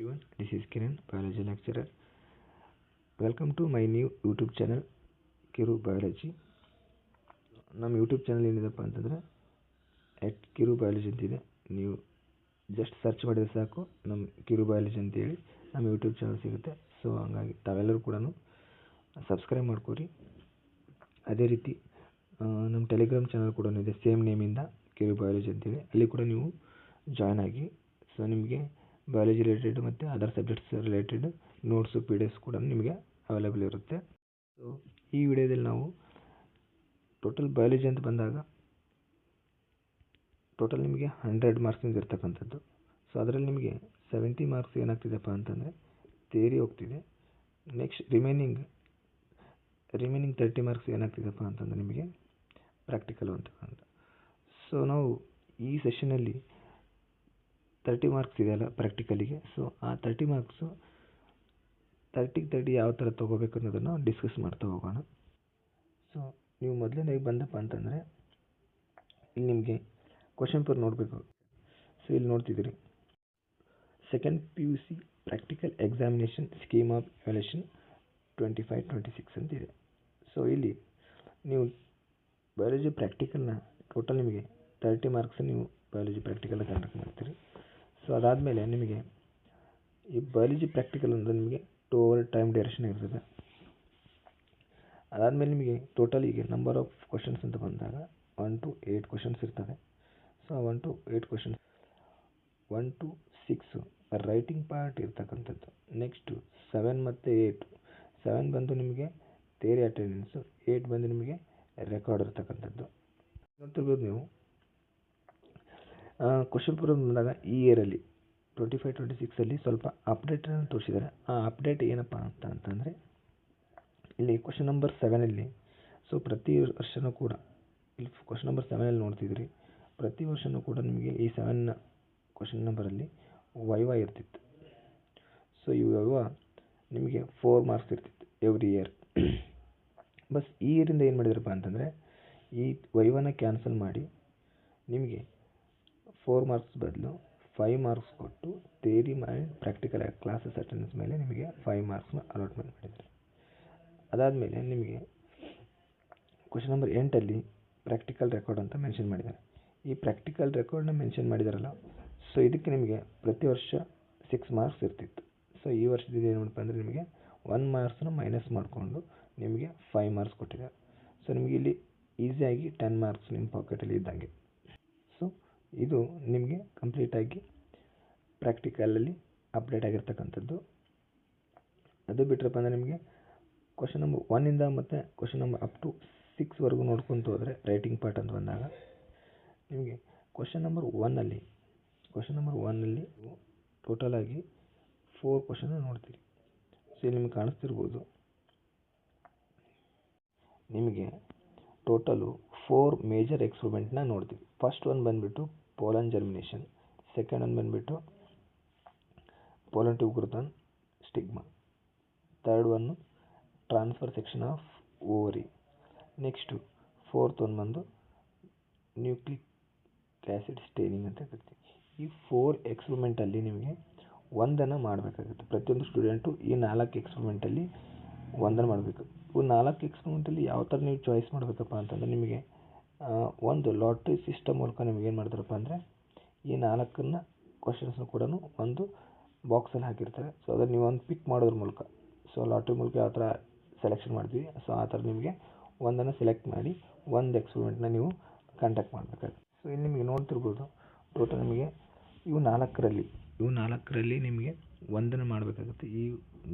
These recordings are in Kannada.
Everyone, this is Kiran, biology lecturer. Welcome to my new YouTube channel, ಕಿರು ಬಯಾಲಜಿ. ನಮ್ಮ ಯೂಟ್ಯೂಬ್ ಚಾನಲ್ ಏನಿದೆಪ್ಪ ಅಂತಂದರೆ ಕಿರು ಬಯಾಲಜಿ ಅಂತಿದೆ. ನೀವು ಜಸ್ಟ್ ಸರ್ಚ್ ಮಾಡಿದರೆ ಸಾಕು, ನಮ್ಮ ಕಿರು ಬಯಾಲಜಿ ಅಂತೇಳಿ ನಮ್ಮ ಯೂಟ್ಯೂಬ್ ಚಾನಲ್ ಸಿಗುತ್ತೆ. ಸೊ ಹಂಗಾಗಿ ತಾವೆಲ್ಲರೂ ಕೂಡ ಸಬ್ಸ್ಕ್ರೈಬ್ ಮಾಡ್ಕೊರಿ. ಅದೇ ರೀತಿ ನಮ್ಮ ಟೆಲಿಗ್ರಾಮ್ ಚಾನಲ್ ಕೂಡ ಇದೆ, ಸೇಮ್ ನೇಮಿಂದ ಕಿರು ಬಯಾಲಜಿ ಅಂತೇಳಿ. ಅಲ್ಲಿ ಕೂಡ ನೀವು ಜಾಯ್ನ್ ಆಗಿ. ಸೊ ನಿಮಗೆ ಬಯಾಲಜಿ ರಿಲೇಟೆಡ್ ಮತ್ತು other subjects related notes PDF ಕೂಡ ನಿಮಗೆ ಅವೈಲೇಬಲ್ ಇರುತ್ತೆ. ಸೊ ಈ ವಿಡಿಯೋದಲ್ಲಿ ನಾವು ಟೋಟಲ್ ಬಯಾಲಜಿ ಅಂತ ಬಂದಾಗ ಟೋಟಲ್ ನಿಮಗೆ 100 ಮಾರ್ಕ್ಸಿಂದ ಇರ್ತಕ್ಕಂಥದ್ದು. ಸೊ ಅದರಲ್ಲಿ ನಿಮಗೆ 70 ಮಾರ್ಕ್ಸ್ ಏನಾಗ್ತಿದೆಪ್ಪ ಅಂತಂದರೆ ಥಿಯರಿ ಹೋಗ್ತಿದೆ. ನೆಕ್ಸ್ಟ್ ರಿಮೈನಿಂಗ್ 30 ಮಾರ್ಕ್ಸ್ ಏನಾಗ್ತಿದೆಪ್ಪ ಅಂತಂದರೆ ನಿಮಗೆ ಪ್ರಾಕ್ಟಿಕಲ್ ಅಂತಕ್ಕಂಥ. ಸೊ ನಾವು ಈ ಸೆಷನಲ್ಲಿ 30 ಮಾರ್ಕ್ಸ್ ಇದೆಯಲ್ಲ ಪ್ರಾಕ್ಟಿಕಲಿಗೆ. ಸೊ ಆ 30 ಮಾರ್ಕ್ಸು 30 ಯಾವ ಥರ ತೊಗೋಬೇಕು ಅನ್ನೋದನ್ನು ಡಿಸ್ಕಸ್ ಮಾಡ್ತಾ ಹೋಗೋಣ. ಸೊ ನೀವು ಮೊದಲನೇದಾಗಿ ಬಂದಪ್ಪ ಅಂತಂದರೆ ಇಲ್ಲಿ ನಿಮಗೆ ಕ್ವಶನ್ ಪೇಪರ್ ನೋಡಬೇಕು. ಸೊ ಇಲ್ಲಿ ನೋಡ್ತಿದ್ದೀರಿ, second PUC practical examination scheme of evaluation 25-26 ಅಂತಿದೆ. ಸೊ ಇಲ್ಲಿ ನೀವು ಬಯಾಲಜಿ ಪ್ರಾಕ್ಟಿಕಲ್ನ ಟೋಟಲ್ ನಿಮಗೆ 30 ಮಾರ್ಕ್ಸ್ ನೀವು ಬಯಾಲಜಿ ಪ್ರಾಕ್ಟಿಕಲ್ನ ಕಂಡಕ್ಟ್ ಮಾಡ್ತೀರಿ. ಸೊ ಅದಾದಮೇಲೆ ನಿಮಗೆ ಈ ಬಯಾಲಜಿ ಪ್ರಾಕ್ಟಿಕಲ್ ಅಂದರೆ ನಿಮಗೆ 2 hour ಟೈಮ್ ಡ್ಯೂರೇಷನ್ ಇರ್ತದೆ. ಅದಾದಮೇಲೆ ನಿಮಗೆ ಟೋಟಲ್ ಈಗ ನಂಬರ್ ಆಫ್ ಕ್ವಶನ್ಸ್ ಅಂತ ಬಂದಾಗ 1 to 8 ಕ್ವಶನ್ಸ್ ಇರ್ತವೆ. So 1 to 8 questions, 1 to 6 writing part ಇರ್ತಕ್ಕಂಥದ್ದು. ನೆಕ್ಸ್ಟು 7 ಮತ್ತು 7 ಬಂದು ನಿಮಗೆ ಥಿಯರಿ ಅಟೆಂಡೆನ್ಸು, 8 ಬಂದು ನಿಮಗೆ ರೆಕಾರ್ಡ್ ಇರ್ತಕ್ಕಂಥದ್ದು. ನೋಡ್ತಿರ್ಬೋದು ನೀವು ಕ್ವಶನ್ ಪೇಪರ್ ಬಂದಾಗ ಈ ಇಯರಲ್ಲಿ 25-26 ಸ್ವಲ್ಪ ಅಪ್ಡೇಟನ್ನು ತೋರಿಸಿದ್ದಾರೆ. ಆ ಅಪ್ಡೇಟ್ ಏನಪ್ಪ ಅಂತಂದರೆ ಇಲ್ಲಿ ಕ್ವಶನ್ ನಂಬರ್ 7ಅಲ್ಲಿ, ಸೊ ಪ್ರತಿ ವರ್ಷವೂ ಕೂಡ ಇಲ್ಲಿ ಕ್ವಶನ್ ನಂಬರ್ 7ಅಲ್ಲಿ ನೋಡ್ತಿದ್ರಿ, ಪ್ರತಿ ವರ್ಷವೂ ಕೂಡ ನಿಮಗೆ ಈ 7 ಕ್ವಶನ್ ನಂಬರಲ್ಲಿ ವೈವಾ ಇರ್ತಿತ್ತು. ಸೊ ಈ ವೈವಾ ನಿಮಗೆ 4 ಮಾರ್ಕ್ಸ್ ಇರ್ತಿತ್ತು ಎವ್ರಿ ಇಯರ್. ಬಸ್ ಈ ಇಯರಿಂದ ಏನು ಮಾಡಿದ್ರಪ್ಪ ಅಂತಂದರೆ ಈ ವೈವಾನ ಕ್ಯಾನ್ಸಲ್ ಮಾಡಿ ನಿಮಗೆ 4 ಮಾರ್ಕ್ಸ್ ಬದಲು 5 ಮಾರ್ಕ್ಸ್ ಕೊಟ್ಟು theory and practical classes attendance ಮೇಲೆ ನಿಮಗೆ 5 ಮಾರ್ಕ್ಸ್ನ ಅಲಾಟ್ಮೆಂಟ್ ಮಾಡಿದ್ದಾರೆ. ಅದಾದಮೇಲೆ ನಿಮಗೆ ಕ್ವಶನ್ ನಂಬರ್ 8ಅಲ್ಲಿ ಪ್ರಾಕ್ಟಿಕಲ್ ರೆಕಾರ್ಡ್ ಅಂತ ಮೆನ್ಷನ್ ಮಾಡಿದ್ದಾರೆ. ಈ ಪ್ರಾಕ್ಟಿಕಲ್ ರೆಕಾರ್ಡ್ನ ಮೆನ್ಷನ್ ಮಾಡಿದಾರಲ್ಲ, ಸೊ ಇದಕ್ಕೆ ನಿಮಗೆ ಪ್ರತಿ ವರ್ಷ 6 ಮಾರ್ಕ್ಸ್ ಇರ್ತಿತ್ತು. ಸೊ ಈ ವರ್ಷದಿಂದ ಏನಪ್ಪ ಅಂದರೆ ನಿಮಗೆ 1 ಮಾರ್ಕ್ಸ್ನ ಮೈನಸ್ ಮಾಡಿಕೊಂಡು ನಿಮಗೆ 5 ಮಾರ್ಕ್ಸ್ ಕೊಟ್ಟಿದ್ದಾರೆ. ಸೊ ನಿಮಗೆ ಇಲ್ಲಿ ಈಸಿಯಾಗಿ 10 ಮಾರ್ಕ್ಸ್ ನಿಮ್ಮ ಪಾಕೆಟಲ್ಲಿ ಇದ್ದಂಗೆ. ಸೊ ಇದು ನಿಮಗೆ ಕಂಪ್ಲೀಟಾಗಿ ಪ್ರಾಕ್ಟಿಕಲಲ್ಲಿ ಅಪ್ಡೇಟ್ ಆಗಿರ್ತಕ್ಕಂಥದ್ದು. ಅದು ಬಿಟ್ಟರಪ್ಪ ಅಂದರೆ ನಿಮಗೆ ಕ್ವಶನ್ ನಂಬರ್ 1ಇಂದ ಮತ್ತು ಕ್ವಶನ್ ನಂಬರ್ ಅಪ್ ಟು 6ವರೆಗೂ ನೋಡ್ಕೊತ ಹೋದರೆ ರೈಟಿಂಗ್ ಪಾರ್ಟ್ ಅಂತ ಬಂದಾಗ ನಿಮಗೆ ಕ್ವಶನ್ ನಂಬರ್ 1ಅಲ್ಲಿ ಟೋಟಲಾಗಿ 4 ಕ್ವಶನ್ ನೋಡ್ತೀರಿ. ಸೊ ಇಲ್ಲಿ ನಿಮಗೆ ಕಾಣಿಸ್ತಿರ್ಬೋದು, ನಿಮಗೆ ಟೋಟಲು 4 ಮೇಜರ್ ಎಕ್ಸ್ಪೆರಿಮೆಂಟ್ನ ನೋಡ್ತೀವಿ. ಫಸ್ಟ್ ಒನ್ ಬಂದುಬಿಟ್ಟು ಪೋಲನ್ ಜರ್ಮಿನೇಷನ್, ಸೆಕೆಂಡ್ ಒನ್ ಬಂದುಬಿಟ್ಟು pollen tube growth on stigma, third one transfer section of ovary, next fourth one ಬಂದು ನ್ಯೂಕ್ಲಿಕ್ ಆ್ಯಸಿಡ್ ಸ್ಟೇನಿಂಗ್ ಅಂತ ಕರಿತೀವಿ. ಈ 4 ಎಕ್ಸ್ಪೆರಿಮೆಂಟಲ್ಲಿ ನಿಮಗೆ ಒಂದನ್ನು ಮಾಡಬೇಕಾಗುತ್ತೆ. ಪ್ರತಿಯೊಂದು ಸ್ಟೂಡೆಂಟು ಈ 4 ಎಕ್ಸ್ಪೆರಿಮೆಂಟಲ್ಲಿ ಒಂದನ್ನು ಮಾಡಬೇಕು. ಇವು 4 ಎಕ್ಸ್ಪೆರಿಮೆಂಟಲ್ಲಿ ಯಾವ ಥರ ನೀವು ಚಾಯ್ಸ್ ಮಾಡಬೇಕಪ್ಪ ಅಂತಂದರೆ ನಿಮಗೆ ಒಂದು ಲಾಟ್ರಿ ಸಿಸ್ಟಮ್ ಮೂಲಕ ನಿಮಗೆ ಏನು ಮಾಡ್ತಾರಪ್ಪ ಅಂದರೆ ಈ 4 ಕ್ವಶನ್ಸ್ನ ಕೂಡ ಒಂದು ಬಾಕ್ಸಲ್ಲಿ ಹಾಕಿರ್ತಾರೆ. ಸೊ ಅದನ್ನು ನೀವು ಒಂದು ಪಿಕ್ ಮಾಡೋದ್ರ ಮೂಲಕ, ಸೊ ಲಾಟ್ರಿ ಮೂಲಕ ಯಾವ ಥರ ಸೆಲೆಕ್ಷನ್ ಮಾಡ್ತೀವಿ, ಸೊ ಆ ಥರ ನಿಮಗೆ ಒಂದನ್ನು ಸೆಲೆಕ್ಟ್ ಮಾಡಿ ಒಂದು ಎಕ್ಸ್ಪೆರಿಮೆಂಟ್ನ ನೀವು ಕಂಡಕ್ಟ್ ಮಾಡಬೇಕಾಗುತ್ತೆ. ಸೊ ಇಲ್ಲಿ ನಿಮಗೆ ನೋಡ್ತಿರ್ಬೋದು, ಟೋಟಲ್ ನಿಮಗೆ ಇವು 4ರಲ್ಲಿ ನಿಮಗೆ ಒಂದನ್ನು ಮಾಡಬೇಕಾಗುತ್ತೆ. ಈ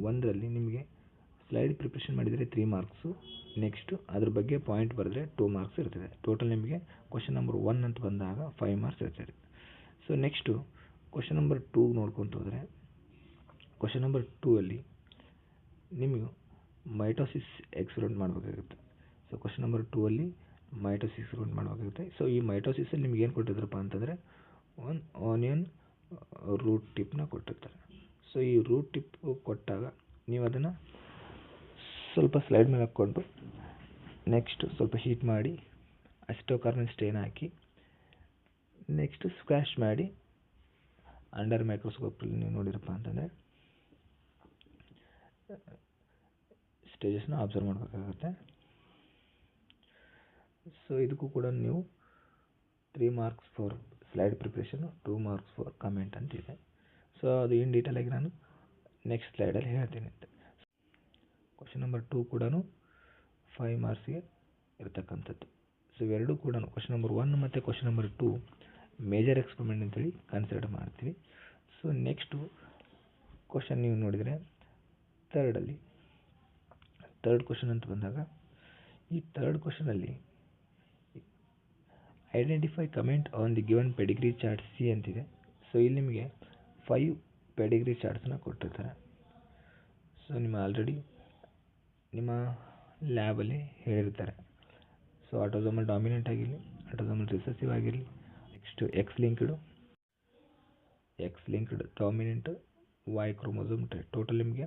ಒಂದರಲ್ಲಿ ನಿಮಗೆ ಸ್ಲೈಡ್ ಪ್ರಿಪ್ರೇಷನ್ ಮಾಡಿದರೆ 3 ಮಾರ್ಕ್ಸು, ನೆಕ್ಸ್ಟು ಅದ್ರ ಬಗ್ಗೆ ಪಾಯಿಂಟ್ ಬರೆದ್ರೆ 2 ಮಾರ್ಕ್ಸ್ ಇರ್ತದೆ. ಟೋಟಲ್ ನಿಮಗೆ ಕ್ವಶನ್ ನಂಬರ್ 1 ಅಂತ ಬಂದಾಗ 5 ಮಾರ್ಕ್ಸ್ ಇರ್ತದೆ. ಸೊ ನೆಕ್ಸ್ಟು ಕ್ವಶನ್ ನಂಬರ್ 2 ನೋಡ್ಕೊತ ಹೋದರೆ, ಕ್ವಶನ್ ನಂಬರ್ 2ಅಲ್ಲಿ ನಿಮಗೆ ಮೈಟೋಸಿಸ್ ಎಕ್ಸ್ಪೆರಿಮೆಂಟ್ ಮಾಡಬೇಕಾಗುತ್ತೆ. ಸೊ ಕ್ವಶನ್ ನಂಬರ್ 2ಅಲ್ಲಿ ಮೈಟೋಸಿಸ್ ಎಕ್ಸ್ಪೆರಿಮೆಂಟ್ ಮಾಡಬೇಕಾಗುತ್ತೆ. ಸೊ ಈ ಮೈಟೋಸಿಸಲ್ಲಿ ನಿಮ್ಗೆ ಏನು ಕೊಟ್ಟಿದ್ರಪ್ಪ ಅಂತಂದರೆ ಒಂದು ಆನಿಯನ್ ರೂಟ್ ಟಿಪ್ನ ಕೊಟ್ಟಿರ್ತಾರೆ. ಸೊ ಈ ರೂಟ್ ಟಿಪ್ ಕೊಟ್ಟಾಗ ನೀವು ಅದನ್ನು ಸ್ವಲ್ಪ ಸ್ಲೈಡ್ ಮೇಲೆ ಹಾಕ್ಕೊಂಡು ನೆಕ್ಸ್ಟ್ ಸ್ವಲ್ಪ ಹೀಟ್ ಮಾಡಿ ಅಸಿಟೋಕಾರ್ಬನ್ ಸ್ಟೇನ್ ಹಾಕಿ ನೆಕ್ಸ್ಟ್ ಸ್ಕ್ವ್ಯಾಶ್ ಮಾಡಿ ಅಂಡರ್ ಮೈಕ್ರೋಸ್ಕೋಪಲ್ಲಿ ನೀವು ನೋಡಿರಪ್ಪ ಅಂತಂದರೆ ಸ್ಟೇಜಸ್ನ ಅಬ್ಸರ್ವ್ ಮಾಡಬೇಕಾಗುತ್ತೆ. ಸೊ ಇದಕ್ಕೂ ಕೂಡ ನೀವು 3 marks for slide preparation, 2 marks for comment ಅಂತಿದೆ. ಸೊ ಅದು ಇನ್ ಡೀಟೇಲ್ ಆಗಿ ನಾನು ನೆಕ್ಸ್ಟ್ ಸ್ಲೈಡಲ್ಲಿ ಹೇಳ್ತೀನಿ. ಕ್ವಶನ್ ನಂಬರ್ 2 ಕೂಡ 5 ಮಾರ್ಕ್ಸ್ಗೆ ಇರತಕ್ಕಂಥದ್ದು. ಸೊ ಇವೆರಡೂ ಕೂಡ ಕ್ವಶನ್ ನಂಬರ್ 1 ಮತ್ತು ಕ್ವಶನ್ ನಂಬರ್ 2 ಮೇಜರ್ ಎಕ್ಸ್ಪೆರಿಮೆಂಟ್ ಅಂತೇಳಿ ಕನ್ಸಿಡರ್ ಮಾಡ್ತೀವಿ. ಸೊ ನೆಕ್ಸ್ಟು ಕ್ವಶನ್ ನೀವು ನೋಡಿದರೆ ಥರ್ಡ್ ಕ್ವಶನ್ ಅಂತ ಬಂದಾಗ, ಈ ಥರ್ಡ್ ಕ್ವಶನಲ್ಲಿ identify comment on the given pedigree chart C ಅಂತಿದೆ. ಸೊ ಇಲ್ಲಿ ನಿಮಗೆ 5 ಪೆಡಿಗ್ರಿ ಚಾರ್ಟ್ಸನ್ನ ಕೊಟ್ಟಿರ್ತಾರೆ. ಸೊ ಆಲ್ರೆಡಿ ನಿಮ್ಮ ಲ್ಯಾಬಲ್ಲಿ ಹೇಳಿರ್ತಾರೆ. ಸೊ ಆಟೋಸೋಮಲ್ ಡಾಮಿನೆಂಟ್ ಆಗಿರಲಿ, ಆಟೋಸೋಮಲ್ ರಿಸೆಸಿವ್ ಆಗಿರಲಿ, next X linked dominant, Y chromosome trait, total ನಿಮಗೆ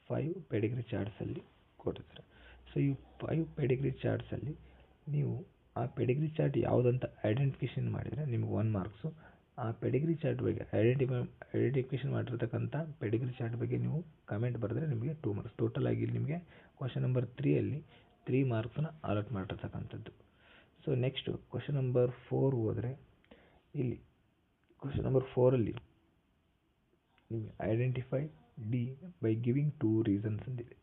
5 ಪೆಡಿಗ್ರಿ ಚಾರ್ಟ್ಸಲ್ಲಿ ಕೊಟ್ಟಿರ್ತಾರೆ. ಸೊ ಈ 5 ಪೆಡಿಗ್ರಿ ಚಾರ್ಟ್ಸಲ್ಲಿ ನೀವು ಆ ಪೆಡಿಗ್ರಿ ಚಾರ್ಟ್ ಯಾವುದಂತ ಐಡೆಂಟಿಫಿಕೇಷನ್ ಮಾಡಿದರೆ ನಿಮಗೆ 1 ಮಾರ್ಕ್ಸು. ಆ ಪೆಡಿಗ್ರಿ ಚಾರ್ಟ್ ಬಗ್ಗೆ ಐಡೆಂಟಿಫಿಕೇಷನ್ ಮಾಡಿರ್ತಕ್ಕಂಥ ಪೆಡಿಗ್ರಿ ಚಾರ್ಟ್ ಬಗ್ಗೆ ನೀವು ಕಮೆಂಟ್ ಬರೆದ್ರೆ ನಿಮಗೆ 2 ಮಾರ್ಕ್ಸ್. ಟೋಟಲ್ ಆಗಿ ನಿಮಗೆ ಕ್ವಶನ್ ನಂಬರ್ 3 3 ಮಾರ್ಕ್ಸನ್ನ ಅಲಾಟ್ ಮಾಡಿರ್ತಕ್ಕಂಥದ್ದು. ಸೊ ನೆಕ್ಸ್ಟು ಕ್ವಶನ್ ನಂಬರ್ 4 ಹೋದರೆ, ಇಲ್ಲಿ ಕ್ವಶನ್ ನಂಬರ್ 4ಅಲ್ಲಿ ನಿಮಗೆ identify D by giving 2 reasons ಅಂತಿದೆ.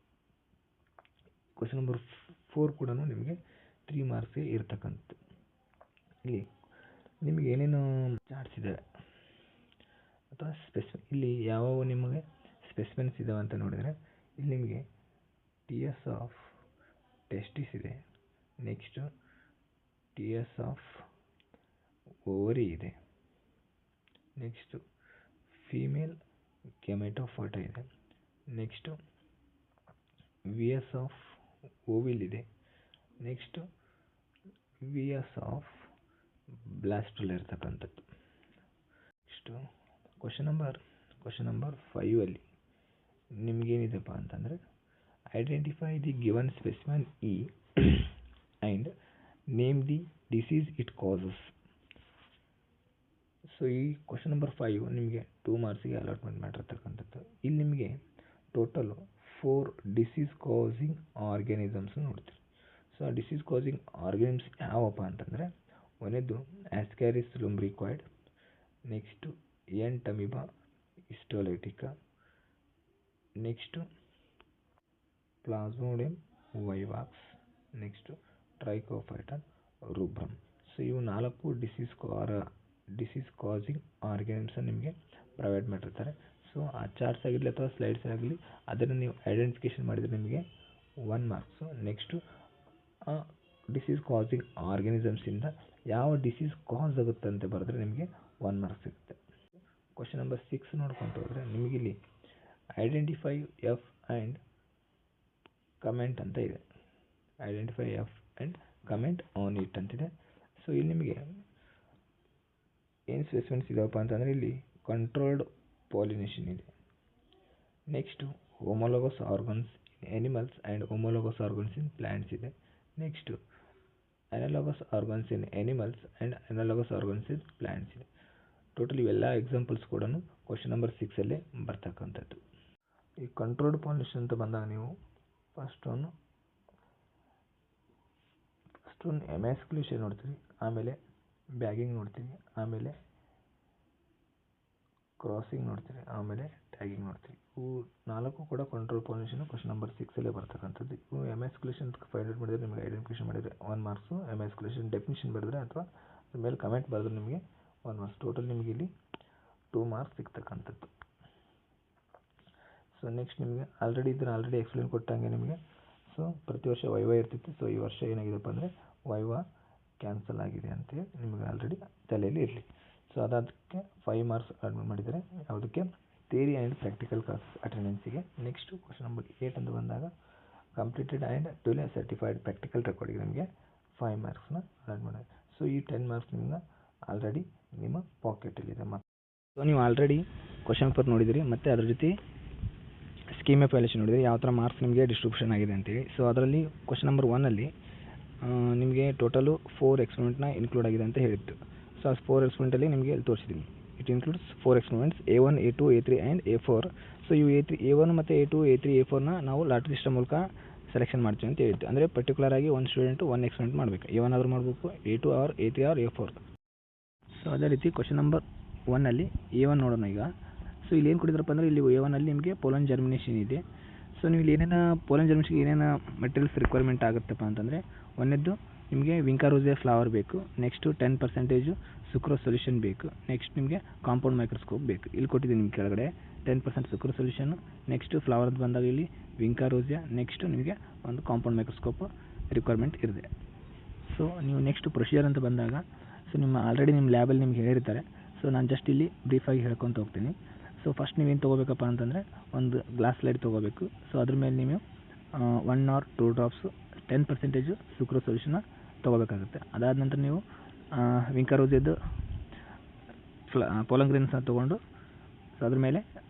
ಕ್ವಶನ್ ನಂಬರ್ 4 ಕೂಡ ನಿಮಗೆ 3 ಮಾರ್ಕ್ಸ್ಗೆ ಇರ್ತಕ್ಕಂಥದ್ದು. ಇಲ್ಲಿ ನಿಮಗೆ ಏನೇನು ಚಾರ್ಟ್ಸ್ ಇದ್ದಾವೆ ಅಥವಾ ಇಲ್ಲಿ ಯಾವ ನಿಮಗೆ ಸ್ಪೆಸಿಮೆನ್ಸ್ ಇದ್ದಾವೆ ಅಂತ ನೋಡಿದರೆ, ಇಲ್ಲಿ ನಿಮಗೆ TS ಆಫ್ ಟೆಸ್ಟಿಸ್ ಇದೆ, ನೆಕ್ಸ್ಟು TS ಆಫ್ ಓವರಿ ಇದೆ, ನೆಕ್ಸ್ಟು ಫೀಮೇಲ್ ಗೆಮೆಟೋಫೋಟ ಇದೆ, ನೆಕ್ಸ್ಟು VS ಆಫ್ ಓವಿಲ್ ಇದೆ, ನೆಕ್ಸ್ಟು VS ಆಫ್ ಬ್ಲಾಸ್ಟುಲ್ ಇರ್ತಕ್ಕಂಥದ್ದು. ನೆಕ್ಸ್ಟು ಕ್ವಶನ್ ನಂಬರ್ 5ಅಲ್ಲಿ ನಿಮಗೇನಿದೆಪ್ಪ ಅಂತಂದರೆ, identify the given specimen E and name the disease it causes. So ಈ ಕ್ವಶನ್ ನಂಬರ್ 5 ನಿಮಗೆ 2 ಮಾರ್ಕ್ಸಿಗೆ ಅಲಾಟ್ಮೆಂಟ್ ಮಾಡಿರ್ತಕ್ಕಂಥದ್ದು. ಇಲ್ಲಿ ನಿಮಗೆ ಟೋಟಲು 4 ಡಿಸೀಸ್ ಕಾಸಿಂಗ್ ಆರ್ಗ್ಯಾನಿಸಮ್ಸ್ ನೋಡ್ತೀವಿ. ಸೊ ಆ ಡಿಸೀಸ್ ಕಾಸಿಂಗ್ ಆರ್ಗ್ಯಾನಿಸಮ್ಸ್ ಯಾವಪ್ಪ ಅಂತಂದರೆ, ಒಂದೇದು Ascaris lumbricoid, next Entamoeba histolytica, next Plasmodium vivax, next Trichophyton rubrum. So ಇವು 4 ಡಿಸೀಸ್ ಕಾಸಿಂಗ್ ಆರ್ಗ್ಯಾನಿಸಮ್ಸ್ ನಿಮಗೆ ಪ್ರೊವೈಡ್ ಮಾಡಿರ್ತಾರೆ. ಸೊ ಆ ಚಾರ್ಟ್ಸ್ ಆಗಿರಲಿ ಅಥವಾ ಸ್ಲೈಡ್ಸ್ ಆಗಲಿ ಅದನ್ನು ನೀವು ಐಡೆಂಟಿಫಿಕೇಷನ್ ಮಾಡಿದರೆ ನಿಮಗೆ 1 ಮಾರ್ಕ್ಸು. ನೆಕ್ಸ್ಟು ಆ ಡಿಸೀಸ್ ಕಾಸಿಂಗ್ ಆರ್ಗ್ಯಾನಿಸಮ್ಸಿಂದ ಯಾವ ಡಿಸೀಸ್ ಕಾಸ್ ಆಗುತ್ತೆ ಅಂತ ಬರೆದ್ರೆ ನಿಮಗೆ 1 ಮಾರ್ಕ್ಸ್ ಸಿಗುತ್ತೆ. ಕ್ವಶನ್ ನಂಬರ್ 6 ನೋಡ್ಕೊಂತ ಹೋದರೆ, ನಿಮಗಿಲ್ಲಿ ಐಡೆಂಟಿಫೈ ಎಫ್ ಆ್ಯಂಡ್ ಕಮೆಂಟ್ ಅಂತ ಇದೆ. Identify F and comment on it ಅಂತಿದೆ. ಸೊ ಇಲ್ಲಿ ನಿಮಗೆ ಏನು ಸ್ಪೆಸಿಮೆನ್ಸ್ ಇದಾವಪ್ಪ ಅಂತಂದರೆ, ಇಲ್ಲಿ ಕಂಟ್ರೋಲ್ಡ್ ಪಾಲಿನೇಷನ್ ಇದೆ, next homologous organs in animals and homologous organs in plants ಇದೆ, next analogous organs in animals and analogous organs in plants ಇದೆ. ಟೋಟಲ್ ಇವೆಲ್ಲ ಎಕ್ಸಾಂಪಲ್ಸ್ ಕೂಡ ಕ್ವಶನ್ ನಂಬರ್ 6ಅಲ್ಲೇ ಬರ್ತಕ್ಕಂಥದ್ದು. ಈ ಕಂಟ್ರೋಲ್ಡ್ ಪಾಲಿನೇಷನ್ ಅಂತ ಬಂದಾಗ ನೀವು ಫಸ್ಟ್ ಒನ್ ಎಮ್ಯಾಸ್ಕ್ಯುಲೇಷನ್ ನೋಡ್ತೀವಿ, ಆಮೇಲೆ ಬ್ಯಾಗಿಂಗ್ ನೋಡ್ತೀವಿ, ಆಮೇಲೆ ಕ್ರಾಸಿಂಗ್ ನೋಡ್ತೀವಿ, ಆಮೇಲೆ ಟ್ಯಾಗಿಂಗ್ ನೋಡ್ತೀವಿ. ಇವು 4 ಕೂಡ ಕಂಟ್ರೋಲ್ ಪಾಲಿನೇಷನ್ ಕ್ವಶನ್ ನಂಬರ್ 6ಅಲ್ಲೇ ಬರ್ತಕ್ಕಂಥದ್ದು. ಇವು ಎಮ್ಯಾಸ್ಕ್ಯುಲೇಷನ್ ಫೈಂಡ್ ಔಟ್ ಮಾಡಿದರೆ ನಿಮಗೆ ಐಡೆಂಟಿಫಿಕೇಷನ್ ಮಾಡಿದರೆ 1 ಮಾರ್ಕ್ಸು, ಎಮ್ಯಾಸ್ಕ್ಯುಲೇಷನ್ ಡೆಫಿನಿಷನ್ ಬರೆದ್ರೆ ಅಥವಾ ಅದ್ರ ಮೇಲೆ ಕಮೆಂಟ್ ಬರೆದ್ರೆ ನಿಮಗೆ 1 ಮಾರ್ಕ್ಸ್. ಟೋಟಲ್ ನಿಮಗೆ ಇಲ್ಲಿ 2 ಮಾರ್ಕ್ಸ್ ಸಿಗ್ತಕ್ಕಂಥದ್ದು. ಸೊ ನೆಕ್ಸ್ಟ್ ನಿಮಗೆ ಆಲ್ರೆಡಿ ಎಕ್ಸ್ಪ್ಲೇನ್ ಕೊಟ್ಟಂಗೆ ನಿಮಗೆ ಸೊ ಪ್ರತಿ ವರ್ಷ ವೈವಾ ಇರ್ತಿತ್ತು. ಸೊ ಈ ವರ್ಷ ಏನಾಗಿದೆಪ್ಪ ಅಂದರೆ ವೈವಾ ಕ್ಯಾನ್ಸಲ್ ಆಗಿದೆ ಅಂತೇಳಿ ನಿಮಗೆ ಆಲ್ರೆಡಿ ತಲೆಯಲ್ಲಿ ಇರಲಿ. ಸೊ ಅದಕ್ಕೆ 5 ಮಾರ್ಕ್ಸ್ ಅಡ್ಮಿಟ್ ಮಾಡಿದ್ದಾರೆ ಯಾವುದಕ್ಕೆ, ಥಿಯರಿ ಆ್ಯಂಡ್ ಪ್ರಾಕ್ಟಿಕಲ್ ಕ್ಲಾಸಸ್ ಅಟೆಂಡೆನ್ಸಿಗೆ. ನೆಕ್ಸ್ಟು ಕ್ವಶನ್ ನಂಬರ್ 8 ಅಂತ ಬಂದಾಗ, completed and duly certified practical ರೆಕಾರ್ಡಿಗೆ ನಿಮಗೆ 5 ಮಾರ್ಕ್ಸ್ನ ಅಲಾಟ್ ಮಾಡಿದ್ದಾರೆ. ಸೊ ಈ 10 ಮಾರ್ಕ್ಸ್ ನಿಮ್ಗೆ ಆಲ್ರೆಡಿ ನಿಮ್ಮ ಪಾಕೆಟಲ್ಲಿದೆ. ಸೊ ನೀವು ಆಲ್ರೆಡಿ ಕ್ವಶನ್ ಪೇಪರ್ ನೋಡಿದಿರಿ ಮತ್ತು ಅದ್ರ ಜೊತೆ ಸ್ಕೀಮ್ ಎವ್ಯಾಲ್ಯೂಯೇಷನ್ ನೋಡಿದರೆ ಯಾವ ಥರ ಮಾರ್ಕ್ಸ್ ನಿಮಗೆ ಡಿಸ್ಟ್ರಿಬ್ಯೂಷನ್ ಆಗಿದೆ ಅಂತೇಳಿ. ಸೊ ಅದರಲ್ಲಿ ಕ್ವಶನ್ ನಂಬರ್ 1ಅಲ್ಲಿ ನಿಮಗೆ ಟೋಟಲು 4 ಎಕ್ಸ್ಪೆರಿಮೆಂಟ್ನ ಇನ್ಕ್ಲೂಡ್ ಆಗಿದೆ ಅಂತ ಹೇಳಿತ್ತು. ಸೊ ಆ 4 ಎಕ್ಸ್ಪೆರಿಮೆಂಟಲ್ಲಿ ನಿಮಗೆ ಇಲ್ಲಿ ತೋರಿಸಿದ್ದೀನಿ. It includes 4 experiments A1, A2, A3 and A4. So ಇವು A1 ಮತ್ತು A2, A3, A4ನ ನಾವು ಲಾಟ್ರಿ ಸಿಸ್ಟಮ್ ಮೂಲಕ ಸೆಲೆಕ್ಷನ್ ಮಾಡ್ತೀವಿ ಅಂತ ಹೇಳಿದ್ದು. ಅಂದರೆ ಪರ್ಟಿಕ್ಯುಲರ್ ಆಗಿ ಒಂದು ಸ್ಟೂಡೆಂಟು ಒಂದು ಎಕ್ಸ್ಪೆರಿಮೆಂಟ್ ಮಾಡಬೇಕು. A1 ಆದರೂ ಮಾಡಬೇಕು, A2 R A3 R A4. So ಅದೇ ರೀತಿ ಕ್ವಶನ್ ನಂಬರ್ 1ಅಲ್ಲಿ A1 ನೋಡೋಣ ಈಗ. ಸೊ ಇಲ್ಲಿ ಏನು ಕೊಟ್ಟಿದ್ರಪ್ಪ ಅಂದರೆ ಇಲ್ಲಿ A1 ಅಲ್ಲಿ ನಿಮಗೆ ಪೋಲನ್ ಜರ್ಮಿನೇಷನ್ ಇದೆ. ಸೊ ನೀವು ಇಲ್ಲಿ ಏನೇನು ಪೋಲನ್ ಜರ್ಮಿನೇಷನ್ಗೆ ಏನೇನು ಮೆಟೀರಿಯಲ್ಸ್ ರಿಕ್ವೈರ್ಮೆಂಟ್ ಆಗುತ್ತಪ್ಪ ಅಂತಂದರೆ, ಒಂದನೇದ್ದು ನಿಮಗೆ ವಿಂಕಾರೋಸಿಯಾ ಫ್ಲವರ್ ಬೇಕು, ನೆಕ್ಸ್ಟು 10% ಸುಕ್ರೋಸ್ ಸೊಲ್ಯೂಷನ್ ಬೇಕು, ನೆಕ್ಸ್ಟ್ ನಿಮಗೆ ಕಾಂಪೌಂಡ್ ಮೈಕ್ರೋಸ್ಕೋಪ್ ಬೇಕು. ಇಲ್ಲಿ ಕೊಟ್ಟಿದ್ದೀನಿ ನಿಮ್ಮ ಕೆಳಗಡೆ 10% ಸುಕ್ರೋಸ್ ಸೊಲ್ಯೂಷನ್ನು, ನೆಕ್ಸ್ಟ್ ಫ್ಲವರ್ ಅಂತ ಬಂದಾಗ ಇಲ್ಲಿ ವಿಂಕಾರೋಸಿಯಾ, ನೆಕ್ಸ್ಟ್ ನಿಮಗೆ ಒಂದು ಕಾಂಪೌಂಡ್ ಮೈಕ್ರೋಸ್ಕೋಪ್ ರಿಕ್ವೈರ್ಮೆಂಟ್ ಇರುತ್ತೆ. ಸೊ ನೀವು ನೆಕ್ಸ್ಟ್ ಪ್ರೊಸೀಜರ್ ಅಂತ ಬಂದಾಗ, ಸೊ ನಿಮ್ಮ ಆಲ್ರೆಡಿ ನಿಮ್ಮ ಲ್ಯಾಬಲ್ಲಿ ನಿಮ್ಗೆ ಹೇಳಿರ್ತಾರೆ. ಸೊ ನಾನು ಜಸ್ಟ್ ಇಲ್ಲಿ ಬ್ರೀಫಾಗಿ ಹೇಳ್ಕೊತ ಹೋಗ್ತೀನಿ. ಸೊ ಫಸ್ಟ್ ನೀವೇನು ತೊಗೋಬೇಕಪ್ಪ ಅಂತಂದರೆ ಒಂದು ಗ್ಲಾಸ್ ಸ್ಲೈಡ್ ತೊಗೋಬೇಕು. ಸೊ ಅದ್ರ ಮೇಲೆ ನೀವು 1 or 2 ಡ್ರಾಪ್ಸು 10% ಸುಕ್ರೋಸ್ ಸೊಲ್ಯೂಷನ್ನ ತೊಗೋಬೇಕಾಗುತ್ತೆ. ಅದಾದ ನಂತರ ನೀವು ವಿಂಕಾರೋಸಿಯದ್ದು ಪೋಲನ್ ಗ್ರೇನ್ಸ್ನ ತೊಗೊಂಡು ಸೊ ಅದ್ರ ಮೇಲೆ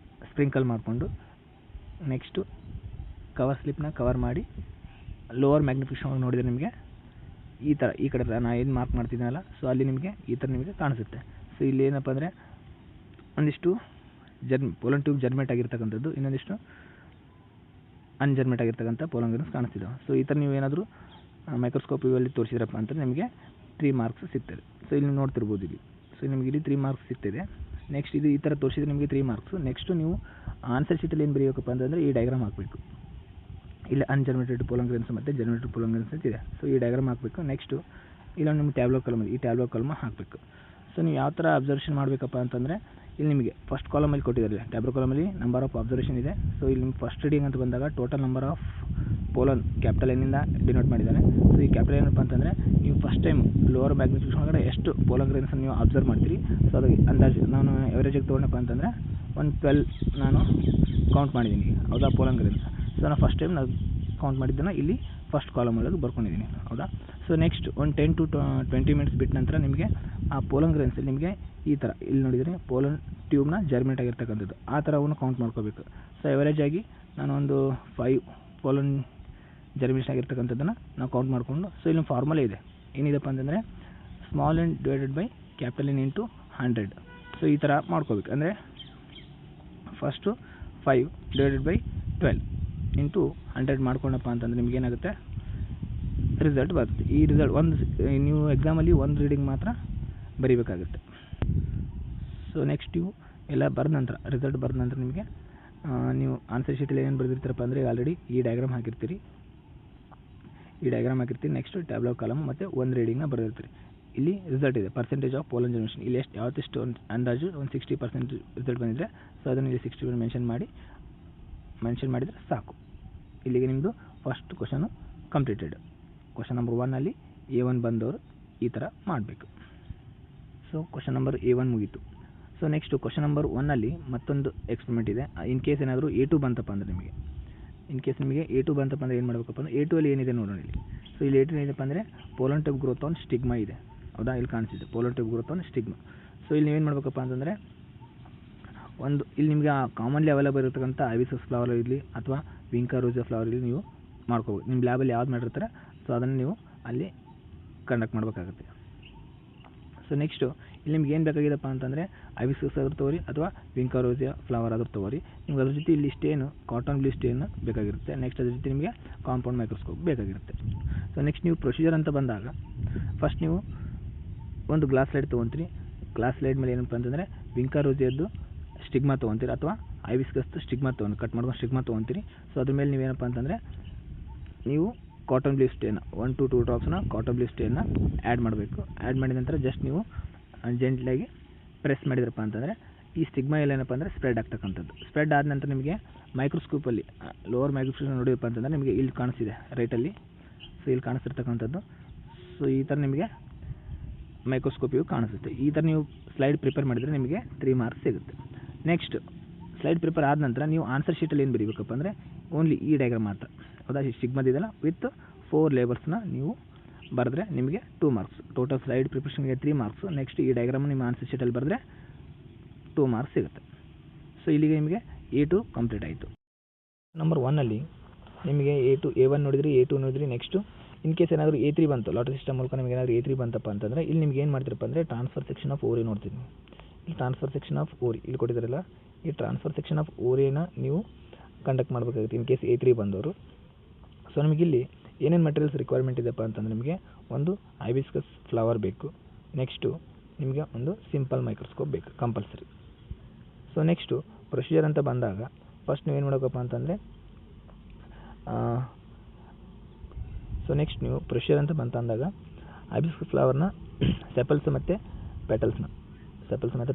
ಸ್ಪ್ರಿಂಕಲ್ ಮಾಡಿಕೊಂಡು ನೆಕ್ಸ್ಟು ಕವರ್ ಸ್ಲಿಪ್ನ ಕವರ್ ಮಾಡಿ ಲೋವರ್ ಮ್ಯಾಗ್ನಿಫಿಕೇಷನ್ ನೋಡಿದರೆ ನಿಮಗೆ ಈ ಥರ ಈ ಕಡೆ ನಾನು ಏನು ಮಾರ್ಕ್ ಮಾಡ್ತಿದ್ದೀನಲ್ಲ, ಸೊ ಅಲ್ಲಿ ನಿಮಗೆ ಈ ಥರ ನಿಮಗೆ ಕಾಣಿಸುತ್ತೆ. ಸೊ ಇಲ್ಲಿ ಏನಪ್ಪ ಅಂದರೆ ಒಂದಿಷ್ಟು ಪೋಲನ್ ಟ್ಯೂಬ್ ಜರ್ಮೇಟ್ ಆಗಿರ್ತಕ್ಕಂಥದ್ದು, ಇನ್ನೊಂದಿಷ್ಟು ಅನ್ಜರ್ಮೇಟ್ ಆಗಿರ್ತಕ್ಕಂಥ ಪೋಲನ್ ಗ್ರೇನ್ಸ್ ಕಾಣಿಸ್ತಿದ್ದಾವೆ. ಸೊ ಈ ಥರ ನೀವು ಏನಾದರೂ ಮೈಕ್ರೋಸ್ಕೋಪ್ ಇವೆಲ್ಲಿ ತೋರಿಸಿದ್ರಪ್ಪ ಅಂತ ನಿಮಗೆ 3 ಮಾರ್ಕ್ಸ್ ಸಿಗ್ತದೆ. ಸೊ ಇಲ್ಲಿ ನೋಡ್ತಿರ್ಬೋದು ಇಲ್ಲಿ. ಸೊ ನಿಮಗೆ ಇಲ್ಲಿ 3 ಮಾರ್ಕ್ಸ್ ಸಿಗ್ತಿದೆ. ನೆಕ್ಸ್ಟ್ ಇದು ಈ ಥರ ತೋರಿಸಿದ್ರೆ ನಿಮಗೆ 3 ಮಾರ್ಕ್ಸು. ನೆಕ್ಸ್ಟು ನೀವು ಆನ್ಸರ್ ಶೀಟಲ್ಲಿ ಏನು ಬರೆಯಬೇಕಪ್ಪ ಅಂತಂದರೆ ಈ ಡಯಾಗ್ರಾಮ್ ಹಾಕಬೇಕು. ಇಲ್ಲಿ ಅನ್ಜರ್ಮೇಟೆಡ್ ಪೋಲನ್ ಗ್ರೇನ್ಸ್ ಮತ್ತು ಜರ್ಮೇಟೆಡ್ ಪೋಲನ್ ಗ್ರೇನ್ಸ್ ಅಂತ ಇದೆ. ಸೊ ಈ ಡಯಾಗ್ರಾಮ್ ಹಾಕಬೇಕು. ನೆಕ್ಸ್ಟು ಇಲ್ಲ ನಿಮ್ಮ ಟ್ಯಾಬ್ಲೋ ಕಾಲಮ್, ಈ ಟ್ಯಾಬ್ಲೋ ಕಾಲಮ್ ಹಾಕಬೇಕು. ಸೊ ನೀವು ಯಾವ ಥರ ಅಬ್ಸರ್ವೇಷನ್ ಮಾಡಬೇಕಪ್ಪ ಅಂತಂದರೆ, ಇಲ್ಲಿ ನಿಮಗೆ ಫಸ್ಟ್ ಕಾಲಮಲ್ಲಿ ಕೊಟ್ಟಿದ್ದಾರೆ, ಟ್ಯಾಬ್ಲೋ ಕಾಲಮಲ್ಲಿ ನಂಬರ್ ಆಫ್ ಅಬ್ಸರ್ವೇಷನ್ ಇದೆ. ಸೊ ಇಲ್ಲಿ ನಿಮ್ಗೆ ಫಸ್ಟ್ ರೀಡಿಂಗ್ ಅಂತ ಬಂದಾಗ total number of pollen capital ಎನ್ನಿಂದ ಡಿನೋಟ್ ಮಾಡಿದ್ದಾರೆ. ಸೊ ಈ ಕ್ಯಾಪಿಟಲ್ ಏನಪ್ಪ ಅಂತಂದರೆ ನೀವು ಫಸ್ಟ್ ಟೈಮ್ ಲೋವರ್ ಮ್ಯಾಗ್ನಿಫಿಕೇಷನ್ ಒಳಗಡೆ ಎಷ್ಟು ಪೋಲನ್ ಗ್ರೇನ್ಸ್ ನೀವು ಅಬ್ಸರ್ವ್ ಮಾಡ್ತೀರಿ. ಸೊ ಅದಕ್ಕೆ ಅಂದಾಜು ನಾನು ಎವರೇಜಿಗೆ ತೊಗೊಂಡಪ್ಪ ಅಂತಂದರೆ ಒಂದು 12 ನಾನು ಕೌಂಟ್ ಮಾಡಿದ್ದೀನಿ, ಹೌದಾ, ಪೋಲನ್ ಗ್ರೇನ್ಸ್. ಸೊ ನಾನು ಫಸ್ಟ್ ಟೈಮ್ ನಾನು ಕೌಂಟ್ ಮಾಡಿದ್ದನ್ನು ಇಲ್ಲಿ ಫಸ್ಟ್ ಕಾಲಮ್ ಒಳಗೆ ಬರ್ಕೊಂಡಿದ್ದೀನಿ, ಹೌದಾ. ಸೊ ನೆಕ್ಸ್ಟ್ ಒಂದು 10 to 20 ಮಿನಿಟ್ಸ್ ಬಿಟ್ಟ ನಂತರ ನಿಮಗೆ ಆ ಪೋಲನ್ ಗ್ರೇನ್ಸ್ ನಿಮಗೆ ಈ ಥರ ಇಲ್ಲಿ ನೋಡಿದರೆ ಪೋಲನ್ ಟ್ಯೂಬ್ನ ಜರ್ಮೇಟ್ ಆಗಿರ್ತಕ್ಕಂಥದ್ದು ಆ ಥರವನ್ನು ಕೌಂಟ್ ಮಾಡ್ಕೋಬೇಕು. ಸೊ ಎವರೇಜ್ ಆಗಿ ನಾನು ಒಂದು 5 ಪೋಲನ್ ಜರ್ಮಿನೇಷನ್ ಆಗಿರ್ತಕ್ಕಂಥದ್ದನ್ನು ನಾವು ಕೌಂಟ್ ಮಾಡಿಕೊಂಡು, ಸೊ ಇಲ್ಲಿ ಫಾರ್ಮುಲಾ ಇದೆ, ಏನಿದೆಪ್ಪ ಅಂತಂದರೆ small N divided by capital N into 100. So ಈ ಥರ ಮಾಡ್ಕೋಬೇಕು. ಅಂದರೆ ಫಸ್ಟು 5 ಡಿವೈಡೆಡ್ ಬೈ 12 ಇಂಟು 100 ಮಾಡ್ಕೊಂಡಪ್ಪ ಅಂತಂದರೆ ನಿಮ್ಗೆ ಏನಾಗುತ್ತೆ, ರಿಸಲ್ಟ್ ಬರುತ್ತೆ. ಈ ರಿಸಲ್ಟ್ ನೀವು ಎಕ್ಸಾಮಲ್ಲಿ ಒಂದು ರೀಡಿಂಗ್ ಮಾತ್ರ ಬರೀಬೇಕಾಗುತ್ತೆ. ಸೊ ನೆಕ್ಸ್ಟ್ ನೀವು ಎಲ್ಲ ಬರೆದ ನಂತರ ರಿಸಲ್ಟ್ ಬರೆದ ನಂತರ ನಿಮಗೆ ನೀವು ಆನ್ಸರ್ ಶೀಟಲ್ಲಿ ಏನು ಬರೆದಿರ್ತೀರಪ್ಪ ಅಂದರೆ ಆಲ್ರೆಡಿ ಈ ಡಯಾಗ್ರಾಮ್ ಹಾಕಿರ್ತೀರಿ. ನೆಕ್ಸ್ಟ್ ಟ್ಯಾಬ್ಲೋ ಕಾಲಮ್ ಮತ್ತು ಒಂದು ರೀಡಿಂಗ್ನ ಬರೆದಿರ್ತೀರಿ. ಇಲ್ಲಿ ರಿಸಲ್ಟ್ ಇದೆ, ಪರ್ಸೆಂಟೇಜ್ ಆಫ್ ಪೋಲನ್ ಜರ್ಮಿನೇಷನ್. ಇಲ್ಲಿ ಯಾವತ್ತಿಷ್ಟು ಒಂದು ಅಂದಾಜು ಒಂದು 60% ರಿಸಲ್ಟ್ ಬಂದಿದೆ. ಸೊ ಅದನ್ನು ಇಲ್ಲಿ 60% ಮೆನ್ಷನ್ ಮಾಡಿದರೆ ಸಾಕು. ಇಲ್ಲಿಗೆ ನಿಮ್ಮದು first question completed. Question number 1ಅಲ್ಲಿ A1 ಬಂದವರು ಈ ಥರ ಮಾಡಬೇಕು. ಸೊ ಕ್ವಶನ್ ನಂಬರ್ A1 ಮುಗೀತು. ಸೊ ನೆಕ್ಸ್ಟು ಕ್ವಶನ್ ನಂಬರ್ 1ಅಲ್ಲಿ ಮತ್ತೊಂದು ಎಕ್ಸ್ಪೆರಿಮೆಂಟ್ ಇದೆ. ಇನ್ ಕೇಸ್ ಏನಾದರೂ A2 ಬಂತಪ್ಪ ಅಂದರೆ ನಿಮಗೆ A2 ಬಂತಪ್ಪ ಅಂದರೆ ಏನು ಮಾಡಬೇಕಪ್ಪ ಅಂದರೆ A2 ಅಲ್ಲಿ ಏನಿದೆ ನೋಡೋಣ ಇಲ್ಲಿ. ಸೊ ಇಲ್ಲಿ A2 ಏನಿದೆಪ್ಪ ಅಂದರೆ pollen tube growth on stigma ಇದೆ, ಹೌದಾ, ಇಲ್ಲಿ ಕಾಣಿಸಿದೆ pollen tube growth on stigma. So ಇಲ್ಲಿ ನೀವೇನು ಮಾಡಬೇಕಪ್ಪ ಅಂತಂದರೆ ಇಲ್ಲಿ ನಿಮಗೆ ಕಾಮನ್ಲಿ ಅವೈಲೇಬಲ್ ಇರತಕ್ಕಂಥ ಐವಿಸಸ್ ಫ್ಲವರ್ ಇರಲಿ ಅಥವಾ ವಿಂಕಾರೋಸಿಯಾ ಫ್ಲವರ್ ಇರಲಿ ನೀವು ಮಾಡ್ಕೋಬೇಕು. ನಿಮ್ಮ ಲ್ಯಾಬಲ್ಲಿ ಯಾವ್ದು ಮಾಡಿರ್ತಾರೆ ಸೊ ಅದನ್ನು ನೀವು ಅಲ್ಲಿ ಕಂಡಕ್ಟ್ ಮಾಡಬೇಕಾಗುತ್ತೆ. ಸೊ ನೆಕ್ಸ್ಟು ಇಲ್ಲಿ ನಿಮ್ಗೆ ಏನು ಬೇಕಾಗಿದೆಪ್ಪ ಅಂತಂದರೆ ಐವಿಸಸ್ ಆದರೂ ತೊಗೊರಿ ಅಥವಾ ವಿಂಕಾರೋಸಿಯಾ ಫ್ಲವರ್ ಆದರೂ ತೊಗೊರಿ. ನಿಮ್ಗೆ ಅದ್ರ ಜೊತೆ ಇಲ್ಲಿ ಸ್ಟೇನು ಕಾಟನ್ ಬ್ಲೂ ಸ್ಟೇನು ಬೇಕಾಗಿರುತ್ತೆ. ನೆಕ್ಸ್ಟ್ ಅದ್ರ ಜೊತೆ ನಿಮಗೆ ಕಾಂಪೌಂಡ್ ಮೈಕ್ರೋಸ್ಕೋಪ್ ಬೇಕಾಗಿರುತ್ತೆ. ಸೊ ನೆಕ್ಸ್ಟ್ ನೀವು ಪ್ರೊಸೀಜರ್ ಅಂತ ಬಂದಾಗ ಫಸ್ಟ್ ನೀವು ಒಂದು ಗ್ಲಾಸ್ ಸ್ಲೈಡ್ ತೊಗೊತೀರಿ. ಗ್ಲಾಸ್ ಸ್ಲೈಡ್ ಮೇಲೆ ಏನಪ್ಪ ಅಂತಂದರೆ ವಿಂಕಾರೋಸಿಯದ್ದು ಸ್ಟಿಗ್ಮಾ ತೊಗೊತೀರಿ ಅಥವಾ ಐವಿಸ್ಕಸ್ದು ಸ್ಟಿಗ್ಮಾ ಕಟ್ ಮಾಡ್ಕೊಂಡು ಸ್ಟಿಗ್ಮಾ ತೊಗೊತೀರಿ. ಸೊ ಅದ್ರ ಮೇಲೆ ನೀವೇನಪ್ಪ ಅಂತಂದರೆ ನೀವು ಕಾಟನ್ ಬ್ಲೂ ಸ್ಟೇನ 1 to 2 ಡ್ರಾಪ್ಸ್ನ ಕಾಟನ್ ಬ್ಲೂ ಸ್ಟೇನ್ನ ಆ್ಯಡ್ ಮಾಡಬೇಕು. ಆ್ಯಡ್ ಮಾಡಿದ ನಂತರ ಜಸ್ಟ್ ನೀವು ಜೆಂಟ್ಲಾಗಿ ಪ್ರೆಸ್ ಮಾಡಿದ್ರಪ್ಪ ಅಂತಂದರೆ ಈ ಸ್ಟಿಗ್ಮಾ ಎಲ್ಲ ಏನಪ್ಪ ಅಂದರೆ ಸ್ಪ್ರೆಡ್ ಆಗ್ತಕ್ಕಂಥದ್ದು. ಸ್ಪ್ರೆಡ್ ಆದ ನಂತರ ನಿಮಗೆ ಮೈಕ್ರೋಸ್ಕೋಪಲ್ಲಿ ಲೋವರ್ ಮೈಕ್ರೋಸ್ಕೋಪ್ ನೋಡಿದಪ್ಪ ಅಂತಂದರೆ ನಿಮಗೆ ಇಲ್ಲಿ ಕಾಣಿಸ್ತಿದೆ ರೈಟಲ್ಲಿ. ಸೊ ಇಲ್ಲಿ ಕಾಣಿಸ್ತಿರ್ತಕ್ಕಂಥದ್ದು. ಸೊ ಈ ಥರ ನಿಮಗೆ ಮೈಕ್ರೋಸ್ಕೋಪಿಯು ಕಾಣಿಸುತ್ತೆ. ಈ ಥರ ನೀವು ಸ್ಲೈಡ್ ಪ್ರಿಪೇರ್ ಮಾಡಿದರೆ ನಿಮಗೆ 3 ಮಾರ್ಕ್ಸ್ ಸಿಗುತ್ತೆ. ನೆಕ್ಸ್ಟ್ ಸ್ಲೈಡ್ ಪ್ರಿಪೇರ್ ಆದ ನಂತರ ನೀವು ಆನ್ಸರ್ ಶೀಟಲ್ಲಿ ಏನು ಬರೀಬೇಕಪ್ಪ ಅಂದರೆ ಓನ್ಲಿ ಈ ಡಯಾಗ್ರಾಮ್ ಮಾತ್ರ, ಹೌದಾ, ಈ ಸ್ಟಿಗ್ಮಾದಿದೆಯಲ್ಲ ವಿತ್ 4 ಲೇಬಲ್ಸ್ನ ನೀವು ಬರೆದ್ರೆ ನಿಮಗೆ 2 ಮಾರ್ಕ್ಸ್. ಟೋಟಲ್ ಸ್ಲೈಡ್ ಪ್ರಿಪ್ರೇಷನ್ಗೆ 3 ಮಾರ್ಕ್ಸು. ನೆಕ್ಸ್ಟ್ ಈ ಡಯಾಗ್ರಾಮ್ ನಿಮ್ಮ ಆನ್ಸರ್ ಶೀಟಲ್ಲಿ ಬರೆದ್ರೆ 2 ಮಾರ್ಕ್ಸ್ ಸಿಗುತ್ತೆ. ಸೊ ಇಲ್ಲಿಗೆ ನಿಮಗೆ A2 ಕಂಪ್ಲೀಟ್ ಆಯಿತು. ನಂಬರ್ 1ಅಲ್ಲಿ ನಿಮಗೆ A1 ನೋಡಿದ್ರಿ, A2 ನೋಡಿದ್ರಿ. ನೆಕ್ಸ್ಟು ಇನ್ ಕೇಸ್ ಏನಾದರೂ A3 ಬಂತು, ಲಾಟರಿ ಸಿಸ್ಟಮ್ ಮೂಲಕ ನಿಮಗೆ ಏನಾದರೂ A3 ಬಂತಪ್ಪ ಅಂತಂದರೆ ಇಲ್ಲಿ ನಿಮ್ಗೆ ಏನು ಮಾಡ್ತೀರಪ್ಪ ಅಂದರೆ ಟ್ರಾನ್ಸ್ಫರ್ ಸೆಕ್ಷನ್ ಆಫ್ ಓವರಿ ನೋಡ್ತೀನಿ. ಇಲ್ಲಿ ಟ್ರಾನ್ಸ್ಫರ್ ಸೆಕ್ಷನ್ ಆಫ್ ಓರಿ ಇಲ್ಲಿ ಕೊಟ್ಟಿದ್ದಾರಲ್ಲ, ಈ ಟ್ರಾನ್ಸ್ಫರ್ ಸೆಕ್ಷನ್ ಆಫ್ ಓರಿನ ನೀವು ಕಂಡಕ್ಟ್ ಮಾಡಬೇಕಾಗುತ್ತೆ ಇನ್ ಕೇಸ್ A3 ಬಂದವರು. ಸೊ ನಿಮಗಿಲ್ಲಿ ಏನೇನು ಮೆಟೀರಿಯಲ್ಸ್ ರಿಕ್ವೈರ್ಮೆಂಟ್ ಇದೆಪ್ಪ ಅಂತಂದರೆ ನಿಮಗೆ ಒಂದು ಹೈಬಿಸ್ಕಸ್ ಫ್ಲವರ್ ಬೇಕು, ನೆಕ್ಸ್ಟು ನಿಮಗೆ ಒಂದು ಸಿಂಪಲ್ ಮೈಕ್ರೋಸ್ಕೋಪ್ ಬೇಕು ಕಂಪಲ್ಸರಿ. ಸೊ ನೆಕ್ಸ್ಟು ಪ್ರೊಸೀಜರ್ ಅಂತ ಬಂದಾಗ ಫಸ್ಟ್ ನೀವೇನು ಮಾಡಬೇಕಪ್ಪ ಅಂತಂದರೆ ನೀವು ಪ್ರೊಸೀಜರ್ ಅಂತ ಬಂತಂದಾಗ ಹೈಬಿಸ್ಕಸ್ ಫ್ಲವರ್ನ ಸೆಪಲ್ಸ್ ಮತ್ತು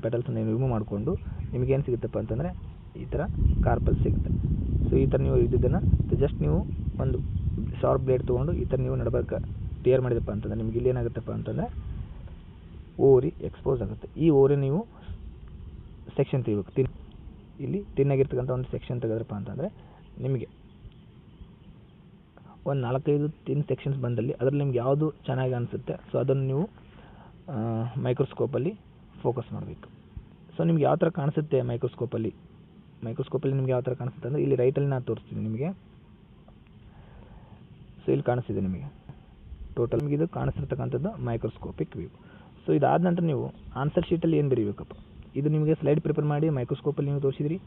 ಪೆಟಲ್ಸ್ನ ರಿಮೂವ್ ಮಾಡಿಕೊಂಡು ನಿಮಗೇನು ಸಿಗುತ್ತಪ್ಪ ಅಂತಂದರೆ ಈ ಥರ ಕಾರ್ಪಲ್ ಸಿಗುತ್ತೆ. ಸೊ ಈ ಥರ ನೀವು ಇದನ್ನು ಜಸ್ಟ್ ನೀವು ಒಂದು ಶಾರ್ಪ್ ಬ್ಲೇಡ್ ತೊಗೊಂಡು ಈ ಥರ ನೀವು ನಡಬರ್ಕ ಟೇರ್ ಮಾಡಿದಪ್ಪ ಅಂತಂದರೆ ನಿಮ್ಗೆ ಇಲ್ಲಿ ಏನಾಗುತ್ತಪ್ಪ ಅಂತಂದರೆ ಓರಿ ಎಕ್ಸ್ಪೋಸ್ ಆಗುತ್ತೆ. ಈ ಓರಿ ನೀವು ಸೆಕ್ಷನ್ ತೆಗಿಬೇಕು, ಇಲ್ಲಿ ತಿನ್ನಾಗಿರ್ತಕ್ಕಂಥ ಒಂದು ಸೆಕ್ಷನ್ ತೆಗೆದ್ರಪ್ಪ ಅಂತಂದರೆ ನಿಮಗೆ ಒಂದು 4-5 ತಿನ್ ಸೆಕ್ಷನ್ಸ್ ಬಂದಲ್ಲಿ ಅದರಲ್ಲಿ ನಿಮ್ಗೆ ಯಾವುದು ಚೆನ್ನಾಗಿ ಅನಿಸುತ್ತೆ ಸೊ ಅದನ್ನು ನೀವು ಮೈಕ್ರೋಸ್ಕೋಪಲ್ಲಿ ಫೋಕಸ್ ಮಾಡಬೇಕು. ಸೊ ನಿಮ್ಗೆ ಯಾವ ಥರ ಕಾಣಿಸುತ್ತೆ ಮೈಕ್ರೋಸ್ಕೋಪಲ್ಲಿ ನಿಮ್ಗೆ ಯಾವ ಥರ ಕಾಣಿಸುತ್ತೆ ಅಂದರೆ ಇಲ್ಲಿ ರೈಟಲ್ಲಿ ನಾನು ತೋರಿಸ್ತೀನಿ ನಿಮಗೆ. ಸೊ ಇಲ್ಲಿ ಕಾಣಿಸ್ತಿದೆ ನಿಮಗೆ ಟೋಟಲ್ ನಿಮಗೆ ಇದು ಕಾಣಿಸ್ತಿರ್ತಕ್ಕಂಥದ್ದು ಮೈಕ್ರೋಸ್ಕೋಪಿಕ್ ವ್ಯೂ. ಸೊ ಇದಾದ ನಂತರ ನೀವು ಆನ್ಸರ್ ಶೀಟಲ್ಲಿ ಏನು ಬರೀಬೇಕಪ್ಪ, ಇದು ನಿಮಗೆ ಸ್ಲೈಡ್ ಪ್ರಿಪೇರ್ ಮಾಡಿ ಮೈಕ್ರೋಸ್ಕೋಪಲ್ಲಿ ನೀವು ತೋರಿಸಿದ್ರಿ.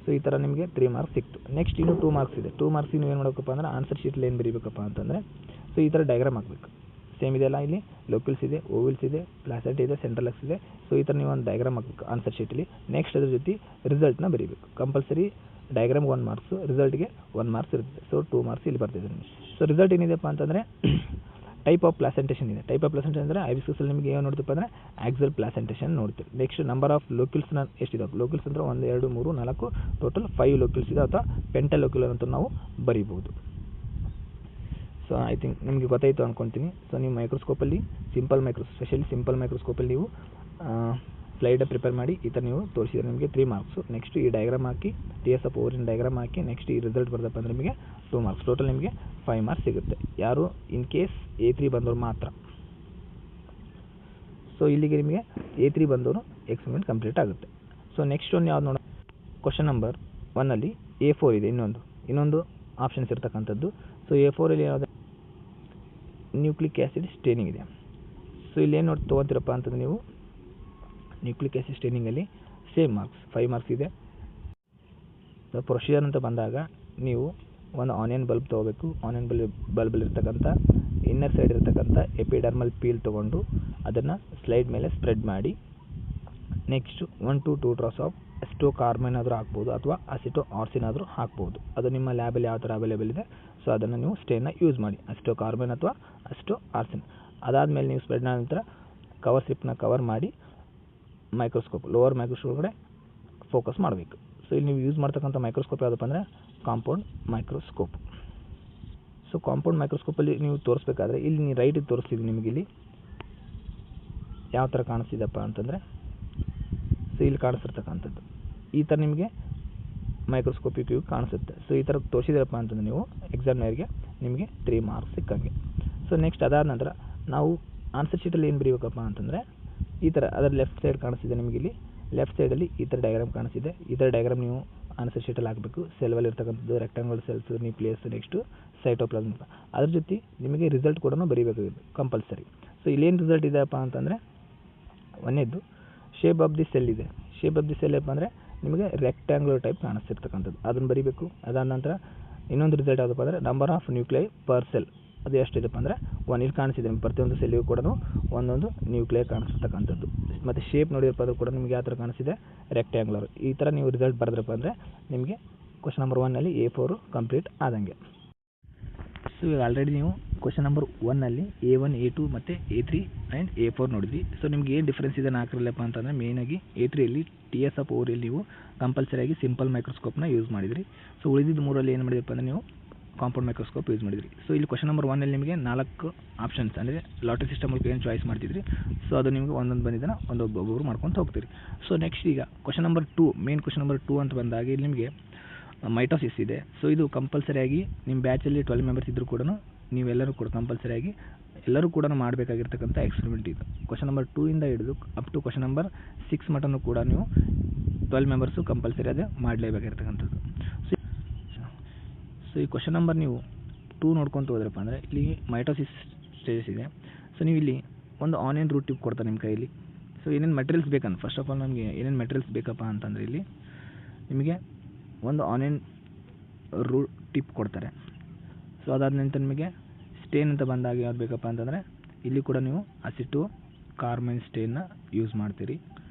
ಸೊ ಈ ಥರ ನಿಮಗೆ 3 ಮಾರ್ಕ್ಸ್ ಸಿಕ್ತು. ನೆಕ್ಸ್ಟ್ ಇನ್ನೂ 2 ಮಾರ್ಕ್ಸ್ ಇದೆ. 2 ಮಾರ್ಕ್ಸ್ ನೀವು ಏನು ಮಾಡಬೇಕಪ್ಪ ಅಂದರೆ ಆನ್ಸರ್ ಶೀಟಲ್ಲಿ ಏನು ಬರೀಬೇಕಪ್ಪ ಅಂತಂದರೆ ಸೊ ಈ ಥರ ಡಯಾಗ್ರಾಮ್ ಹಾಕಬೇಕು. ಸೇಮ್ ಇದೆಲ್ಲ, ಇಲ್ಲಿ ಲೋಕಲ್ಸ್ ಇದೆ, ಓವಿಲ್ಸ್ ಇದೆ, ಪ್ಲಾಸೆಟ್ ಇದೆ, ಸೆಂಟ್ರಲ್ ಅಕ್ಸ್ ಇದೆ. ಸೊ ಈ ಥರ ನೀವು ಒಂದು ಡಯಾಗ್ರಾಮ್ ಹಾಕಬೇಕು ಆನ್ಸರ್ ಶೀಟಲ್ಲಿ. ನೆಕ್ಸ್ಟ್ ಅದ್ರ ಜೊತೆ ರಿಸಲ್ಟ್ನ ಬರೀಬೇಕು. ಕಂಪಲ್ಸರಿ ಡಯಾಗ್ರಾಮ್ 1 ಮಾರ್ಕ್ಸು, ರಿಸಲ್ಟ್ಗೆ 1 ಮಾರ್ಕ್ಸ್ ಇರುತ್ತೆ. ಸೊ 2 ಮಾರ್ಕ್ಸ್ ಇಲ್ಲಿ ಬರ್ತಿದೆ. ಸೊ ರಿಸಲ್ಟ್ ಏನಿದೆಪ್ಪ ಅಂತಂದರೆ ಟೈಪ್ ಆಫ್ ಪ್ಲಾಸೆಂಟೇಷನ್ ಇದೆ. ಟೈಪ್ ಆಫ್ ಪ್ಲಾಸೆಂಟೇಷನ್ ಅಂದರೆ ಹೈಬಿಸ್ಕಸಲ್ಲಿ ನಿಮಗೆ ಏನು ನೋಡ್ತೀಪ್ಪ ಅಂದರೆ ಆಕ್ಸಲ್ ಪ್ಲಾಸೆಂಟೇಷನ್ ನೋಡ್ತೀವಿ. ನೆಕ್ಸ್ಟ್ ನಂಬರ್ ಆಫ್ ಲೋಕಲ್ಸ್ನ ಎಷ್ಟಿದಾವೆ, ಲೋಕಲ್ಸ್ ಅಂದರೆ 1 2 3 4 ಟೋಟಲ್ 5 ಲೋಕಲ್ಸ್ ಇದೆ, ಅಥವಾ ಪೆಂಟಲ್ ಲೋಕಲ್ ಅಂತ ನಾವು ಬರೀಬೋದು. ಸೊ ಐ ಥಿಂಕ್ ನಿಮಗೆ ಗೊತ್ತಾಯಿತು ಅಂದ್ಕೊತೀನಿ. ಸೊ ನೀವು ಮೈಕ್ರೋಸ್ಕೋಪಲ್ಲಿ ಸ್ಪೆಷಲಿ ಸಿಂಪಲ್ ಮೈಕ್ರೋಸ್ಕೋಪಲ್ಲಿ ನೀವು ಸ್ಲೈಡ್ ಪ್ರಿಪೇರ್ ಮಾಡಿ ಈ ಥರ ನೀವು ತೋರಿಸಿದ್ರೆ ನಿಮಗೆ 3 ಮಾರ್ಕ್ಸು. ನೆಕ್ಸ್ಟ್ ಈ ಡಯಾಗ್ರಾಮ್ ಹಾಕಿ TS ಆಫ್ ಓರಿನ ಡಯಾಗ್ರಾಮ್ ಹಾಕಿ ನೆಕ್ಸ್ಟ್ ಈ ರಿಸಲ್ಟ್ ಬರ್ತಪ್ಪ ಅಂದರೆ ನಿಮಗೆ 2 ಮಾರ್ಕ್ಸ್, ಟೋಟಲ್ ನಿಮಗೆ 5 ಮಾರ್ಕ್ಸ್ ಸಿಗುತ್ತೆ. ಯಾರು ಇನ್ ಕೇಸ್ A3 ಬಂದವರು ಮಾತ್ರ. ಸೊ ಇಲ್ಲಿಗೆ ನಿಮಗೆ A3 ಬಂದವರು ಎಕ್ಸ್ಪೆರಿಮೆಂಟ್ ಕಂಪ್ಲೀಟ್ ಆಗುತ್ತೆ. ಸೊ ನೆಕ್ಸ್ಟ್ ಒಂದು ಯಾವ್ದು ನೋಡೋಣ, ಕ್ವಶನ್ ನಂಬರ್ 1ಅಲ್ಲಿ A4 ಇದೆ, ಇನ್ನೊಂದು ಆಪ್ಷನ್ಸ್ ಇರ್ತಕ್ಕಂಥದ್ದು. ಸೊ A4ಅಲ್ಲಿ ಯಾವುದು ನ್ಯೂಕ್ಲಿಕ್ ಆ್ಯಸಿಡ್ ಸ್ಟೇನಿಂಗ್ ಇದೆ. ಸೊ ಇಲ್ಲಿ ಏನು ತೊಗೊತೀರಪ್ಪ ಅಂತಂದ್ರೆ ನೀವು ನ್ಯೂಕ್ಲಿಕ್ ಆ್ಯಸಿಡ್ ಸ್ಟೇನಿಂಗಲ್ಲಿ ಸೇಮ್ ಮಾರ್ಕ್ಸ್ 5 ಮಾರ್ಕ್ಸ್ ಇದೆ. ಸೊ ಪ್ರೊಸೀಜರ್ ಅಂತ ಬಂದಾಗ ನೀವು ಒಂದು ಆನಿಯನ್ ಬಲ್ಬ್ ತೊಗೋಬೇಕು. ಆನಿಯನ್ ಬಲ್ಬಲ್ಲಿ ಇರ್ತಕ್ಕಂಥ ಇನ್ನರ್ ಸೈಡ್ ಇರ್ತಕ್ಕಂಥ ಎಪಿಡರ್ಮಲ್ ಪೀಲ್ ತೊಗೊಂಡು ಅದನ್ನು ಸ್ಲೈಡ್ ಮೇಲೆ ಸ್ಪ್ರೆಡ್ ಮಾಡಿ next 1 to 2 drops of acetocarmine ಆದರೂ ಹಾಕ್ಬೋದು ಅಥವಾ ಅಸಿಟೋ ಆರ್ಸಿನ್ ಆದರೂ ಹಾಕ್ಬೋದು. ಅದು ನಿಮ್ಮ ಲ್ಯಾಬಲ್ಲಿ ಯಾವ ಥರ ಅವೈಲೇಬಲ್ ಇದೆ ಸೊ ಅದನ್ನು ನೀವು ಸ್ಟೇನ್ನ ಯೂಸ್ ಮಾಡಿ, ಅಸಿಟೋಕಾರ್ಬನ್ ಅಥವಾ ಅಸಿಟೋ ಆರ್ಸಿನ್. ಅದಾದಮೇಲೆ ನೀವು ಸ್ಪ್ರೆಡ್ ಆದ ನಂತರ ಕವರ್ ಸ್ಲಿಪ್ನ ಕವರ್ ಮಾಡಿ ಲೋವರ್ ಮೈಕ್ರೋಸ್ಕೋಪ್ ಒಳಗಡೆ ಫೋಕಸ್ ಮಾಡಬೇಕು. ಸೊ ಇಲ್ಲಿ ನೀವು ಯೂಸ್ ಮಾಡ್ತಕ್ಕಂಥ ಮೈಕ್ರೋಸ್ಕೋಪ್ ಯಾವುದಪ್ಪ ಅಂದರೆ ಕಾಂಪೌಂಡ್ ಮೈಕ್ರೋಸ್ಕೋಪ್. ಸೊ ಕಾಂಪೌಂಡ್ ಮೈಕ್ರೋಸ್ಕೋಪಲ್ಲಿ ನೀವು ತೋರಿಸ್ಬೇಕಾದ್ರೆ ಇಲ್ಲಿ ನೀವು ರೈಟಿಗೆ ತೋರಿಸ್ತಿದ್ದೀನಿ ನಿಮಗೆ ಇಲ್ಲಿ ಯಾವ ಥರ ಕಾಣಿಸ್ತಿದೆಪ್ಪ ಅಂತಂದರೆ ಸೊ ಇಲ್ಲಿ ಕಾಣಿಸ್ತಿರ್ತಕ್ಕಂಥದ್ದು ಈ ಥರ ನಿಮಗೆ ಮೈಕ್ರೋಸ್ಕೋಪಿಕ್ ವ್ಯೂ ಕಾಣಿಸುತ್ತೆ. ಸೊ ಈ ಥರ ತೋರಿಸಿದ್ರಪ್ಪ ಅಂತಂದರೆ ನೀವು ಎಕ್ಸಾಮ್ನವರಿಗೆ ನಿಮಗೆ 3 ಮಾರ್ಕ್ಸ್ ಸಿಕ್ಕಂಗೆ. ಸೊ ನೆಕ್ಸ್ಟ್ ಅದಾದ ನಂತರ ನಾವು ಆನ್ಸರ್ ಶೀಟಲ್ಲಿ ಏನು ಬರೀಬೇಕಪ್ಪ ಅಂತಂದರೆ ಈ ಥರ ಅದರ ಲೆಫ್ಟ್ ಸೈಡ್ ಕಾಣಿಸ್ತಿದೆ ನಿಮಗೆ ಇಲ್ಲಿ ಲೆಫ್ಟ್ ಸೈಡಲ್ಲಿ ಈ ಥರ ಡಯಾಗ್ರಾಮ್ ಕಾಣಿಸ್ತಿದೆ. ಈ ಥರ ಡಯಾಗ್ರಾಮ್ ನೀವು ಆನ್ಸರ್ ಶೀಟಲ್ಲಿ ಹಾಕಬೇಕು. ಸೆಲ್ವಲ್ಲಿ ಇರ್ತಕ್ಕಂಥದ್ದು ರೆಕ್ಟಾಂಗಲ್ ಸೆಲ್ಸ್, ನ್ಯೂಕ್ಲಿಯಸ್, ನೆಕ್ಸ್ಟು ಸೈಟೋಪ್ಲಾಸ್ಮ್. ಅದ್ರ ಜೊತೆ ನಿಮಗೆ ರಿಸಲ್ಟ್ ಕೂಡ ಬರೀಬೇಕಾಗಿದೆ ಕಂಪಲ್ಸರಿ. ಸೊ ಇಲ್ಲೇನು ರಿಸಲ್ಟ್ ಇದೆಯಪ್ಪ ಅಂತಂದರೆ ಒಂದೇದು ಶೇಪ್ ಆಫ್ ದಿ ಸೆಲ್ ಇದೆ. ಶೇಪ್ ಆಫ್ ದಿ ಸೆಲ್ ಏನಪ್ಪ ಅಂದರೆ ನಿಮಗೆ ರೆಕ್ಟ್ಯಾಂಗ್ಯುಲರ್ ಟೈಪ್ ಕಾಣಿಸ್ತಿರ್ತಕ್ಕಂಥದ್ದು ಅದನ್ನು ಬರೀಬೇಕು. ಅದಾದ ನಂತರ ಇನ್ನೊಂದು ರಿಸಲ್ಟ್ ಯಾವುದಪ್ಪ ಅಂದರೆ number of nuclei per cell, ಅದು ಎಷ್ಟಿದೆಪ್ಪ ಅಂದರೆ 1 ಇಲ್ಲಿ ಕಾಣಿಸಿದೆ. ಪ್ರತಿಯೊಂದು ಸೆಲ್ಲಿಗೂ ಕೂಡ ಒಂದೊಂದು ನ್ಯೂಕ್ಲಿಯೈ ಕಾಣಿಸ್ತಕ್ಕಂಥದ್ದು. ಮತ್ತು ಶೇಪ್ ನೋಡಿರಪ್ಪ ಅದು ಕೂಡ ನಿಮಗೆ ಯಾವ ಥರ ಕಾಣಿಸಿದೆ, ರೆಕ್ಟ್ಯಾಂಗ್ಯುಲರ್. ಈ ಥರ ನೀವು ರಿಸಲ್ಟ್ ಬರೆದ್ರಪ್ಪ ಅಂದರೆ ನಿಮಗೆ ಕ್ವಶನ್ ನಂಬರ್ 1ನಲ್ಲಿ A4 ಕಂಪ್ಲೀಟ್ ಆದಂಗೆ. ಸೊ ಈಗ ಆಲ್ರೆಡಿ ನೀವು ಕ್ವಶನ್ ನಂಬರ್ 1ನಲ್ಲಿ A1 A2 ಮತ್ತು A3 ಆ್ಯಂಡ್ A4 ನೋಡಿದ್ವಿ. ಸೊ ನಿಮ್ಗೆ ಏನು ಡಿಫ್ರೆನ್ಸ್ ಇದೆ 4ರಲ್ಲಪ್ಪ ಅಂತಂದರೆ ಮೇಯ್ನಾಗಿ A3ಯಲ್ಲಿ TS ಆಫ್ ಓರಿಯಲ್ಲಿ ನೀವು ಕಂಪಲ್ಸರಿಯಾಗಿ ಸಿಂಪಲ್ ಮೈಕ್ರೋಸ್ಕೋಪ್ನ ಯೂಸ್ ಮಾಡಿದ್ರಿ. ಸೊ ಉಳಿದಿದ್ದು 3ರಲ್ಲಿ ಏನು ಮಾಡಿದಪ್ಪ ಅಂದರೆ ನೀವು ಕಾಂಪೌಂಡ್ ಮೈಕ್ರೋಸ್ಕೋಪ್ ಯೂಸ್ ಮಾಡಿದ್ರಿ. ಸೊ ಇಲ್ಲಿ ಕ್ವಶನ್ ನಂಬರ್ 1ನಲ್ಲಿ ನಿಮಗೆ 4 ಆಪ್ಷನ್ಸ್ ಅಂದರೆ ಲಾಟರಿ ಸಿಸ್ಟಮ್ ಮೂಲಕ ಏನು ಚಾಯ್ಸ್ ಮಾಡ್ತಿದ್ರಿ ಸೊ ಅದು ನಿಮಗೆ ಒಂದೊಂದು ಬಂದಿದ್ದಾನೆ ಒಬ್ಬೊಬ್ಬರು ಮಾಡ್ಕೊಂಡು ಹೋಗ್ತೀರಿ. ಸೊ ನೆಕ್ಸ್ಟ್ ಈಗ question number 2 main question number 2 ಅಂತ ಬಂದಾಗ ಇಲ್ಲಿ ನಿಮಗೆ ಮೈಟೋಸಿಸ್ ಇದೆ. ಸೊ ಇದು ಕಂಪಲ್ಸರಿಯಾಗಿ ನಿಮ್ಮ ಬ್ಯಾಚಲ್ಲಿ 12 ಮೆಂಬರ್ಸ್ ಇದ್ದರೂ ಕೂಡ ನೀವೆಲ್ಲರೂ ಕೂಡ ಕಂಪಲ್ಸರಿಯಾಗಿ ಎಲ್ಲರೂ ಕೂಡ ಮಾಡಬೇಕಾಗಿರ್ತಕ್ಕಂಥ ಎಕ್ಸ್ಪೆರಿಮೆಂಟ್ ಇದು. ಕ್ವಶನ್ ನಂಬರ್ 2 ಇಂದ ಹಿಡಿದು ಅಪ್ ಟು ಕ್ವಶನ್ ನಂಬರ್ 6 ಮಟನೂ ಕೂಡ ನೀವು 12 ಮೆಂಬರ್ಸು ಕಂಪಲ್ಸರಿ ಅದೇ ಮಾಡಲೇಬೇಕಾಗಿರ್ತಕ್ಕಂಥದ್ದು. ಸೊ ಈ ಕ್ವಶನ್ ನಂಬರ್ ನೀವು 2 ನೋಡ್ಕೊತ ಹೋದ್ರಪ್ಪ ಅಂದರೆ ಇಲ್ಲಿ ಮೈಟೋಸಿಸ್ ಸ್ಟೇಜಸ್ ಇದೆ. ಸೊ ನೀವು ಇಲ್ಲಿ ಒಂದು ಆನಿಯನ್ ರೂಟ್ ಟ್ಯೂಬ್ ಕೊಡ್ತಾರೆ ನಿಮ್ಮ ಕೈಯಲ್ಲಿ. ಸೊ ಏನೇನು ಮೆಟೀರಿಯಲ್ಸ್ ಬೇಕಂತ ಫಸ್ಟ್ ಆಫ್ ಆಲ್ ನಮಗೆ ಏನೇನು ಮೆಟೀರಿಯಲ್ಸ್ ಬೇಕಪ್ಪ ಅಂತಂದರೆ ಇಲ್ಲಿ ನಿಮಗೆ ಒಂದು ಆನಿಯನ್ ರೂಟ್ ಟಿಪ್ ಕೊಡ್ತಾರೆ. ಸೊ ಅದಾದ ನಂತರ ನಿಮಗೆ ಸ್ಟೇನ್ ಅಂತ ಬಂದಾಗ ಯಾವ್ದು ಬೇಕಪ್ಪ ಅಂತಂದರೆ ಇಲ್ಲಿ ಕೂಡ ನೀವು ಅಸಿಟೋ ಕಾರ್ಬೈನ್ ಸ್ಟೇನ್ನ ಯೂಸ್ ಮಾಡ್ತೀರಿ.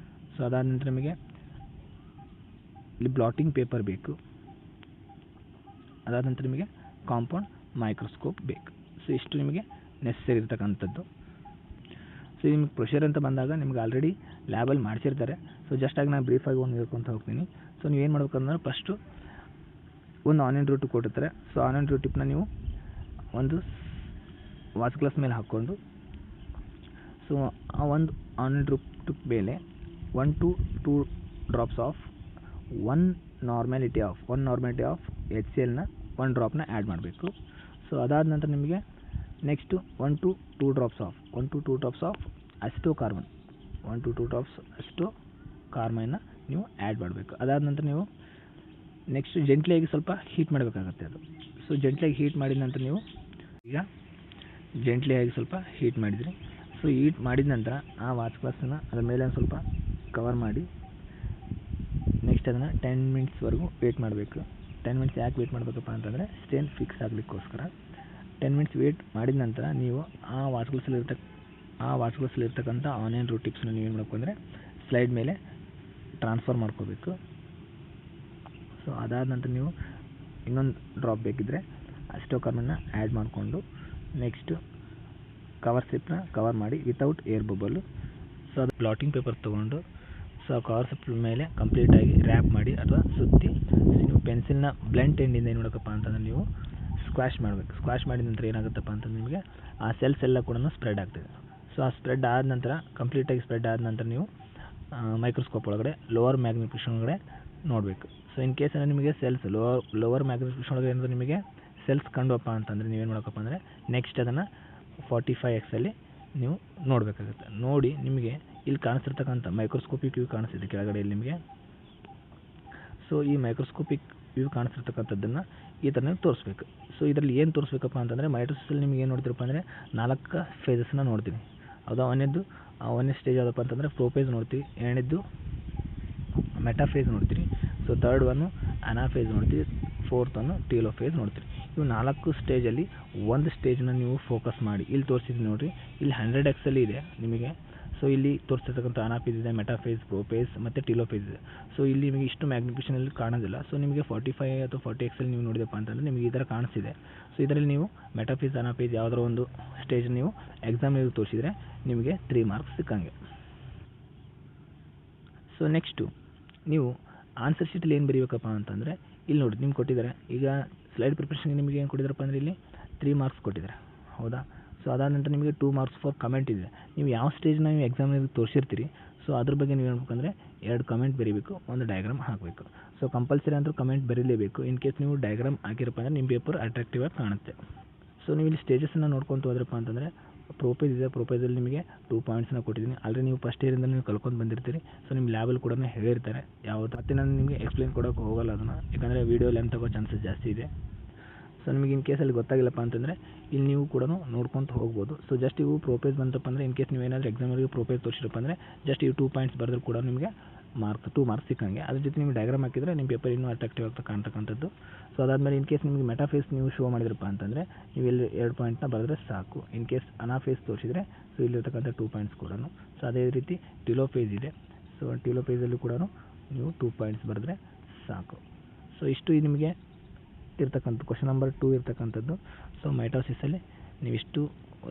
ಸೊ ಅದಾದ ನಂತರ ನಿಮಗೆ ಇಲ್ಲಿ ಬ್ಲಾಟಿಂಗ್ ಪೇಪರ್ ಬೇಕು. ಅದಾದ ನಂತರ ನಿಮಗೆ ಕಾಂಪೌಂಡ್ ಮೈಕ್ರೋಸ್ಕೋಪ್ ಬೇಕು. ಸೊ ಇಷ್ಟು ನಿಮಗೆ ನೆಸಸರಿ ಇರ್ತಕ್ಕಂಥದ್ದು. ಸೊ ನಿಮಗೆ ಪ್ರೊಸೀಜರ್ ಅಂತ ಬಂದಾಗ ನಿಮ್ಗೆ ಆಲ್ರೆಡಿ ಲ್ಯಾಬಲ್ಲಿ ಮಾಡಿಸಿರ್ತಾರೆ. ಸೊ ಜಸ್ಟಾಗಿ ನಾನು ಬ್ರೀಫಾಗಿ ಒಂದು ಹೇಳ್ಕೊತ ಹೋಗ್ತೀನಿ. ಸೊ ನೀವು ಏನು ಮಾಡ್ಬೇಕಂದ್ರೆ ಫಸ್ಟು ಒಂದು ಆನಿಯನ್ ರೂಟ್ ಕೊಟ್ಟಿರ್ತಾರೆ. ಸೊ ಆನಿಯನ್ ರೂಟ್ ಟಿಪ್ನ ನೀವು ಒಂದು ವಾಚ್ ಗ್ಲಾಸ್ ಮೇಲೆ ಹಾಕ್ಕೊಂಡು ಸೊ ಆ ಒಂದು ಆನಿಯನ್ ರೂಟ್ ಟಿಪ್ ಮೇಲೆ 1 to 2 drops of one normality of HClನ 1 ಡ್ರಾಪ್ನ ಆ್ಯಡ್ ಮಾಡಬೇಕು. ಸೊ ಅದಾದ ನಂತರ ನಿಮಗೆ next 1 to 2 drops of aceto ಕಾರ್ಬೈನ್ನ ನೀವು ಆ್ಯಡ್ ಮಾಡಬೇಕು. ಅದಾದ ನಂತರ ನೀವು ನೆಕ್ಸ್ಟ್ ಜೆಂಟ್ಲಿಯಾಗಿ ಸ್ವಲ್ಪ ಹೀಟ್ ಮಾಡಬೇಕಾಗತ್ತೆ ಅದು. ಸೊ ಜೆಂಟ್ಲಿಯಾಗಿ ಹೀಟ್ ಮಾಡಿದ ನಂತರ ನೀವು ಈಗ ಜೆಂಟ್ಲಿಯಾಗಿ ಸ್ವಲ್ಪ ಹೀಟ್ ಮಾಡಿದ್ರಿ. ಸೊ ಹೀಟ್ ಮಾಡಿದ ನಂತರ ಆ ವಾಚ್ ಗ್ಲಾಸನ್ನು ಅದರ ಮೇಲೆ ಒಂದು ಸ್ವಲ್ಪ ಕವರ್ ಮಾಡಿ ನೆಕ್ಸ್ಟ್ ಅದನ್ನು 10 ಮಿನಿಟ್ಸ್ವರೆಗೂ ವೇಟ್ ಮಾಡಬೇಕು. 10 ಮಿನಿಟ್ಸ್ ಯಾಕೆ ವೇಟ್ ಮಾಡಬೇಕಪ್ಪ ಅಂತಂದರೆ ಸ್ಟೇನ್ ಫಿಕ್ಸ್ ಆಗಲಿಕ್ಕೋಸ್ಕರ. 10 ಮಿನಿಟ್ಸ್ ವೇಟ್ ಮಾಡಿದ ನಂತರ ನೀವು ಆ ವಾಚ್ ಗ್ಲಾಸಲ್ಲಿರ್ತಕ್ಕಂಥ ಆನಿಯನ್ ರೂಟ್ ಟಿಪ್ಸ್ನ ನೀವೇನು ಮಾಡಬೇಕು ಅಂದರೆ ಸ್ಲೈಡ್ ಮೇಲೆ ಟ್ರಾನ್ಸ್ಫರ್ ಮಾಡ್ಕೋಬೇಕು. ಸೊ ಅದಾದ ನಂತರ ನೀವು ಇನ್ನೊಂದು ಡ್ರಾಪ್ ಬೇಕಿದ್ದರೆ ಅಸಿಟೋ ಕಾರ್ಬೈನ್ನ ಆ್ಯಡ್ ಮಾಡಿಕೊಂಡು ನೆಕ್ಸ್ಟು ಕವರ್ ಸ್ಲಿಪ್ನ ಕವರ್ ಮಾಡಿ ವಿತೌಟ್ ಏರ್ ಬಬಲ್. ಸೊ ಅದು ಬ್ಲಾಟಿಂಗ್ ಪೇಪರ್ ತೊಗೊಂಡು ಸೊ ಆ ಕವರ್ ಸ್ಲಿಪ್ ಮೇಲೆ ಕಂಪ್ಲೀಟಾಗಿ ರ್ಯಾಪ್ ಮಾಡಿ ಅಥವಾ ಸುತ್ತಿ ನೀವು ಪೆನ್ಸಿಲ್ನ ಬ್ಲಂಟ್ ಎಂಡಿಂದ ಏನು ಮಾಡಬೇಕಪ್ಪ ಅಂತಂದರೆ ನೀವು ಸ್ಕ್ವಾಶ್ ಮಾಡಬೇಕು. ಸ್ಕ್ವಾಶ್ ಮಾಡಿದ ನಂತರ ಏನಾಗುತ್ತಪ್ಪ ಅಂತಂದ್ರೆ ನಿಮಗೆ ಆ ಸೆಲ್ಸ್ ಎಲ್ಲ ಕೂಡ ಸ್ಪ್ರೆಡ್ ಆಗ್ತದೆ. ಸೊ ಆ ಸ್ಪ್ರೆಡ್ ಆದ ನಂತರ ಕಂಪ್ಲೀಟಾಗಿ ಸ್ಪ್ರೆಡ್ ಆದ ನಂತರ ನೀವು ಮೈಕ್ರೋಸ್ಕೋಪ್ ಒಳಗಡೆ ಲೋವರ್ ಮ್ಯಾಗ್ನಿಫಿಕೇಷನ್ ಒಳಗಡೆ ನೋಡಬೇಕು. ಸೊ ಇನ್ ಕೇಸ್ ನಿಮಗೆ ಸೆಲ್ಸ್ ಲೋವರ್ ಮ್ಯಾಗ್ನಿಫಿಕೇಷನ್ ಒಳಗಡೆ ಏನಾದರೂ ನಿಮಗೆ ಸೆಲ್ಸ್ ಕಂಡುವಪ್ಪ ಅಂತಂದರೆ ನೀವೇನು ಮಾಡಬೇಕಪ್ಪ ಅಂದರೆ ನೆಕ್ಸ್ಟ್ ಅದನ್ನು 45x ನೀವು ನೋಡಬೇಕಾಗುತ್ತೆ. ನೋಡಿ ನಿಮಗೆ ಇಲ್ಲಿ ಕಾಣಿಸ್ತಿರ್ತಕ್ಕಂಥ ಮೈಕ್ರೋಸ್ಕೋಪಿಕ್ ವ್ಯೂ ಕಾಣಿಸ್ತಿದೆ ಕೆಳಗಡೆ ಇಲ್ಲಿ ನಿಮಗೆ. ಸೊ ಈ ಮೈಕ್ರೋಸ್ಕೋಪಿಕ್ ವ್ಯೂ ಕಾಣಿಸ್ತಿರ್ತಕ್ಕಂಥದ್ದನ್ನು ಈ ಥರ ನೀವು ತೋರಿಸ್ಬೇಕು. ಸೊ ಇದರಲ್ಲಿ ಏನು ತೋರಿಸ್ಬೇಕಪ್ಪ ಅಂತಂದರೆ ಮೈಟೋಸಿಸಲ್ಲಿ ನಿಮಗೆ ಏನು ನೋಡ್ತೀರಪ್ಪ ಅಂದರೆ 4 ಫೇಸಸ್ನ ನೋಡ್ತೀವಿ. ಹೌದಾ, ಒಂದನೇ ಸ್ಟೇಜ್ ಯಾವುದಪ್ಪ ಅಂತಂದರೆ ಪ್ರೋಪೇಸ್ ನೋಡ್ತೀವಿ, ಎರಡನೇದ್ದು ಮೆಟಾಫೇಸ್ ನೋಡ್ತೀರಿ, ಸೊ ಥರ್ಡ್ ಒನ್ನು ಅನಾಫೇಸ್ ನೋಡ್ತೀವಿ, ಫೋರ್ತ್ ಒನ್ನು ಟೀಲೋಫೇಸ್ ನೋಡ್ತೀರಿ. ಇವು 4 ಸ್ಟೇಜಲ್ಲಿ ಒಂದು ಸ್ಟೇಜ್ನ ನೀವು ಫೋಕಸ್ ಮಾಡಿ ಇಲ್ಲಿ ತೋರಿಸಿದ್ವಿ ನೋಡಿರಿ. ಇಲ್ಲಿ 100x ಇದೆ ನಿಮಗೆ. ಸೊ ಇಲ್ಲಿ ತೋರಿಸಿರ್ತಕ್ಕಂಥ ಅನಾಫೇಸ್ ಇದೆ, ಮೆಟಾಫೇಸ್, ಪ್ರೋಪೇಸ್ ಮತ್ತು ಟೀಲೋಫೇಸ್ ಇದೆ. ಸೊ ಇಲ್ಲಿ ನಿಮಗೆ ಇಷ್ಟು ಮ್ಯಾಗ್ನಿಫಿಕೇಷನಲ್ಲಿ ಕಾಣೋದಿಲ್ಲ. ಸೊ ನಿಮಗೆ 45 ಅಥವಾ 40x ನೀವು ನೋಡಿದಪ್ಪ ಅಂತಂದರೆ ನಿಮಗೆ ಈ ಥರ ಕಾಣಿಸ್ತಿದೆ. ಸೊ ಇದರಲ್ಲಿ ನೀವು ಮೆಟಾಫೇಸ್, ಅನಾಫೇಸ್ ಯಾವುದರ ಒಂದು ಸ್ಟೇಜ್ ನೀವು ಎಕ್ಸಾಮ್ನಲ್ಲಿ ತೋರಿಸಿದರೆ ನಿಮಗೆ 3 ಮಾರ್ಕ್ಸ್ ಸಿಕ್ಕಂಗೆ. ಸೊ ನೆಕ್ಸ್ಟು ನೀವು ಆನ್ಸರ್ ಶೀಟಲ್ಲಿ ಏನು ಬರೀಬೇಕಪ್ಪ ಅಂತಂದರೆ ಇಲ್ಲಿ ನೋಡಿ ನಿಮ್ಗೆ ಕೊಟ್ಟಿದ್ದಾರೆ. ಈಗ ಸ್ಲೈಡ್ ಪ್ರಿಪ್ರೇಷನ್ಗೆ ನಿಮಗೆ ಏನು ಕೊಟ್ಟಿದ್ದಾರಪ್ಪ ಅಂದರೆ ಇಲ್ಲಿ 3 ಮಾರ್ಕ್ಸ್ ಕೊಟ್ಟಿದ್ದಾರೆ. ಹೌದಾ, ಸೊ ಅದಾದ ನಂತರ ನಿಮಗೆ 2 ಮಾರ್ಕ್ಸ್ ಫಾರ್ ಕಮೆಂಟ್ ಇದೆ. ನೀವು ಯಾವ ಸ್ಟೇಜ್ನ ನೀವು ಎಕ್ಸಾಮ್ನಲ್ಲಿ ತೋರಿಸಿರ್ತೀರಿ ಸೊ ಅದ್ರ ಬಗ್ಗೆ ನೀವು ಹೇಳ್ಬೇಕಂದ್ರೆ 2 ಕಮೆಂಟ್ ಬರೀಬೇಕು, ಒಂದು ಡಯಾಗ್ರಾಮ್ ಹಾಕಬೇಕು. ಸೊ ಕಂಪಲ್ಸರಿ ಅಂತೂ ಕಮೆಂಟ್ ಬರೀಲೇಬೇಕು. ಇನ್ ಕೇಸ್ ನೀವು ಡಯಾಗ್ರಾಮ್ ಹಾಕಿರಪ್ಪ ಅಂದರೆ ನಿಮ್ಮ ಪೇಪರ್ ಅಟ್ರಾಕ್ಟಿವ್ ಆಗಿ ಕಾಣುತ್ತೆ. ಸೊ ನೀವು ಇಲ್ಲಿ ಸ್ಟೇಜಸ್ಸನ್ನು ನೋಡ್ಕೊತ ಹೋದ್ರಪ್ಪ ಅಂತಂದರೆ ಪ್ರೋಪೇಸ್ ಇದೆ. ಪ್ರೋಪೇಸಲ್ಲಿ ನಿಮಗೆ 2 ಪಾಯಿಂಟ್ಸ್ನ ಕೊಟ್ಟಿದ್ದೀನಿ. ಆಲ್ರೆಡಿ ನೀವು ಫಸ್ಟ್ ಇಯರಿಂದ ನೀವು ಕಲ್ಕೊಂಡು ಬಂದಿರ್ತೀರಿ. ಸೊ ನಿಮ್ಮ ಲ್ಯಾಬಲ್ಲಿ ಕೂಡ ಹೇಳಿರ್ತಾರೆ ಯಾವತ್ತು. ಮತ್ತೆ ನಾನು ನಿಮಗೆ ಎಕ್ಸ್ಪ್ಲೇನ್ ಕೊಡೋಕೆ ಹೋಗಲ್ಲ ಅದನ್ನು, ಯಾಕಂದರೆ ವೀಡಿಯೋ ಲೆಂತ್ ಆಗೋ ಚಾನ್ಸಸ್ ಜಾಸ್ತಿ ಇದೆ. ಸೊ ನಿಮಗೆ ಇನ್ ಕೇಸಲ್ಲಿ ಗೊತ್ತಾಗಿಲ್ಲಪ್ಪ ಅಂತಂದರೆ ಇಲ್ಲಿ ನೀವು ಕೂಡ ನೋಡ್ಕೊತ ಹೋಗ್ಬೋದು. ಸೊ ಜಸ್ಟ್ ಇವು ಪ್ರೋಪೇಸ್ ಬಂತಪ್ಪ ಅಂದರೆ ಇನ್ ಕೇಸ್ ನೀವು ಏನಾದರೂ ಎಕ್ಸಾಮಲ್ಲಿ ಪ್ರೋಪೇಸ್ ತೋರಿಸಿರಪ್ಪ ಅಂದರೆ ಜಸ್ಟ್ ಇವು 2 ಪಾಯಿಂಟ್ಸ್ ಬರೆದ್ರು ಕೂಡ ನಿಮಗೆ 2 ಮಾರ್ಕ್ಸ್ ಸಿಕ್ಕಂಗೆ. ಅದ್ರ ಜೊತೆ ನೀವು ಡಯಾಗ್ರಾಮ್ ಹಾಕಿದರೆ ನಿಮ್ಮ ಪೇಪರ್ ಇನ್ನೂ ಅಟ್ರಾಕ್ಟಿವ್ ಆಗ್ತಾ ಕಾಣ್ತಕ್ಕಂಥದ್ದು. ಸೊ ಅದಾದಮೇಲೆ ಇನ್ ಕೇಸ್ ನಿಮಗೆ ಮೆಟಾಫೇಸ್ ನೀವು ಶೋ ಮಾಡಿದ್ರಪ್ಪ ಅಂತಂದರೆ ನೀವು ಇಲ್ಲಿ 2 ಪಾಯಿಂಟ್ನ ಬರೆದ್ರೆ ಸಾಕು. ಇನ್ ಕೇಸ್ ಅನಾಫೇಸ್ ತೋರಿಸಿದರೆ ಸೊ ಇಲ್ಲಿರ್ತಕ್ಕಂಥ 2 ಪಾಯಿಂಟ್ಸ್ ಕೂಡ. ಸೊ ಅದೇ ರೀತಿ ಟೀಲೋಫೇಸ್ ಇದೆ. ಸೊ ಟೀಲೋಫೇಸಲ್ಲೂ ಕೂಡ ನೀವು 2 ಪಾಯಿಂಟ್ಸ್ ಬರೆದ್ರೆ ಸಾಕು. ಸೊ ಇಷ್ಟು ನಿಮಗೆ ಇರ್ತಕ್ಕಂಥ ಕ್ವಶನ್ ನಂಬರ್ 2 ಇರ್ತಕ್ಕಂಥದ್ದು. ಸೊ ಮೈಟೋಸಿಸಲ್ಲಿ ನೀವು ಇಷ್ಟು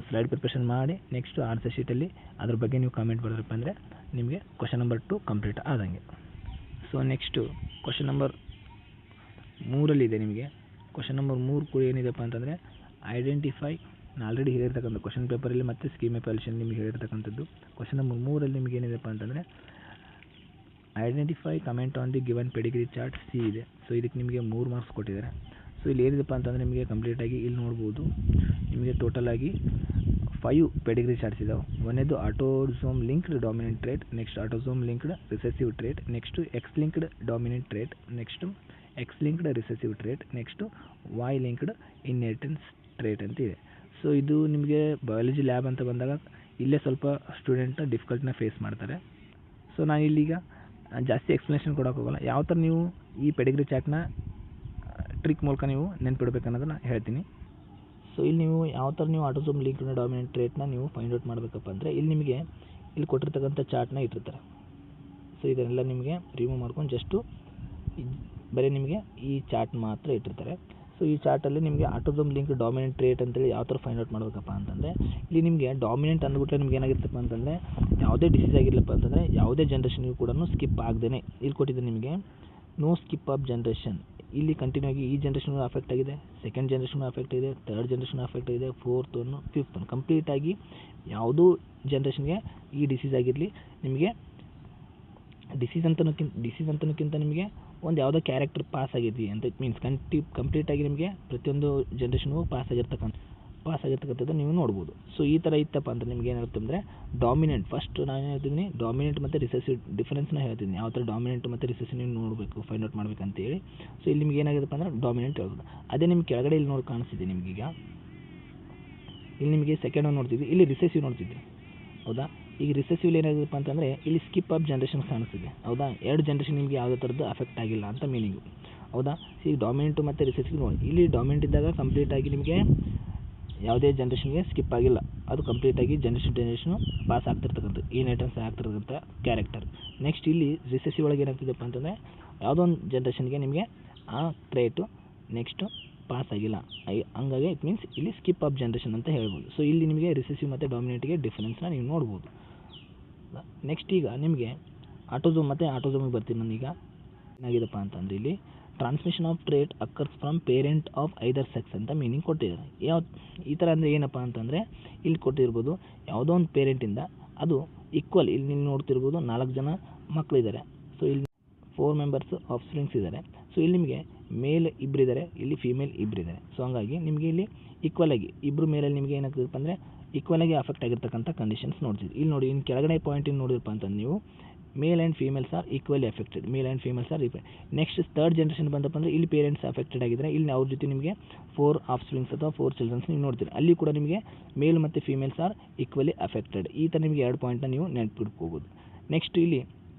ಸ್ಲೈಡ್ ಪ್ರಿಪ್ರೇಷನ್ ಮಾಡಿ ನೆಕ್ಸ್ಟ್ ಆನ್ಸರ್ ಶೀಟಲ್ಲಿ ಅದ್ರ ಬಗ್ಗೆ ನೀವು ಕಾಮೆಂಟ್ ಬರೆದ್ರಪ್ಪ ಅಂದರೆ ನಿಮಗೆ ಕ್ವಶನ್ ನಂಬರ್ 2 ಕಂಪ್ಲೀಟ್ ಆದಂಗೆ. ಸೊ ನೆಕ್ಸ್ಟು ಕ್ವಶನ್ ನಂಬರ್ 3 ಇದೆ ನಿಮಗೆ. ಕ್ವಶನ್ ನಂಬರ್ 3 ಕೂಡ ಏನಿದೆಪ್ಪ ಅಂತಂದರೆ ಐಡೆಂಟಿಫೈ. ನಾನು ಆಲ್ರೆಡಿ ಹೇಳಿರ್ತಕ್ಕಂಥ ಕ್ವಶನ್ ಪೇಪರಲ್ಲಿ ಮತ್ತು ಸ್ಕೀಮ್ ಎವ್ಯಾಲ್ಯೂಯೇಷನ್ ನಿಮಗೆ ಹೇಳಿರ್ತಕ್ಕಂಥದ್ದು. ಕ್ವಶನ್ ನಂಬರ್ 3 ನಿಮಗೆ ಏನಿದೆಪ್ಪ ಅಂತಂದರೆ identify, comment on the given pedigree chart C ಇದೆ. ಸೊ ಇದಕ್ಕೆ ನಿಮಗೆ 3 ಮಾರ್ಕ್ಸ್ ಕೊಟ್ಟಿದ್ದಾರೆ. ಸೊ ಇಲ್ಲಿ ಏನಿದೆಪ್ಪ ಅಂತಂದರೆ ನಿಮಗೆ ಕಂಪ್ಲೀಟಾಗಿ ಇಲ್ಲಿ ನೋಡ್ಬೋದು ನಿಮಗೆ ಟೋಟಲಾಗಿ 5 ಪೆಡಿಗ್ರಿ ಚಾರ್ಟ್ಸ್ ಇದಾವೆ. ಒಂದೇದು autosome linked dominant trait, next autosome linked recessive trait, next X linked dominant trait, next X linked recessive trait, next Y linked inheritance trait ಅಂತ ಇದೆ. ಸೊ ಇದು ನಿಮಗೆ ಬಯಾಲಜಿ ಲ್ಯಾಬ್ ಅಂತ ಬಂದಾಗ ಇಲ್ಲೇ ಸ್ವಲ್ಪ ಸ್ಟೂಡೆಂಟ್ ಡಿಫಿಕಲ್ಟ್ನ ಫೇಸ್ ಮಾಡ್ತಾರೆ. ಸೊ ನಾನು ಇಲ್ಲೀಗ ಜಾಸ್ತಿ ಎಕ್ಸ್ಪ್ಲನೇಷನ್ ಕೊಡೋಕೆ ಹೋಗಲ್ಲ. ಯಾವ ಥರ ನೀವು ಈ ಪೆಡಿಗ್ರಿ ಚಾರ್ಟ್ನ ಟ್ರಿಕ್ ಮೂಲಕ ನೀವು ನೆನ್ಪಿಡ್ಬೇಕು ಅನ್ನೋದನ್ನು ಹೇಳ್ತೀನಿ. ಸೊ ಇಲ್ಲಿ ನೀವು ಯಾವ ಥರ ನೀವು ಆಟೋಸೋಮ್ ಲಿಂಕ್ಡ್ ಡಾಮಿನೆಂಟ್ ಟ್ರೇಟ್ನ ನೀವು ಫೈಂಡ್ ಔಟ್ ಮಾಡಬೇಕಪ್ಪ ಅಂದರೆ ಇಲ್ಲಿ ಕೊಟ್ಟಿರ್ತಕ್ಕಂಥ ಚಾರ್ಟ್ನ ಇಟ್ಟಿರ್ತಾರೆ. ಸೊ ಇದನ್ನೆಲ್ಲ ನಿಮಗೆ ರಿಮೂವ್ ಮಾಡ್ಕೊಂಡು ಜಸ್ಟು ಬರೀ ನಿಮಗೆ ಈ ಚಾರ್ಟ್ ಮಾತ್ರ ಇಟ್ಟಿರ್ತಾರೆ. ಸೊ ಈ ಚಾರ್ಟಲ್ಲಿ ನಿಮಗೆ ಆಟೋಸೋಮ್ ಲಿಂಕ್ ಡಾಮಿನೆಂಟ್ ಟ್ರೇಟ್ ಅಂತೇಳಿ ಯಾವ ಥರ ಫೈಂಡ್ ಔಟ್ ಮಾಡಬೇಕಪ್ಪ ಅಂತಂದರೆ ಇಲ್ಲಿ ನಿಮಗೆ ಡಾಮಿನೆಂಟ್ ಅಂದ್ಬಿಟ್ರೆ ನಿಮ್ಗೆ ಏನಾಗಿರ್ತಪ್ಪ ಅಂತಂದರೆ ಯಾವುದೇ ಡಿಸೀಸ್ ಆಗಿರಲಪ್ಪ ಅಂತಂದರೆ ಯಾವುದೇ ಜನ್ರೇಷನ್ಗೂ ಕೂಡ ಸ್ಕಿಪ್ ಆಗದೇ ಇಲ್ಲಿ ಕೊಟ್ಟಿದೆ ನಿಮಗೆ ನೋ ಸ್ಕಿಪ್ ಆಫ್ ಜನ್ರೇಷನ್. ಇಲ್ಲಿ ಕಂಟಿನ್ಯೂ ಆಗಿ ಈ ಜನ್ರೇಷನ್ಗೂ ಅಫೆಕ್ಟ್ ಆಗಿದೆ, ಸೆಕೆಂಡ್ ಜನ್ರೇಷನ್ಗೂ ಅಫೆಕ್ಟ್ ಆಗಿದೆ, ಥರ್ಡ್ ಜನ್ರೇಷನ್ ಅಫೆಕ್ಟ್ ಆಗಿದೆ, ಫೋರ್ತ್ ಒನ್ನು, ಫಿಫ್ತ್ ಒನ್, ಕಂಪ್ಲೀಟಾಗಿ ಯಾವುದೂ ಜನ್ರೇಷನ್ಗೆ ಈ ಡಿಸೀಸ್ ಆಗಿರಲಿ ನಿಮಗೆ ಡಿಸೀಸ್ ಅಂತನಕ್ಕಿಂತ ನಿಮಗೆ ಒಂದು ಯಾವುದೋ ಕ್ಯಾರೆಕ್ಟರ್ ಪಾಸ್ ಆಗಿದ್ವಿ ಅಂತ ಇಟ್ ಮೀನ್ಸ್ ಕಂಪ್ಲೀಟಾಗಿ ನಿಮಗೆ ಪ್ರತಿಯೊಂದು ಜನ್ರೇಷನ್ಗೂ ಪಾಸ್ ಆಗಿರ್ತಕ್ಕಂಥದ್ದು ನೀವು ನೋಡ್ಬೋದು. ಸೊ ಈ ಥರ ಇತ್ತಪ್ಪ ಅಂತ ನಿಮ್ಗೆ ಏನಾಗುತ್ತೆ ಅಂದರೆ ಡಾಮಿನೆಂಟ್ ಫಸ್ಟ್ ನಾನು ಹೇಳ್ತಿದ್ದೀನಿ ಡಾಮಿನೆಂಟ್ ಮತ್ತು ರಿಸೆಸಿವ್ ಡಿಫರೆನ್ಸ್ನ ಹೇಳ್ತೀನಿ. ಯಾವ ಥರ ಡಾಮಿನೆಂಟ್ ಮತ್ತು ರಿಸೆಸಿವ್ ನೀವು ನೋಡಬೇಕು ಫೈಂಡ್ ಔಟ್ ಮಾಡಬೇಕು ಅಂತೇಳಿ. ಸೊ ಇಲ್ಲಿ ನಿಮ್ಗೆ ಏನಾಗಿದೆಪ್ಪ ಅಂದರೆ ಡಾಮಿನೆಂಟ್ ಹೇಳ್ಬೋದು. ಅದೇ ನಿಮ್ಗೆ ಕೆಳಗಡೆ ಇಲ್ಲಿ ನೋಡಿ ಕಾಣಿಸ್ತಿದೆ ನಿಮಗೀಗ ಇಲ್ಲಿ ನಿಮಗೆ ಸೆಕೆಂಡ್ ಒನ್ ನೋಡ್ತಿದ್ವಿ, ಇಲ್ಲಿ ರಿಸೆಸಿವ್ ನೋಡ್ತಿದ್ವಿ ಹೌದಾ. ಈಗ ರಿಸೆಸಿವ್ ಏನಾಗಿದೆಪ್ಪ ಅಂತಂದರೆ ಇಲ್ಲಿ ಸ್ಕಿಪ್ ಆಫ್ ಜನ್ರೇಷನ್ ಕಾಣಿಸ್ತಿದೆ ಹೌದಾ. 2 ಜನ್ರೇಷನ್ ನಿಮಗೆ ಯಾವುದೇ ಥರದ್ದು ಅಫೆಕ್ಟ್ ಆಗಿಲ್ಲ ಅಂತ ಮೀನಿಂಗು ಹೌದಾ. ಈಗ ಡಾಮಿನೆಂಟು ಮತ್ತು ರಿಸೆಸಿವ್ ನೋಡಿ ಇಲ್ಲಿ ಡಾಮಿನೆಂಟ್ ಇದ್ದಾಗ ಕಂಪ್ಲೀಟಾಗಿ ನಿಮಗೆ ಯಾವುದೇ ಜನ್ರೇಷನ್ಗೆ ಸ್ಕಿಪ್ ಆಗಿಲ್ಲ, ಅದು ಕಂಪ್ಲೀಟಾಗಿ ಜನ್ರೇಷನು ಪಾಸ್ ಆಗ್ತಿರ್ತಕ್ಕಂಥದ್ದು ಇನ್ಹೆರಿಟೆನ್ಸ್ ಆಗ್ತಿರ್ತಕ್ಕಂಥ ಕ್ಯಾರೆಕ್ಟರ್. ನೆಕ್ಸ್ಟ್ ಇಲ್ಲಿ ರಿಸೆಸಿವ್ ಒಳಗೆ ಏನಾಗ್ತಿದೆಪ್ಪ ಅಂತಂದರೆ ಯಾವುದೋ ಒಂದು ಜನ್ರೇಷನ್ಗೆ ನಿಮಗೆ ಆ ಟ್ರೇಟು ನೆಕ್ಸ್ಟು ಪಾಸ್ ಆಗಿಲ್ಲ, ಹಂಗಾಗಿ ಇಟ್ ಮೀನ್ಸ್ ಇಲ್ಲಿ ಸ್ಕಿಪ್ ಆಫ್ ಜನ್ರೇಷನ್ ಅಂತ ಹೇಳ್ಬೋದು. ಸೊ ಇಲ್ಲಿ ನಿಮಗೆ ರಿಸೆಸಿವ್ ಮತ್ತು ಡಾಮಿನೆಂಟ್ಗೆ ಡಿಫರೆನ್ಸ್ನ ನೀವು ನೋಡ್ಬೋದು. ನೆಕ್ಸ್ಟ್ ಈಗ ನಿಮಗೆ ಆಟೋಸೋಮ್ ಮತ್ತು ಆಟೋಸೋಮಿಗೆ ಬರ್ತೀನಿ ನಾನೀಗ. ಏನಾಗಿದೆಪ್ಪ ಅಂತಂದರೆ ಇಲ್ಲಿ transmission of trait occurs from parent of either sex ಅಂತ ಮೀನಿಂಗ್ ಕೊಟ್ಟಿದ್ದಾರೆ. ಈ ಥರ ಅಂದರೆ ಏನಪ್ಪ ಅಂತಂದರೆ ಇಲ್ಲಿ ಕೊಟ್ಟಿರ್ಬೋದು ಯಾವುದೋ ಒಂದು ಪೇರೆಂಟಿಂದ ಅದು ಈಕ್ವಲ್ ಇಲ್ಲಿ ನೀವು ನೋಡ್ತಿರ್ಬೋದು 4 ಜನ ಮಕ್ಕಳಿದ್ದಾರೆ. ಸೊ ಇಲ್ಲಿ 4 ಮೆಂಬರ್ಸ್ ಆಫ್ ಸ್ಪ್ರಿಂಗ್ಸ್ ಇದ್ದಾರೆ. ಸೊ ಇಲ್ಲಿ ನಿಮಗೆ ಮೇಲ್ ಇಬ್ಬರಿದ್ದಾರೆ, ಇಲ್ಲಿ ಫೀಮೇಲ್ ಇಬ್ಬರಿದ್ದಾರೆ. ಸೊ ಹಂಗಾಗಿ ನಿಮಗೆ ಇಲ್ಲಿ ಈಕ್ವಲ್ ಆಗಿ ಇಬ್ಬರು ಮೇಲಲ್ಲಿ ನಿಮಗೆ ಏನಾಗ್ತದಪ್ಪ ಅಂದರೆ ಈಕ್ವಲ್ ಆಗಿ ಅಫೆಕ್ಟ್ ಆಗಿರ್ತಕ್ಕಂಥ ಕಂಡೀಷನ್ಸ್ ನೋಡ್ತೀವಿ. ಇಲ್ಲಿ ನೋಡಿ ಇನ್ನು ಕೆಳಗಡೆ ಪಾಯಿಂಟ್ ಇನ್ನು ನೋಡಿರಪ್ಪ ಅಂತಂದು ನೀವು male and females are equally affected, male and females are equal. Next third generation ಬಂದಪ್ಪ ಅಂದರೆ ಇಲ್ಲಿ ಪೇರೆಂಟ್ಸ್ ಅಫೆಕ್ಟೆಡ್ ಆಗಿದ್ದಾರೆ, ಇಲ್ಲಿ ಅವ್ರ ಜೊತೆ ನಿಮಗೆ 4 ಆಫ್ ಸ್ಪ್ರಿಂಗ್ಸ್ ಅಥವಾ 4 ಚಿಲ್ಡ್ರನ್ಸ್ ನೀವು ನೋಡ್ತೀರಿ. ಅಲ್ಲಿ ಕೂಡ ನಿಮಗೆ ಮೇಲ್ ಮತ್ತು ಫೀಮೇಲ್ಸ್ ಆರ್ ಈಕ್ವಲಿ ಅಫೆಕ್ಟೆಡ್. ಈ ಥರ ನಿಮಗೆ 2 ಪಾಯಿಂಟ್ನ ನೀವು ನೆನ್ಪಿಟ್ಕೋಬೋದು. ನೆಕ್ಸ್ಟ್ ಇಲ್ಲಿ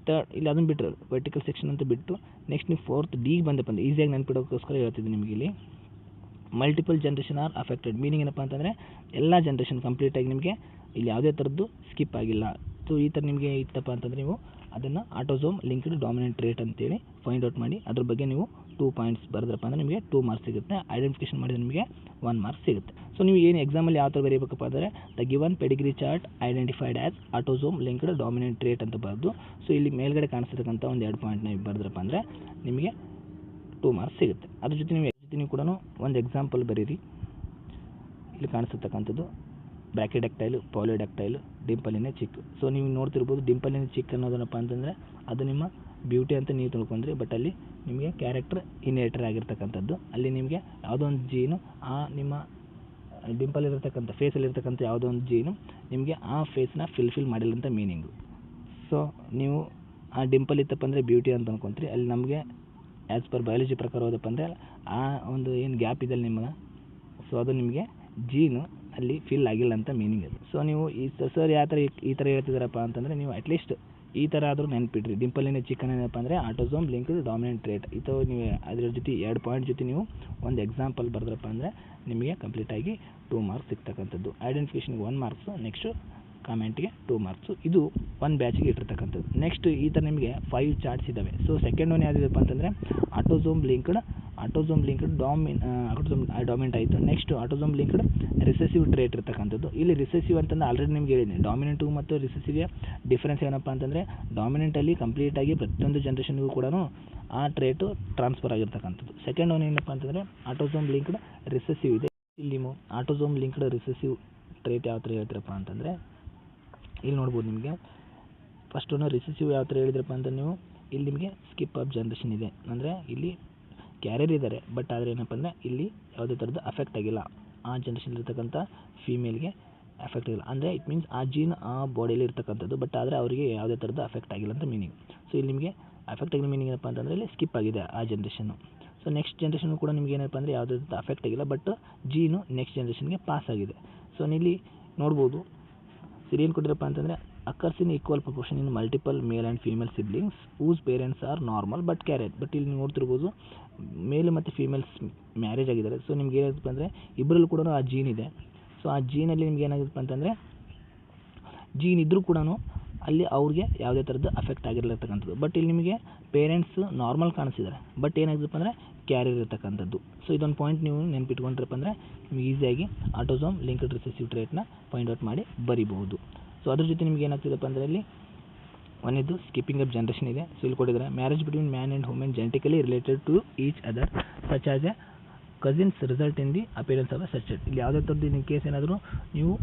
ಇಲ್ಲಿ ಅದನ್ನು ಬಿಟ್ಟರೆ ವರ್ಟಿಕಲ್ ಸೆಕ್ಷನ್ ಅಂತ ಬಿಟ್ಟು ನೆಕ್ಸ್ಟ್ ನೀವು 4th ಡಿಗೆ ಬಂದಪ್ಪ ಅಂದರೆ ಈಸಿಯಾಗಿ ನೆನ್ಪಿಡೋಕ್ಕೋಸ್ಕರ ಹೇಳ್ತಿದ್ದೀನಿ ನಿಮಗೆ ಇಲ್ಲಿ multiple generation are affected. Meaning ಏನಪ್ಪ ಅಂತಂದರೆ ಎಲ್ಲ ಜನ್ರೇಷನ್ ಕಂಪ್ಲೀಟಾಗಿ ನಿಮಗೆ ಇಲ್ಲಿ ಯಾವುದೇ ಥರದ್ದು ಸ್ಕಿಪ್ ಆಗಿಲ್ಲ. ಸೊ ಈ ಥರ ನಿಮಗೆ ಇತ್ತಪ್ಪ ಅಂತಂದರೆ ನೀವು ಅದನ್ನು ಆಟೋಸೋಮ್ ಲಿಂಕ್ಡ್ ಡಾಮಿನೆಂಟ್ ಟ್ರೇಟ್ ಅಂತೇಳಿ ಫೈಂಡ್ ಔಟ್ ಮಾಡಿ ಅದ್ರ ಬಗ್ಗೆ ನೀವು 2 ಪಾಯಿಂಟ್ಸ್ ಬರೆದ್ರಪ್ಪ ಅಂದರೆ ನಿಮಗೆ 2 ಮಾರ್ಕ್ಸ್ ಸಿಗುತ್ತೆ. ಐಡೆಂಟಿಫಿಕೇಷನ್ ಮಾಡಿದರೆ ನಿಮಗೆ 1 ಮಾರ್ಕ್ಸ್ ಸಿಗುತ್ತೆ. ಸೊ ನೀವು ಏನು ಎಕ್ಸಾಮಲ್ಲಿ ಯಾವ ಥರ ಬರೀಬೇಕಪ್ಪ ಅಂದರೆ the given pedigree chart identified as autosome linked dominant trait ಅಂತ ಬರೆದು ಸೊ ಇಲ್ಲಿ ಮೇಲ್ಗಡೆ ಕಾಣಿಸ್ತಕ್ಕಂಥ ಒಂದು 2 ಪಾಯಿಂಟ್ನ ಬರೆದ್ರಪ್ಪ ಅಂದರೆ ನಿಮಗೆ 2 ಮಾರ್ಕ್ಸ್ ಸಿಗುತ್ತೆ. ಅದ್ರ ಜೊತೆ ನೀವು ಕೂಡ ಒಂದು ಎಕ್ಸಾಂಪಲ್ ಬರೀರಿ. ಇಲ್ಲಿ ಕಾಣಿಸ್ತಕ್ಕಂಥದ್ದು ಬ್ರ್ಯಾಕಿಡಕ್ಟೈಲು, ಪಾಲಿಡಕ್ಟೈಲು, ಡಿಂಪಲಿನ ಚಿಕ್. ಸೊ ನೀವು ನೋಡ್ತಿರ್ಬೋದು ಡಿಂಪಲಿನ ಚಿಕ್ ಅನ್ನೋದನ್ನಪ್ಪ ಅಂತಂದರೆ ಅದು ನಿಮ್ಮ ಬ್ಯೂಟಿ ಅಂತ ನೀವು ತಿಳ್ಕೊಂಡ್ರಿ, ಬಟ್ ಅಲ್ಲಿ ನಿಮಗೆ ಕ್ಯಾರೆಕ್ಟರ್ ಇನ್ಹೆರಿಟರ್ ಆಗಿರ್ತಕ್ಕಂಥದ್ದು. ಅಲ್ಲಿ ನಿಮಗೆ ಯಾವುದೋ ಒಂದು ಜೀನು ಆ ನಿಮ್ಮ ಡಿಂಪಲ್ ಇರತಕ್ಕಂಥ ಫೇಸಲ್ಲಿರ್ತಕ್ಕಂಥ ಯಾವುದೋ ಒಂದು ಜೀನು ನಿಮಗೆ ಆ ಫೇಸ್ನ ಫಿಲ್ಫಿಲ್ ಮಾಡಿಲ್ಲ ಅಂತ ಮೀನಿಂಗು. ಸೊ ನೀವು ಆ ಡಿಂಪಲ್ ಇತ್ತಪ್ಪ ಅಂದರೆ ಬ್ಯೂಟಿ ಅಂತ ಅನ್ಕೊಂತೀರಿ, ಅಲ್ಲಿ ನಮಗೆ ಆ್ಯಸ್ ಪರ್ ಬಯಾಲಜಿ ಪ್ರಕಾರ ಹೋದಪ್ಪ ಅಂದರೆ ಆ ಒಂದು ಏನು ಗ್ಯಾಪ್ ಇದೆ ನಿಮಗೆ, ಸೊ ಅದು ನಿಮಗೆ ಜೀನು ಅಲ್ಲಿ ಫಿಲ್ ಆಗಿಲ್ಲ ಅಂತ ಮೀನಿಂಗ್ ಅದು. ಸೊ ನೀವು ಈ ಸರ್ ಯಾವ ಥರ ಈ ಥರ ಹೇಳ್ತಿದ್ದಾರಪ್ಪ ಅಂತಂದರೆ ನೀವು ಅಟ್ಲೀಸ್ಟ್ ಈ ಥರ ಆದರೂ ನೆನ್ಪಿಡ್ರಿ. ಡಿಂಪಲಿನ ಚಿಕನ್ ಏನಪ್ಪ ಅಂದರೆ ಆಟೋಸೋಮ್ ಲಿಂಕ್ಡ್ ಡಾಮಿನೆಂಟ್ ಟ್ರೇಟ್. ಇದು ನೀವು ಅದರ ಜೊತೆ 2 ಪಾಯಿಂಟ್ ಜೊತೆ ನೀವು ಒಂದು ಎಕ್ಸಾಂಪಲ್ ಬರೆದ್ರಪ್ಪ ಅಂದರೆ ನಿಮಗೆ ಕಂಪ್ಲೀಟಾಗಿ 2 ಮಾರ್ಕ್ಸ್ ಸಿಗ್ತಕ್ಕಂಥದ್ದು. ಐಡೆಂಟಿಫಿಕೇಷನ್ಗೆ 1 ಮಾರ್ಕ್ಸು, ನೆಕ್ಸ್ಟು ಕಾಮೆಂಟ್ಗೆ 2 ಮಾರ್ಕ್ಸು. ಇದು 1 ಬ್ಯಾಚಿಗೆ ಇಟ್ಟಿರ್ತಕ್ಕಂಥದ್ದು. ನೆಕ್ಸ್ಟ್ ಈ ಥರ ನಿಮಗೆ 5 ಚಾರ್ಟ್ಸ್ ಇದ್ದಾವೆ. ಸೊ ಸೆಕೆಂಡ್ ಒನ್ ಯಾವುದಿದೆಪ್ಪ ಅಂತಂದರೆ ಆಟೋಸೋಮ್ ಲಿಂಕ್ಡ್ ಡಾಮಿನೆಂಟ್ ಆಯಿತು. Next autosome linked recessive trait ಇರ್ತಕ್ಕಂಥದ್ದು. ಇಲ್ಲಿ ರಿಸೆಸಿವ್ ಅಂತಂದರೆ ಆಲ್ರೆಡಿ ನಿಮ್ಗೆ ಹೇಳಿದ್ದೀನಿ ಡಾಮಿನೆಂಟು ಮತ್ತು ರಿಸೆಸಿವ್ಗೆ ಡಿಫ್ರೆನ್ಸ್ ಏನಪ್ಪ ಅಂತಂದರೆ ಡಾಮಿನೆಂಟಲ್ಲಿ ಕಂಪ್ಲೀಟಾಗಿ ಪ್ರತಿಯೊಂದು ಜನ್ರೇಷನ್ಗೂ ಕೂಡ ಆ ಟ್ರೇಟು ಟ್ರಾನ್ಸ್ಫರ್ ಆಗಿರ್ತಕ್ಕಂಥದ್ದು. ಸೆಕೆಂಡ್ ಒನ್ ಏನಪ್ಪ ಅಂತಂದರೆ ಆಟೋಸೋಮ್ ಲಿಂಕ್ಡ್ ರಿಸೆಸಿವ್ ಇದೆ. ಇಲ್ಲಿ ಆಟೋಸೋಮ್ ಲಿಂಕ್ಡ್ ರಿಸೆಸಿವ್ ಟ್ರೇಟ್ ಯಾವ ಥರ ಹೇಳ್ತೀರಪ್ಪ ಅಂತಂದರೆ ಇಲ್ಲಿ ನೋಡ್ಬೋದು ನಿಮಗೆ ಫಸ್ಟ್ ಒನ್ ರಿಸೆಸಿವ್ ಯಾವ ಥರ ಹೇಳಿದ್ರಪ್ಪ ಅಂತ ನೀವು ಇಲ್ಲಿ ನಿಮಗೆ ಸ್ಕಿಪ್ ಆಫ್ ಜನ್ರೇಷನ್ ಇದೆ, ಅಂದರೆ ಇಲ್ಲಿ ಕ್ಯಾರಿಯರ್ ಇದ್ದಾರೆ ಬಟ್ ಆದರೆ ಏನಪ್ಪ ಅಂದರೆ ಇಲ್ಲಿ ಯಾವುದೇ ಥರದ್ದು ಅಫೆಕ್ಟ್ ಆಗಿಲ್ಲ, ಆ ಜನ್ರೇಷನ್ ಇರ್ತಕ್ಕಂಥ ಫೀಮೇಲ್ಗೆ ಅಫೆಕ್ಟ್ ಆಗಿಲ್ಲ, ಅಂದರೆ ಇಟ್ ಮೀನ್ಸ್ ಆ ಜೀನ್ ಆ ಬಾಡಿಯಲ್ಲಿ ಇರ್ತಕ್ಕಂಥದ್ದು ಬಟ್ ಆದರೆ ಅವರಿಗೆ ಯಾವುದೇ ಥರದ್ದು ಅಫೆಕ್ಟ್ ಆಗಿಲ್ಲ ಅಂತ ಮೀನಿಂಗ್. ಸೊ ಇಲ್ಲಿ ನಿಮಗೆ ಅಫೆಕ್ಟ್ ಆಗಿಲ್ಲ ಮೀನಿಂಗ್ ಏನಪ್ಪ ಅಂತಂದರೆ ಇಲ್ಲಿ ಸ್ಕಿಪ್ ಆಗಿದೆ ಆ ಜನ್ರೇಷನ್ನು. ಸೊ ನೆಕ್ಸ್ಟ್ ಜನ್ರೇಷನ್ ಕೂಡ ನಿಮ್ಗೆ ಏನಪ್ಪ ಅಂದರೆ ಯಾವುದೇ ಥರದ ಅಫೆಕ್ಟ್ ಆಗಿಲ್ಲ ಬಟ್ ಜೀನು ನೆಕ್ಸ್ಟ್ ಜನ್ರೇಷನ್ಗೆ ಪಾಸ್ ಆಗಿದೆ. ಸೊ ಇಲ್ಲಿ ನೋಡ್ಬೋದು ಇಲ್ಲಿ ಏನು ಕೊಟ್ಟಿರಪ್ಪ ಅಂತಂದರೆ occurs in equal proportion in multiple male and female siblings whose parents are normal but carrier. But ಇಲ್ಲಿ ನೀವು ನೋಡ್ತಿರ್ಬೋದು ಮೇಲ್ ಮತ್ತು ಫೀಮೇಲ್ಸ್ ಮ್ಯಾರೇಜ್ ಆಗಿದ್ದಾರೆ. ಸೊ ನಿಮ್ಗೆ ಏನಾಗುತ್ತೆ ಅಂದರೆ ಇಬ್ಬರಲ್ಲೂ ಕೂಡ ಆ ಜೀನ್ ಇದೆ. ಸೊ ಆ ಜೀನಲ್ಲಿ ನಿಮ್ಗೆ ಏನಾಗುತ್ತೆ ಅಂತಂದರೆ ಜೀನ್ ಇದ್ದರೂ ಕೂಡ ಅಲ್ಲಿ ಅವ್ರಿಗೆ ಯಾವುದೇ ಥರದ್ದು ಅಫೆಕ್ಟ್ ಆಗಿರಲಿರ್ತಕ್ಕಂಥದ್ದು. ಬಟ್ ಇಲ್ಲಿ ನಿಮಗೆ ಪೇರೆಂಟ್ಸ್ ನಾರ್ಮಲ್ ಕಾಣಿಸಿದ್ದಾರೆ, ಬಟ್ ಏನಾಗುತ್ತಪ್ಪ ಅಂದರೆ ಕ್ಯಾರಿಯರ್ ಇರ್ತಕ್ಕಂಥದ್ದು. ಸೊ ಇದೊಂದು ಪಾಯಿಂಟ್ ನೀವು ನೆನಪಿಟ್ಕೊಂಡ್ರಪ್ಪ ಅಂದರೆ ನಿಮ್ಗೆ ಈಸಿಯಾಗಿ ಆಟೋಸೋಮ್ ಲಿಂಕ್ಡ್ ರಿಸೆಸಿವ್ ಟ್ರೇಟ್ನ ಫೈಂಡ್ ಔಟ್ ಮಾಡಿ ಬರಿಬಹುದು. ಸೊ ಅದ್ರ ಜೊತೆ ನಿಮ್ಗೆ ಏನಾಗ್ತಿದೆಪ್ಪ ಅಂದರೆ ಇಲ್ಲಿ ಒಂದಿದ್ದು ಸ್ಕಿಪ್ಪಿಂಗ್ ಅಪ್ ಜನ್ರೇಷನ್ ಇದೆ. ಸೊ ಇಲ್ಲಿ ಕೊಟ್ಟಿದ್ದಾರೆ marriage between man and women genetically related to each other such as a cousins result in the appearance of a such. ಇಲ್ಲಿ ಯಾವುದೇ ಥರದ್ದು ಇನ್ ಕೇಸ್ ಏನಾದರೂ ನೀವು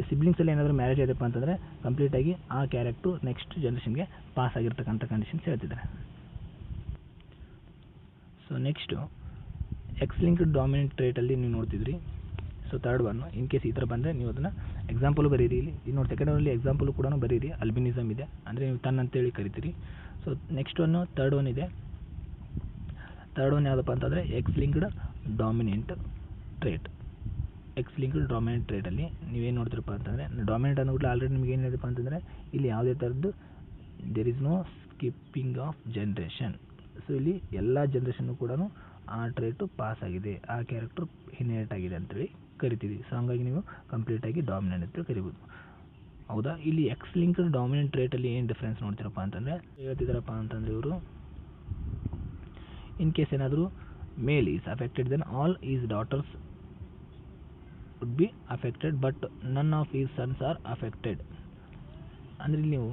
ಸಿಬ್ಲಿಂಗ್ಸಲ್ಲಿ ಏನಾದರೂ ಮ್ಯಾರೇಜ್ ಆಯ್ತಪ್ಪ ಅಂತಂದರೆ ಕಂಪ್ಲೀಟಾಗಿ ಆ ಕ್ಯಾರೆಕ್ಟು ನೆಕ್ಸ್ಟ್ ಜನ್ರೇಷನ್ಗೆ ಪಾಸ್ ಆಗಿರ್ತಕ್ಕಂಥ ಕಂಡೀಷನ್ಸ್ ಹೇಳ್ತಿದ್ದಾರೆ. So next X linked dominant ಟ್ರೇಟಲ್ಲಿ ನೀವು ನೋಡ್ತಿದ್ರಿ. So third one in case ಈ ಥರ ಬಂದರೆ ನೀವು ಅದನ್ನು ಎಕ್ಸಾಂಪಲು ಬರೀರಿ. ಇಲ್ಲಿ ನೋಡಿ ಸೆಕೆಂಡ್ ಒನ್ನಲ್ಲಿ ಎಕ್ಸಾಂಪಲು ಕೂಡ ಬರೀರಿ. ಅಲ್ಬಿನಿಸಮ್ ಇದೆ ಅಂದರೆ ನೀವು ತನ್ ಅಂತೇಳಿ ಕರಿತೀರಿ. So next one third one ಇದೆ. ಥರ್ಡ್ ಒನ್ ಯಾವುದಪ್ಪ ಅಂತಂದರೆ X linked dominant trait. X linked dominant ಟ್ರೇಟಲ್ಲಿ ನೀವೇನು ನೋಡ್ತಿರಪ್ಪ ಅಂತಂದರೆ ಡಾಮಿನೆಂಟ್ ಅಂದ್ಬಿಟ್ಟು ಆಲ್ರೆಡಿ ನಿಮ್ಗೆ ಏನು ಹೇಳಿದಪ್ಪ ಅಂತಂದರೆ ಇಲ್ಲಿ ಯಾವುದೇ ಥರದ್ದು there is no skipping of generation. So ಇಲ್ಲಿ ಎಲ್ಲ ಜನ್ರೇಷನ್ನು ಕೂಡ ಆ ಟ್ರೇಟು ಪಾಸ್ ಆಗಿದೆ, ಆ ಕ್ಯಾರೆಕ್ಟರ್ ಇನ್ಹೆರಿಟ್ ಆಗಿದೆ ಅಂತೇಳಿ ಕರಿತೀವಿ. ಸೊ ಹಂಗಾಗಿ ನೀವು ಕಂಪ್ಲೀಟಾಗಿ ಡಾಮಿನೆಂಟ್ ಅಂತೇಳಿ ಕರಿಬೋದು. ಹೌದಾ, ಇಲ್ಲಿ ಎಕ್ಸ್ ಲಿಂಕ್ಡ್ ಡಾಮಿನೆಂಟ್ ಟ್ರೇಟಲ್ಲಿ ಏನು ಡಿಫ್ರೆನ್ಸ್ ನೋಡ್ತಿರಪ್ಪ ಅಂತಂದರೆ ಹೇಳ್ತಿದ್ದಾರಪ್ಪ ಅಂತಂದರೆ ಇವರು ಇನ್ ಕೇಸ್ ಏನಾದರೂ male is affected then all his daughters would be affected but none of his sons are affected. ಅಂದರೆ ಇಲ್ಲಿ ನೀವು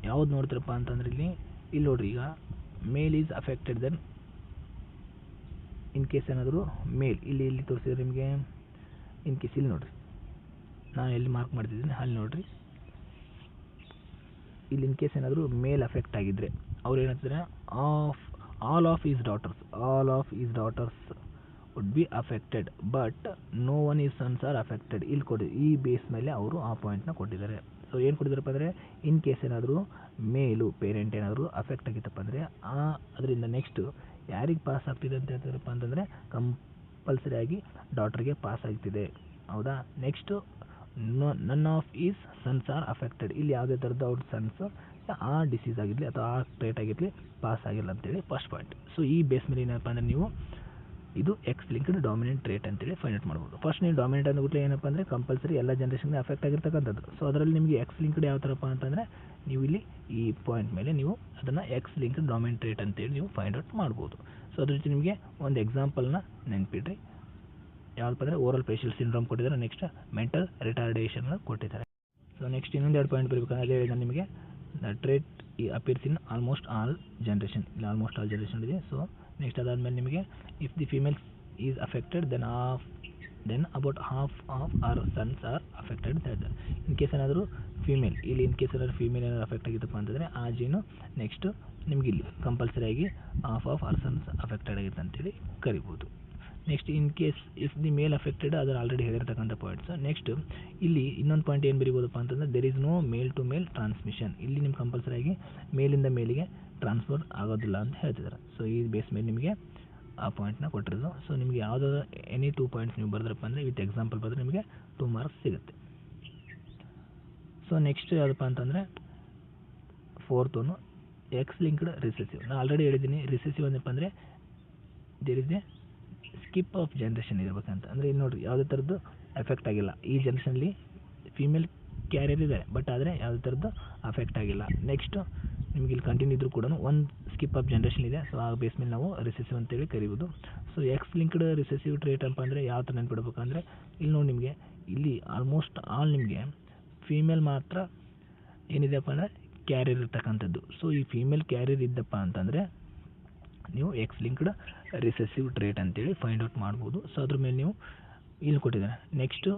ಯಾವ್ದು ನೋಡ್ತಿರಪ್ಪ ಅಂತಂದ್ರೆ ಇಲ್ಲಿ ನೋಡ್ರಿ, ಈಗ male is affected then in case ಏನಾದರೂ ಮೇಲ್ ಇಲ್ಲಿ ತೋರಿಸಿದ್ರೆ ನಿಮಗೆ ಇನ್ ಕೇಸ್ ಇಲ್ಲಿ ನೋಡ್ರಿ, ನಾನು ಎಲ್ಲಿ ಮಾರ್ಕ್ ಮಾಡ್ತಿದ್ದೀನಿ ಅಲ್ಲಿ ನೋಡ್ರಿ, ಇಲ್ಲಿ ಇನ್ ಕೇಸ್ ಏನಾದರೂ ಮೇಲ್ ಅಫೆಕ್ಟ್ ಆಗಿದ್ದರೆ ಅವ್ರು ಏನಂತಾರೆ all of his daughters would be affected but no one his sons are affected. ಇಲ್ಲಿ ಕೊಡಿ, ಈ ಬೇಸ್ ಮೇಲೆ ಅವರು ಆ ಪಾಯಿಂಟ್ನ ಕೊಟ್ಟಿದ್ದಾರೆ. ಸೊ ಏನು ಕೊಟ್ಟಿದ್ದಾರಪ್ಪ ಅಂದರೆ ಇನ್ ಕೇಸ್ ಏನಾದರೂ ಮೇಲು ಪೇರೆಂಟ್ ಏನಾದರೂ ಅಫೆಕ್ಟ್ ಆಗಿತ್ತಪ್ಪ ಅಂದರೆ ಅದರಿಂದ ನೆಕ್ಸ್ಟು ಯಾರಿಗೆ ಪಾಸ್ ಆಗ್ತಿದೆ ಅಂತ ಹೇಳ್ತಾರಪ್ಪ ಅಂತಂದರೆ ಕಂಪಲ್ಸರಿ ಆಗಿ ಡಾಟರ್ಗೆ ಪಾಸ್ ಆಗ್ತಿದೆ. ಹೌದಾ, ನೆಕ್ಸ್ಟು ನನ್ of his sons are affected. ಇಲ್ಲಿ ಯಾವುದೇ ಥರದ್ದು ಅವ್ರ ಸನ್ಸ್ ಆ ಡಿಸೀಸ್ ಆಗಿರಲಿ ಅಥವಾ ಆ ಟ್ರೇಟ್ ಆಗಿರಲಿ ಪಾಸ್ ಆಗಿಲ್ಲ ಅಂತೇಳಿ ಫಸ್ಟ್ ಪಾಯಿಂಟ್. ಸೊ ಈ ಬೇಸ್ ಮೇಲೆ ಏನಪ್ಪ ಅಂದರೆ ನೀವು ಇದು ಎಕ್ಸ್ ಲಿಂಕ್ಡ್ ಡಾಮಿನೆಂಟ್ ಟ್ರೇಟ್ ಅಂತೇಳಿ ಫೈಂಡ್ ಔಟ್ ಮಾಡ್ಬೋದು. ಫಸ್ಟ್ ನೀವು ಡಾಮಿನೆಂಟ್ ಅಂದ್ಬಿಟ್ಟು ಏನಪ್ಪ ಅಂದರೆ ಕಂಪಲ್ಸರಿ ಎಲ್ಲ ಜನ್ರೇಷನ್ಗೆ ಅಫೆಕ್ಟ್ ಆಗಿರ್ತಕ್ಕಂಥದ್ದು. ಸೊ ಅದರಲ್ಲಿ ನಿಮಗೆ ಎಕ್ಸ್ ಲಿಂಕ್ಡ್ ಯಾವ ಥರಪ್ಪ ಅಂತಂದರೆ ನೀವು ಇಲ್ಲಿ ಈ ಪಾಯಿಂಟ್ ಮೇಲೆ ನೀವು ಅದನ್ನು ಎಕ್ಸ್ ಲಿಂಕ್ಡ್ ಡಾಮಿನೆಂಟ್ ಟ್ರೇಟ್ ಅಂತೇಳಿ ನೀವು ಫೈಂಡ್ ಔಟ್ ಮಾಡ್ಬೋದು. ಸೊ ಅದ್ರ ಜೊತೆ ನಿಮಗೆ ಒಂದು ಎಕ್ಸಾಂಪಲ್ನ ನೆನ್ಪಿಡ್ರಿ. ಯಾವುದಪ್ಪ ಅಂದರೆ ಓರಲ್ ಫೇಶಿಯಲ್ ಸಿಂಡ್ರೋಮ್ ಕೊಟ್ಟಿದ್ದಾರೆ, ನೆಕ್ಸ್ಟ್ ಮೆಂಟಲ್ ರಿಟಾರ್ಡೇಷನ್ ಕೊಟ್ಟಿದ್ದಾರೆ. ಸೊ ನೆಕ್ಸ್ಟ್ ಇನ್ನೊಂದು ಎರಡು ಪಾಯಿಂಟ್ ಬರಬೇಕಂದ್ರೆ ಅದೇ ಹೇಳಿದ ನಿಮಗೆ the trait appears in almost all generation. ಇಲ್ಲಿ ಆಲ್ಮೋಸ್ಟ್ ಆಲ್ ಜನ್ರೇಷನ್ ಇದೆ. ಸೊ ನೆಕ್ಸ್ಟ್ ಅದಾದಮೇಲೆ ನಿಮಗೆ if the female is affected then about half of her sons are affected. In case ಏನಾದರೂ ಫೀಮೇಲ್ ಏನಾದರೂ ಅಫೆಕ್ಟ್ ಆಗಿತ್ತಪ್ಪ ಅಂತಂದರೆ ಆ ಜೀನು ನೆಕ್ಸ್ಟ್ ನಿಮ್ಗೆ ಇಲ್ಲಿ ಕಂಪಲ್ಸರಿ ಆಗಿ half of her sons affected ಆಗಿತ್ತು ಅಂತೇಳಿ ಕರಿಬೋದು. Next in case if the male affected, ಅದನ್ನು ಆಲ್ರೆಡಿ ಹೇಳಿರ್ತಕ್ಕಂಥ ಪಾಯಿಂಟ್ಸ್. ನೆಕ್ಸ್ಟ್ ಇಲ್ಲಿ ಇನ್ನೊಂದು ಪಾಯಿಂಟ್ ಏನು ಬರಿಬೋದಪ್ಪ ಅಂತಂದರೆ there is no male to male transmission. ಇಲ್ಲಿ ನಿಮ್ಗೆ ಕಂಪಲ್ಸರಿ ಆಗಿ ಮೇಲಿಂದ ಮೇಲಿಗೆ ಟ್ರಾನ್ಸ್ಫರ್ ಆಗೋದಿಲ್ಲ ಅಂತ ಹೇಳ್ತಿದ್ದಾರೆ. ಸೊ ಈ ಬೇಸ್ ಮೇಲೆ ನಿಮಗೆ ಆ ಪಾಯಿಂಟ್ನ ಕೊಟ್ಟಿರೋದು. ಸೊ ನಿಮಗೆ ಯಾವುದಾದ್ರು ಎನಿ 2 ಪಾಯಿಂಟ್ಸ್ ನೀವು ಬರೆದ್ರಪ್ಪ ಅಂದರೆ ವಿತ್ ಎಕ್ಸಾಂಪಲ್ ಬರೆದ್ರೆ ನಿಮಗೆ 2 ಮಾರ್ಕ್ಸ್ ಸಿಗುತ್ತೆ. ಸೊ ನೆಕ್ಸ್ಟ್ ಯಾವುದಪ್ಪ ಅಂತಂದರೆ fourth one X linked recessive. ನಾನು ಆಲ್ರೆಡಿ ಹೇಳಿದ್ದೀನಿ, ರಿಸೆಸಿವ್ ಏನಪ್ಪ ಅಂದರೆ there is a skip of generation ಇರಬೇಕಂತ. ಅಂದರೆ ಇಲ್ಲಿ ನೋಡಿರಿ, ಯಾವುದೇ ಥರದ್ದು ಎಫೆಕ್ಟ್ ಆಗಿಲ್ಲ. ಈ ಜನ್ರೇಷನಲ್ಲಿ ಫೀಮೇಲ್ ಕ್ಯಾರಿಯರ್ ಇದೆ, ಬಟ್ ಆದರೆ ಯಾವುದೇ ಥರದ್ದು ಅಫೆಕ್ಟ್ ಆಗಿಲ್ಲ. ನೆಕ್ಸ್ಟ್ ನಿಮ್ಗೆ ಇಲ್ಲಿ ಕಂಟಿನ್ಯೂ ಇದ್ರೂ ಕೂಡ ಒಂದು ಸ್ಕಿಪ್ ಆಫ್ ಜನ್ರೇಷನ್ ಇದೆ. ಸೊ ಆ ಬೇಸ್ ಮೇಲೆ ನಾವು ರಿಸೆಸಿವ್ ಅಂತೇಳಿ ಕರಿಬೋದು. So X linked recessive trait ಅಂತ ಅಂದರೆ ಯಾವ ಥರ ನೆನ್ಪಿಡ್ಬೇಕಂದ್ರೆ ಇಲ್ಲಿ ನೋಡಿ, ನಿಮಗೆ ಇಲ್ಲಿ ಆಲ್ಮೋಸ್ಟ್ ಆಲ್ ನಿಮಗೆ ಫೀಮೇಲ್ ಮಾತ್ರ ಏನಿದೆಯಪ್ಪ ಅಂದರೆ ಕ್ಯಾರಿಯರ್ ಇರ್ತಕ್ಕಂಥದ್ದು. ಸೊ ಈ ಫೀಮೇಲ್ ಕ್ಯಾರಿಯರ್ ಇದ್ದಪ್ಪ ಅಂತಂದರೆ ನೀವು ಎಕ್ಸ್ ಲಿಂಕ್ಡ್ ರಿಸೆಸಿವ್ ಟ್ರೇಟ್ ಅಂತೇಳಿ ಫೈಂಡ್ ಔಟ್ ಮಾಡ್ಬೋದು. ಸೊ ಅದ್ರ ಮೇಲೆ ನೀವು ಇಲ್ಲಿ ಕೊಟ್ಟಿದ್ದಾರೆ. ನೆಕ್ಸ್ಟು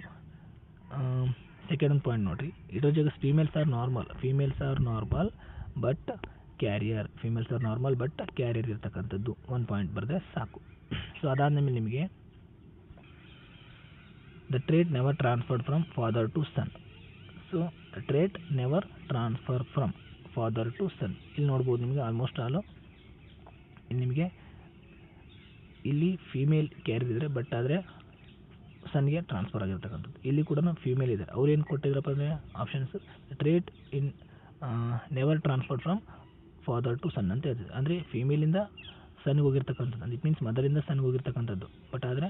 ಸೆಕೆಂಡ್ ಒಂದು ಪಾಯಿಂಟ್ ನೋಡಿರಿ, heterozygous females are normal but carrier. Females are normal but carrier ಇರ್ತಕ್ಕಂಥದ್ದು ಒಂದು ಪಾಯಿಂಟ್ ಬರೆದ್ರೆ ಸಾಕು. ಸೊ ಅದಾದಮೇಲೆ ನಿಮಗೆ the trait never transferred from father to son. So trait never transfer from father to son. ಇಲ್ಲಿ ನೋಡ್ಬೋದು ನಿಮಗೆ ಆಲ್ಮೋಸ್ಟ್ ಆಲು ನಿಮಗೆ ಇಲ್ಲಿ ಫೀಮೇಲ್ ಕ್ಯಾರಿಯರ್ ಇದ್ದರೆ, ಬಟ್ ಆದರೆ ಸನ್ಗೆ ಟ್ರಾನ್ಸ್ಫರ್ ಆಗಿರ್ತಕ್ಕಂಥದ್ದು. ಇಲ್ಲಿ ಕೂಡ ಫೀಮೇಲ್ ಇದೆ. ಅವ್ರು ಏನು ಕೊಟ್ಟಿದ್ರಪ್ಪ ಅಂದರೆ options trait in never transfer from father to son ಅಂತ ಹೇಳ್ತಿದೆ. ಅಂದರೆ ಫೀಮೇಲಿಂದ ಸನ್ಗೆ ಹೋಗಿರ್ತಕ್ಕಂಥದ್ದು, ಇಟ್ ಮೀನ್ಸ್ ಮದರಿಂದ ಸನ್ಗೆ ಹೋಗಿರ್ತಕ್ಕಂಥದ್ದು. ಬಟ್ ಆದರೆ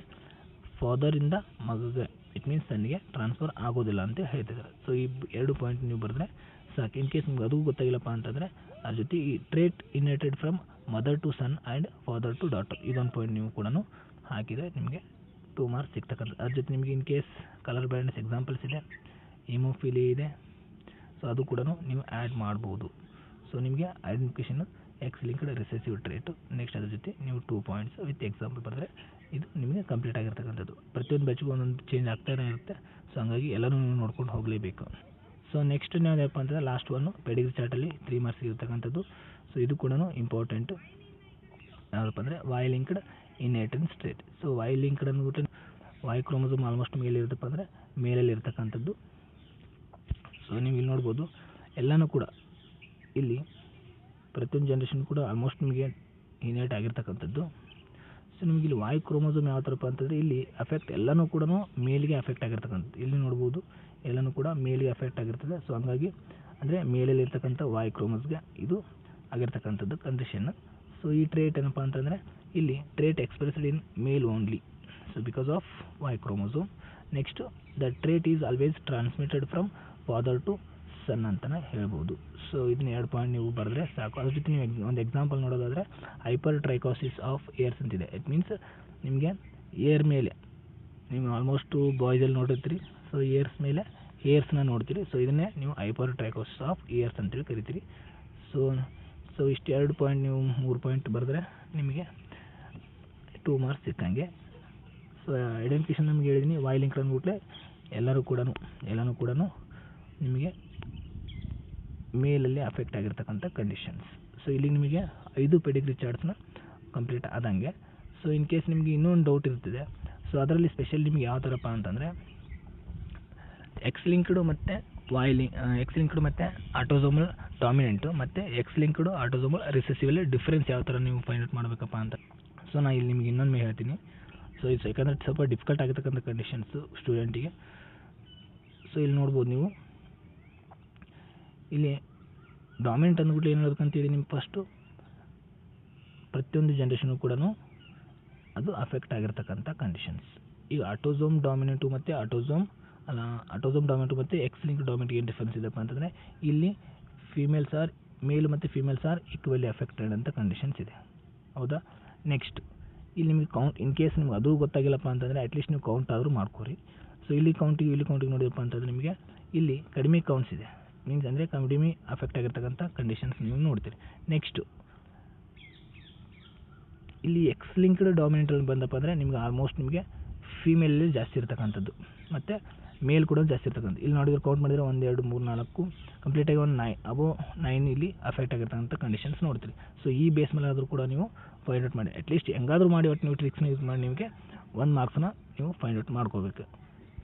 ಫಾದರಿಂದ ಮಗಗೆ ಇಟ್ ಮೀನ್ಸ್ ಸನ್ಗೆ ಟ್ರಾನ್ಸ್ಫರ್ ಆಗೋದಿಲ್ಲ ಅಂತ ಹೇಳ್ತಿದ್ದಾರೆ. ಸೊ ಈ 2 ಪಾಯಿಂಟ್ ನೀವು ಬರೆದ್ರೆ ಸಾಕು. ಇನ್ ಕೇಸ್ ನಿಮ್ಗೆ ಅದು ಗೊತ್ತಾಗಿಲ್ಲಪ್ಪ ಅಂತಂದರೆ ಅದ್ರ ಜೊತೆ ಈ trait inherited from mother to son and father to daughter ಇದೊಂದು ಪಾಯಿಂಟ್ ನೀವು ಕೂಡ ಹಾಕಿದರೆ ನಿಮಗೆ 2 ಮಾರ್ಕ್ಸ್ ಸಿಗ್ತಕ್ಕಂಥದ್ದು. ಅದ್ರ ಜೊತೆ ನಿಮಗೆ in case colour blindness examples ಇದೆ, ಹಿಮೋಫಿಲಿ ಇದೆ, ಸೊ ಅದು ಕೂಡ ನೀವು ಆ್ಯಡ್ ಮಾಡ್ಬೋದು. ಸೊ ನಿಮಗೆ identification X linked recessive trait. Next ಅದ್ರ ಜೊತೆ ನೀವು 2 ಪಾಯಿಂಟ್ಸ್ ವಿತ್ ಎಕ್ಸಾಂಪಲ್ ಬರೆದ್ರೆ ಇದು ನಿಮಗೆ ಕಂಪ್ಲೀಟ್ ಆಗಿರ್ತಕ್ಕಂಥದ್ದು. ಪ್ರತಿಯೊಂದು ಬ್ಯಾಚಿಗೂ ಒಂದೊಂದು ಚೇಂಜ್ ಆಗ್ತಾನೆ ಇರುತ್ತೆ. ಸೊ ಹಂಗಾಗಿ ಎಲ್ಲನೂ ನೀವು ನೋಡ್ಕೊಂಡು ಹೋಗಲೇಬೇಕು. ಸೊ ನೆಕ್ಸ್ಟ್ ಯಾವುದಪ್ಪ ಅಂತಂದರೆ ಲಾಸ್ಟ್ ಒನ್ನು ಪೆಡಿಗ್ರಿ ಚಾರ್ಟಲ್ಲಿ 3 ಮಾರ್ಕ್ಸ್ ಇರ್ತಕ್ಕಂಥದ್ದು. ಸೊ ಇದು ಕೂಡ ಇಂಪಾರ್ಟೆಂಟು. ಯಾವುದಪ್ಪ ಅಂದರೆ Y linked inheritance trait. So Y linked ಅಂದ್ಬಿಟ್ಟು ವೈ ಕ್ರೋಮೋಸೋಮ್ ಆಲ್ಮೋಸ್ಟ್ ಮೇಲೆ ಇರುತ್ತಪ್ಪ ಅಂದರೆ ಮೇಲಲ್ಲಿ ಇರ್ತಕ್ಕಂಥದ್ದು. ಸೊ ನೀವು ಇಲ್ಲಿ ನೋಡ್ಬೋದು ಎಲ್ಲನೂ ಕೂಡ ಇಲ್ಲಿ ಪ್ರತಿಯೊಂದು ಜನ್ರೇಷನ್ ಕೂಡ ಆಲ್ಮೋಸ್ಟ್ ನಿಮಗೆ ಇನ್ಹೆರಿಟ್ ಆಗಿರ್ತಕ್ಕಂಥದ್ದು. ಸೊ ನಿಮಗೆ ಇಲ್ಲಿ ವೈ ಕ್ರೋಮೋಸೋಮ್ ಯಾವ ಥರಪ್ಪ ಅಂತಂದರೆ ಇಲ್ಲಿ ಅಫೆಕ್ಟ್ ಎಲ್ಲನೂ ಕೂಡ ಮೇಲಿಗೆ ಅಫೆಕ್ಟ್ ಆಗಿರ್ತಕ್ಕಂಥದ್ದು. ಇಲ್ಲಿ ನೋಡ್ಬೋದು ಎಲ್ಲನೂ ಕೂಡ ಮೇಲಿಗೆ ಅಫೆಕ್ಟ್ ಆಗಿರ್ತದೆ. ಸೊ ಹಂಗಾಗಿ ಅಂದರೆ ಮೇಲಲ್ಲಿ ಇರ್ತಕ್ಕಂಥ ವೈ ಕ್ರೋಮೋಸ್ಗೆ ಇದು ಆಗಿರ್ತಕ್ಕಂಥದ್ದು ಕಂಡೀಷನ್. ಸೊ ಈ ಟ್ರೇಟ್ ಏನಪ್ಪ ಅಂತಂದರೆ ಇಲ್ಲಿ trait expressed in male only. So because of Y chromosome. Next the trait is always transmitted from father to son ಅಂತಲೇ ಹೇಳ್ಬೋದು. ಸೊ ಇದನ್ನ 2 ಪಾಯಿಂಟ್ ನೀವು ಬರೆದ್ರೆ ಸಾಕು. ಅದ್ರ ಜೊತೆ ನೀವು ಒಂದು ಎಕ್ಸಾಂಪಲ್ ನೋಡೋದಾದರೆ ಹೈಪರ್ ಟ್ರೈಕೋಸಿಸ್ ಆಫ್ ಏರ್ಸ್ ಅಂತಿದೆ. ಇಟ್ ಮೀನ್ಸ್ ನಿಮಗೆ ಏರ್ ಮೇಲೆ ನೀವು ಆಲ್ಮೋಸ್ಟು ಬಾಯ್ಸಲ್ಲಿ ನೋಡಿರ್ತೀರಿ. ಸೊ ಏರ್ಸ್ ಮೇಲೆ ಏರ್ಸ್ನ ನೋಡ್ತೀರಿ. ಸೊ ಇದನ್ನೇ ನೀವು ಹೈಪರ್ ಟ್ರೈಕೋಸಿಸ್ ಆಫ್ ಏರ್ಸ್ ಅಂತೇಳಿ ಕರಿತೀರಿ. ಸೊ ಇಷ್ಟು 2 ಪಾಯಿಂಟ್ ನೀವು 3 ಪಾಯಿಂಟ್ ಬರೆದ್ರೆ ನಿಮಗೆ 2 ಮಾರ್ಕ್ಸ್ ಸಿಕ್ಕಂಗೆ. ಸೊ ಐಡೆಂಟಿಫಿಕೇಷನ್ ನಮಗೆ ಹೇಳಿದ್ದೀನಿ. ವೈ ಲಿಂಕ್ ಅಂದ್ಬಿಟ್ಲೆ ಎಲ್ಲನೂ ಕೂಡ ನಿಮಗೆ ಮೇಲಲ್ಲಿ ಅಫೆಕ್ಟ್ ಆಗಿರ್ತಕ್ಕಂಥ ಕಂಡೀಷನ್ಸ್. ಸೊ ಇಲ್ಲಿ ನಿಮಗೆ 5 ಪೆಡಿಗ್ರಿ ಚಾರ್ಟ್ಸ್ನ ಕಂಪ್ಲೀಟ್ ಆದಂಗೆ. ಸೊ ಇನ್ ಕೇಸ್ ನಿಮಗೆ ಇನ್ನೊಂದು ಡೌಟ್ ಇರ್ತಿದೆ. ಸೊ ಅದರಲ್ಲಿ ಸ್ಪೆಷಲ್ ನಿಮಗೆ ಯಾವ ಥರಪ್ಪ ಅಂತಂದರೆ ಎಕ್ಸ್ ಲಿಂಕ್ಡು ಮತ್ತು ಎಕ್ಸ್ ಲಿಂಕ್ಡು ಮತ್ತು ಆಟೋಸೋಮಲ್ ಡಾಮಿನೆಂಟು ಮತ್ತು ಎಕ್ಸ್ ಲಿಂಕ್ಡು ಆಟೋಸೋಮಲ್ ರಿಸೆಸಿವಲ್ಲಿ ಡಿಫ್ರೆನ್ಸ್ ಯಾವ ಥರ ನೀವು ಫೈಂಡ್ ಔಟ್ ಮಾಡಬೇಕಪ್ಪ ಅಂತ. ಸೊ ನಾನು ಇಲ್ಲಿ ನಿಮಗೆ ಇನ್ನೊಮ್ಮೆ ಹೇಳ್ತೀನಿ. ಸೊ ಇದು ಯಾಕಂದರೆ ಸ್ವಲ್ಪ ಡಿಫಿಕಲ್ಟ್ ಆಗಿರ್ತಕ್ಕಂಥ ಕಂಡೀಷನ್ಸು ಸ್ಟೂಡೆಂಟಿಗೆ. ಸೊ ಇಲ್ಲಿ ನೋಡ್ಬೋದು ನೀವು ಇಲ್ಲಿ ಡಾಮಿನೆಂಟ್ ಅಂದ್ಬಿಟ್ಟು ಏನು ಹೇಳ್ಬೇಕಂತೇಳಿ ನಿಮ್ಗೆ ಫಸ್ಟು ಪ್ರತಿಯೊಂದು ಜನ್ರೇಷನು ಕೂಡ ಅದು ಅಫೆಕ್ಟ್ ಆಗಿರ್ತಕ್ಕಂಥ ಕಂಡೀಷನ್ಸ್. ಈಗ ಆಟೋಸೋಮ್ ಡಾಮಿನೆಂಟು ಮತ್ತು ಆಟೋಸೋಮ್ ಡಾಮಿನೆಂಟು ಮತ್ತು ಎಕ್ಸ್ ಲಿಂಕ್ ಡಾಮಿನೆಂಟ್ ಏನು ಡಿಫ್ರೆನ್ಸ್ ಇದೆಪ್ಪ ಅಂತಂದರೆ ಇಲ್ಲಿ ಮೇಲ್ ಮತ್ತು ಫೀಮೇಲ್ಸ್ ಆರ್ ಈಕ್ವಲಿ ಅಫೆಕ್ಟೆಡ್ ಅಂತ ಕಂಡೀಷನ್ಸ್ ಇದೆ. ಹೌದಾ? ನೆಕ್ಸ್ಟ್ ಇಲ್ಲಿ ನಿಮಗೆ ಕೌಂಟ್ ಇನ್ ಕೇಸ್ ನಿಮ್ಗೆ ಅದು ಗೊತ್ತಾಗಿಲ್ಲಪ್ಪ ಅಂತಂದರೆ ಅಟ್ಲೀಸ್ಟ್ ನೀವು ಕೌಂಟ್ ಆದರೂ ಮಾಡ್ಕೊರಿ. ಸೊ ಇಲ್ಲಿ ಕೌಂಟಿಗೆ ನೋಡಿದಪ್ಪ ಅಂತಂದರೆ ನಿಮಗೆ ಇಲ್ಲಿ ಕಡಿಮೆ ಕೌಂಟ್ಸ್ ಇದೆ. ಮೀನ್ಸ್ ಅಂದರೆ ಕಡಿಮೆ ಅಫೆಕ್ಟ್ ಆಗಿರ್ತಕ್ಕಂಥ ಕಂಡೀಷನ್ಸ್ ನೀವು ನೋಡ್ತೀರಿ. ನೆಕ್ಸ್ಟು ಇಲ್ಲಿ ಎಕ್ಸ್ ಲಿಂಕ್ಡ್ ಡಾಮಿನೆಂಟಲ್ಲಿ ಬಂದಪ್ಪ ಅಂದರೆ ನಿಮ್ಗೆ ಆಲ್ಮೋಸ್ಟ್ ನಿಮಗೆ ಫೀಮೇಲಲ್ಲಿ ಜಾಸ್ತಿ ಇರ್ತಕ್ಕಂಥದ್ದು ಮತ್ತು ಮೇಲ್ ಕೂಡ ಜಾಸ್ತಿ ಇರ್ತಕ್ಕಂಥ. ಇಲ್ಲಿ ನೋಡಿದ್ರೆ ಕೌಂಟ್ ಮಾಡಿದರೆ 1 2 3 4 ಕಂಪ್ಲೀಟಾಗಿ ಒಂದು 9 ಇಲ್ಲಿ ಅಫೆಕ್ಟ್ ಆಗಿರ್ತಕ್ಕಂಥ ಕಂಡೀಷನ್ಸ್ ನೋಡ್ತೀರಿ. ಸೊ ಈ ಬೇಸ್ ಮೇಲೆ ಆದರೂ ಕೂಡ ನೀವು ಫೈಂಡ್ ಔಟ್ ಮಾಡಿ ಅಟ್ಲೀಸ್ಟ್ ಹೆಂಗಾದರೂ ಮಾಡಿ ಒಟ್ಟು ನೀವು ಟ್ರಿಕ್ಸ್ನ ಯೂಸ್ ಮಾಡಿ ನಿಮಗೆ 1 ಮಾರ್ಕ್ಸ್ನ ನೀವು ಫೈಂಡ್ ಔಟ್ ಮಾಡ್ಕೋಬೇಕು.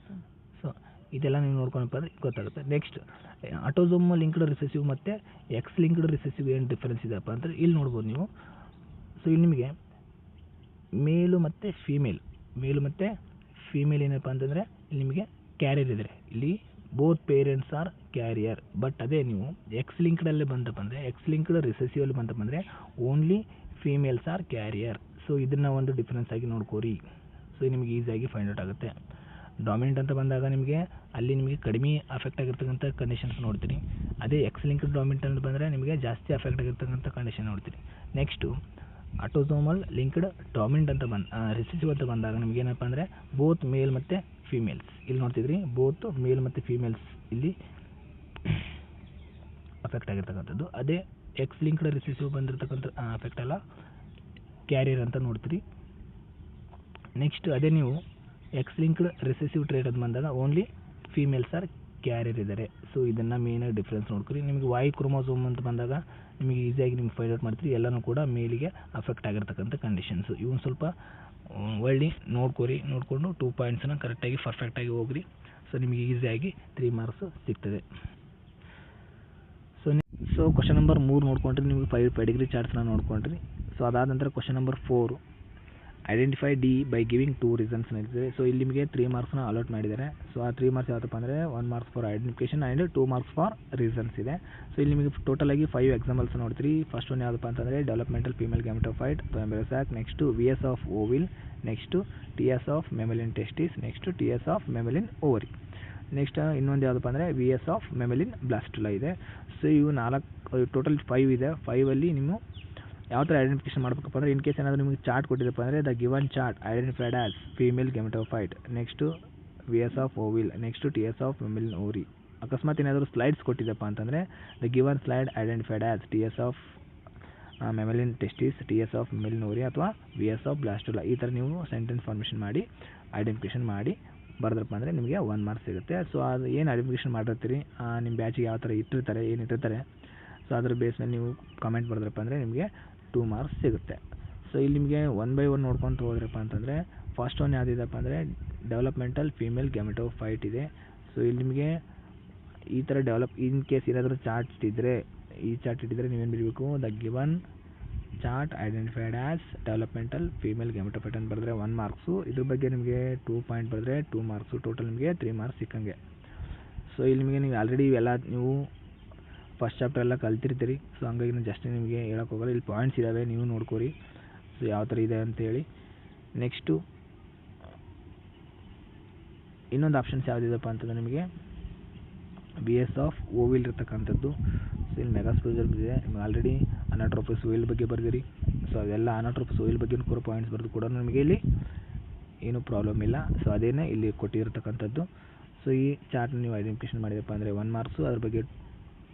ಸೊ ಇದೆಲ್ಲ ನೀವು ನೋಡ್ಕೊಂಡಪ್ಪ ಅಂದರೆ ಗೊತ್ತಾಗುತ್ತೆ. ನೆಕ್ಸ್ಟ್ ಆಟೋಸೋಮ್ ಲಿಂಕ್ಡ್ ರಿಸೆಸಿವ್ ಮತ್ತು ಎಕ್ಸ್ ಲಿಂಕ್ಡ್ ರಿಸೆಸಿವ್ ಏನು ಡಿಫ್ರೆನ್ಸ್ ಇದೆಯಪ್ಪ ಅಂದರೆ ಇಲ್ಲಿ ನೋಡ್ಬೋದು ನೀವು. ಸೊ ಇಲ್ಲಿ ನಿಮಗೆ ಮೇಲು ಮತ್ತು ಫೀಮೇಲ್ ಏನಪ್ಪ ಅಂತಂದರೆ ಇಲ್ಲಿ ನಿಮಗೆ ಕ್ಯಾರಿಯರ್ ಇದೆ. ಇಲ್ಲಿ both parents are carrier. But ಅದೇ ನೀವು ಎಕ್ಸ್ ಲಿಂಕ್ಡಲ್ಲೇ ಬಂತಪ್ಪ ಅಂದರೆ ಎಕ್ಸ್ ಲಿಂಕ್ಡ್ ರಿಸೆಸಿವಲ್ಲಿ ಬಂತಪ್ಪ ಅಂದರೆ only females R carrier. So ಇದನ್ನು ಒಂದು ಡಿಫ್ರೆನ್ಸ್ ಆಗಿ ನೋಡ್ಕೋರಿ. ಸೊ ನಿಮಗೆ ಈಸಿಯಾಗಿ ಫೈಂಡ್ ಔಟ್ ಆಗುತ್ತೆ. ಡಾಮಿನೆಂಟ್ ಅಂತ ಬಂದಾಗ ನಿಮಗೆ ಅಲ್ಲಿ ನಿಮಗೆ ಕಡಿಮೆ ಅಫೆಕ್ಟ್ ಆಗಿರ್ತಕ್ಕಂಥ ಕಂಡೀಷನ್ಸ್ ನೋಡ್ತೀರಿ. ಅದೇ ಎಕ್ಸ್ ಲಿಂಕ್ಡ್ ಡಾಮಿನೆಂಟ್ ಅಂತ ಬಂದರೆ ನಿಮಗೆ ಜಾಸ್ತಿ ಅಫೆಕ್ಟ್ ಆಗಿರ್ತಕ್ಕಂಥ ಕಂಡೀಷನ್ ನೋಡ್ತೀರಿ. ನೆಕ್ಸ್ಟು ಆಟೋಸೋಮಲ್ ಲಿಂಕ್ಡ್ ಡಾಮಿನೆಂಟ್ ಅಂತ ರಿಸೆಸಿವ್ ಅಂತ ಬಂದಾಗ ನಿಮ್ಗೆ ಏನಪ್ಪ ಅಂದರೆ ಬೋತ್ ಮೇಲ್ ಮತ್ತು ಫೀಮೇಲ್ಸ್ ಇಲ್ಲಿ ನೋಡ್ತಿದ್ರಿ. ಬೋತ್ ಮೇಲ್ ಮತ್ತು ಫೀಮೇಲ್ಸ್ ಇಲ್ಲಿ ಅಫೆಕ್ಟ್ ಆಗಿರ್ತಕ್ಕಂಥದ್ದು. ಅದೇ ಎಕ್ಸ್ ಲಿಂಕ್ಡ್ ರಿಸೆಸಿವ್ ಬಂದಿರತಕ್ಕಂಥ ಅಫೆಕ್ಟ್ ಅಲ್ಲ, ಕ್ಯಾರಿಯರ್ ಅಂತ ನೋಡ್ತೀರಿ. ನೆಕ್ಸ್ಟ್ ಅದೇ ನೀವು ಎಕ್ಸ್ ಲಿಂಕ್ಡ್ ರಿಸೆಸಿವ್ ಟ್ರೇಟ್ ಅಂತ ಬಂದಾಗ ಓನ್ಲಿ ಫೀಮೇಲ್ಸ್ ಆರ್ ಕ್ಯಾರಿಯರ್ ಇದ್ದಾರೆ. ಸೊ ಇದನ್ನು ಮೇನಾಗಿ ಡಿಫ್ರೆನ್ಸ್ ನೋಡ್ಕೊರಿ. ನಿಮಗೆ ವೈ ಕ್ರೋಮೋಸೋಮ್ ಅಂತ ಬಂದಾಗ ನಿಮಗೆ ಈಸಿಯಾಗಿ ನಿಮ್ಗೆ ಫೈಂಡ್ ಔಟ್ ಮಾಡ್ತೀರಿ. ಎಲ್ಲನೂ ಕೂಡ ಮೇಲಿಗೆ ಅಫೆಕ್ಟ್ ಆಗಿರ್ತಕ್ಕಂಥ ಕಂಡೀಷನ್ಸು. ಇವನು ಸ್ವಲ್ಪ ಒಳ್ಳೆ ನೋಡಿಕೊಂಡು 2 ಪಾಯಿಂಟ್ಸನ್ನ ಕರೆಕ್ಟಾಗಿ ಪರ್ಫೆಕ್ಟಾಗಿ ಹೋಗ್ರಿ. ಸೊ ನಿಮಗೆ ಈಸಿಯಾಗಿ 3 ಮಾರ್ಕ್ಸ್ ಸಿಗ್ತದೆ. ಸೊ ಕ್ವಶನ್ ನಂಬರ್ 3 ನೋಡ್ಕೊಂಡ್ರಿ, ನಿಮಗೆ 5 ಪೆಡಿಗ್ರಿ ಚಾರ್ಟ್ಸ್ನ ನೋಡ್ಕೊಂಡ್ರಿ. ಸೊ ಅದಾದ ನಂತರ question number 4 identify D by giving 2 reasons ಇರ್ತದೆ. ಸೊ ಇಲ್ಲಿ ನಿಮಗೆ 3 ಮಾರ್ಕ್ಸ್ನ ಅಲಾಟ್ ಮಾಡಿದ್ದಾರೆ. ಸೊ ಆ 3 ಮಾರ್ಕ್ಸ್ ಯಾವತ್ತಪ್ಪ ಅಂದರೆ 1 marks for identification and 2 marks for reasons ಇದೆ. ಸೊ ಇಲ್ಲಿ ನಿಮಗೆ ಟೋಟಲ್ ಆಗಿ 5 ಎಕ್ಸಾಂಪಲ್ಸ್ ನೋಡ್ತೀರಿ. ಫಸ್ಟ್ ಒನ್ ಯಾವುದಪ್ಪ ಅಂತಂದರೆ ಡೆವಲಪ್ಮೆಂಟಲ್ ಫೀಮೇಲ್ ಗ್ಯಾಮೆಟೋಫೈಟ್ ಅಥವಾ embryo sac, next V S of ovule, next T S of mammalian testis, next T S of mammalian ovary, next ಇನ್ನೊಂದು ಯಾವುದಪ್ಪ ಅಂದರೆ V S of mammalian blastula ಇದೆ. ಸೊ ಇವು 4 ಟೋಟಲ್ 5 ಇದೆ. 5ಅಲ್ಲಿ ನೀವು ಯಾವ ಥರ ಐಡೆಂಟಿಫಿಕೇಷನ್ ಮಾಡಬೇಕಪ್ಪ ಅಂದರೆ ಇನ್ ಕೇಸ್ ಏನಾದರೂ ನಿಮಗೆ ಚಾರ್ಟ್ ಕೊಟ್ಟಿದ್ದಪ್ಪ ಅಂದರೆ the given chart identified as female gametophyte, next V S of ovule, next T S of mammalian ovary. ಅಕಸ್ಮಾತ್ ಏನಾದರೂ ಸ್ಲೈಡ್ಸ್ ಕೊಟ್ಟಿದ್ದಪ್ಪ ಅಂತಂದರೆ the given slide identified as T S of mammalian testis, T S of mammalian ovary ಅಥವಾ ವಿ ಎಸ್ ಆಫ್ ಬ್ಲಾಸ್ಟುಲಾ. ಈ ಥರ ನೀವು ಸೆಂಟೆನ್ಸ್ ಫಾರ್ಮೇಷನ್ ಮಾಡಿ ಐಡೆಂಟಿಫಿಕೇಷನ್ ಮಾಡಿ ಬರೆದ್ರಪ್ಪ ಅಂದರೆ ನಿಮಗೆ 1 ಮಾರ್ಕ್ಸ್ ಸಿಗುತ್ತೆ. ಸೊ ಅದು ಏನು ಐಡೆಂಟಿಫಿಕೇಷನ್ ಮಾಡಿರ್ತೀರಿ ನಿಮ್ಮ ಬ್ಯಾಚಿಗೆ ಯಾವ ಥರ ಇಟ್ಟಿರ್ತಾರೆ ಸೊ ಅದ್ರ ಬೇಸ್ ಮೇಲೆ ನೀವು ಕಮೆಂಟ್ ಬರೆದ್ರಪ್ಪ ಅಂದರೆ ನಿಮಗೆ 2 ಮಾರ್ಕ್ಸ್ ಸಿಗುತ್ತೆ. ಸೊ ಇಲ್ಲಿ ನಿಮಗೆ 1 ಬೈ 1 ನೋಡ್ಕೊತ ಹೋದ್ರಪ್ಪ ಅಂತಂದರೆ ಫಸ್ಟ್ ಒನ್ ಯಾವುದಿದೆಪ್ಪ ಅಂದರೆ ಡೆವಲಪ್ಮೆಂಟಲ್ ಫೀಮೇಲ್ ಗ್ಯಾಮೆಟೋಫೈಟ್ ಇದೆ. ಸೊ ಇಲ್ಲಿ ನಿಮಗೆ ಈ ಥರ ಇನ್ ಕೇಸ್ ಏನಾದರೂ ಚಾರ್ಟ್ ಇದ್ದರೆ ನೀವೇನು ಬರೀಬೇಕು, the given chart identified as developmental female gametophyte ಅಂತ ಬರೆದ್ರೆ 1 ಮಾರ್ಕ್ಸು. ಇದ್ರ ಬಗ್ಗೆ ನಿಮಗೆ 2 ಪಾಯಿಂಟ್ ಬರೆದ್ರೆ 2 ಮಾರ್ಕ್ಸು, ಟೋಟಲ್ ನಿಮಗೆ 3 ಮಾರ್ಕ್ಸ್ ಸಿಕ್ಕಂಗೆ. ಸೊ ಇಲ್ಲಿ ನಿಮಗೆ ನೀವು ಆಲ್ರೆಡಿ ಇವೆಲ್ಲ ನೀವು ಫಸ್ಟ್ ಚಾಪ್ಟರ್ ಎಲ್ಲ ಕಲ್ತಿರ್ತೀರಿ. ಸೊ ಹಂಗಾಗಿ ನಾನು ಜಸ್ಟ್ ನಿಮಗೆ ಹೇಳೋಕೆ ಹೋಗಲ್ಲ, ಇಲ್ಲಿ ಪಾಯಿಂಟ್ಸ್ ಇದ್ದಾವೆ ನೀವು ನೋಡ್ಕೊರಿ ಸೊ ಯಾವ ಥರ ಇದೆ ಅಂತೇಳಿ. ನೆಕ್ಸ್ಟು ಇನ್ನೊಂದು ಆಪ್ಷನ್ಸ್ ಯಾವುದಿದೆಪ್ಪ ಅಂತಂದರೆ ನಿಮಗೆ ಬಿ ಎಸ್ ಆಫ್ ಓವಿಲ್ ಇರ್ತಕ್ಕಂಥದ್ದು. ಸೊ ಇಲ್ಲಿ ಮೆಗಾಸ್ಪೋಜರ್ ಇದೆ, ನಿಮಗೆ ಆಲ್ರೆಡಿ ಅನಾಟ್ರೋಪಸ್ ಓಯಿಲ್ ಬಗ್ಗೆ ಬರ್ದಿರಿ. ಸೊ ಅದೆಲ್ಲ ಅನಾಟ್ರೋಪಸ್ ಓಯಿಲ್ ಬಗ್ಗೆ ಕೂಡ ಪಾಯಿಂಟ್ಸ್ ಬರೆದು ಕೂಡ ನಿಮಗೆ ಇಲ್ಲಿ ಏನೂ ಪ್ರಾಬ್ಲಮ್ ಇಲ್ಲ. ಸೊ ಅದೇನೇ ಇಲ್ಲಿ ಕೊಟ್ಟಿರ್ತಕ್ಕಂಥದ್ದು. ಸೊ ಈ ಚಾರ್ಟ್ ನೀವು ಐಡೆಂಟಿಫಿಕೇಷನ್ ಮಾಡಿದಪ್ಪ ಅಂದರೆ 1 ಮಾರ್ಕ್ಸು, ಅದ್ರ ಬಗ್ಗೆ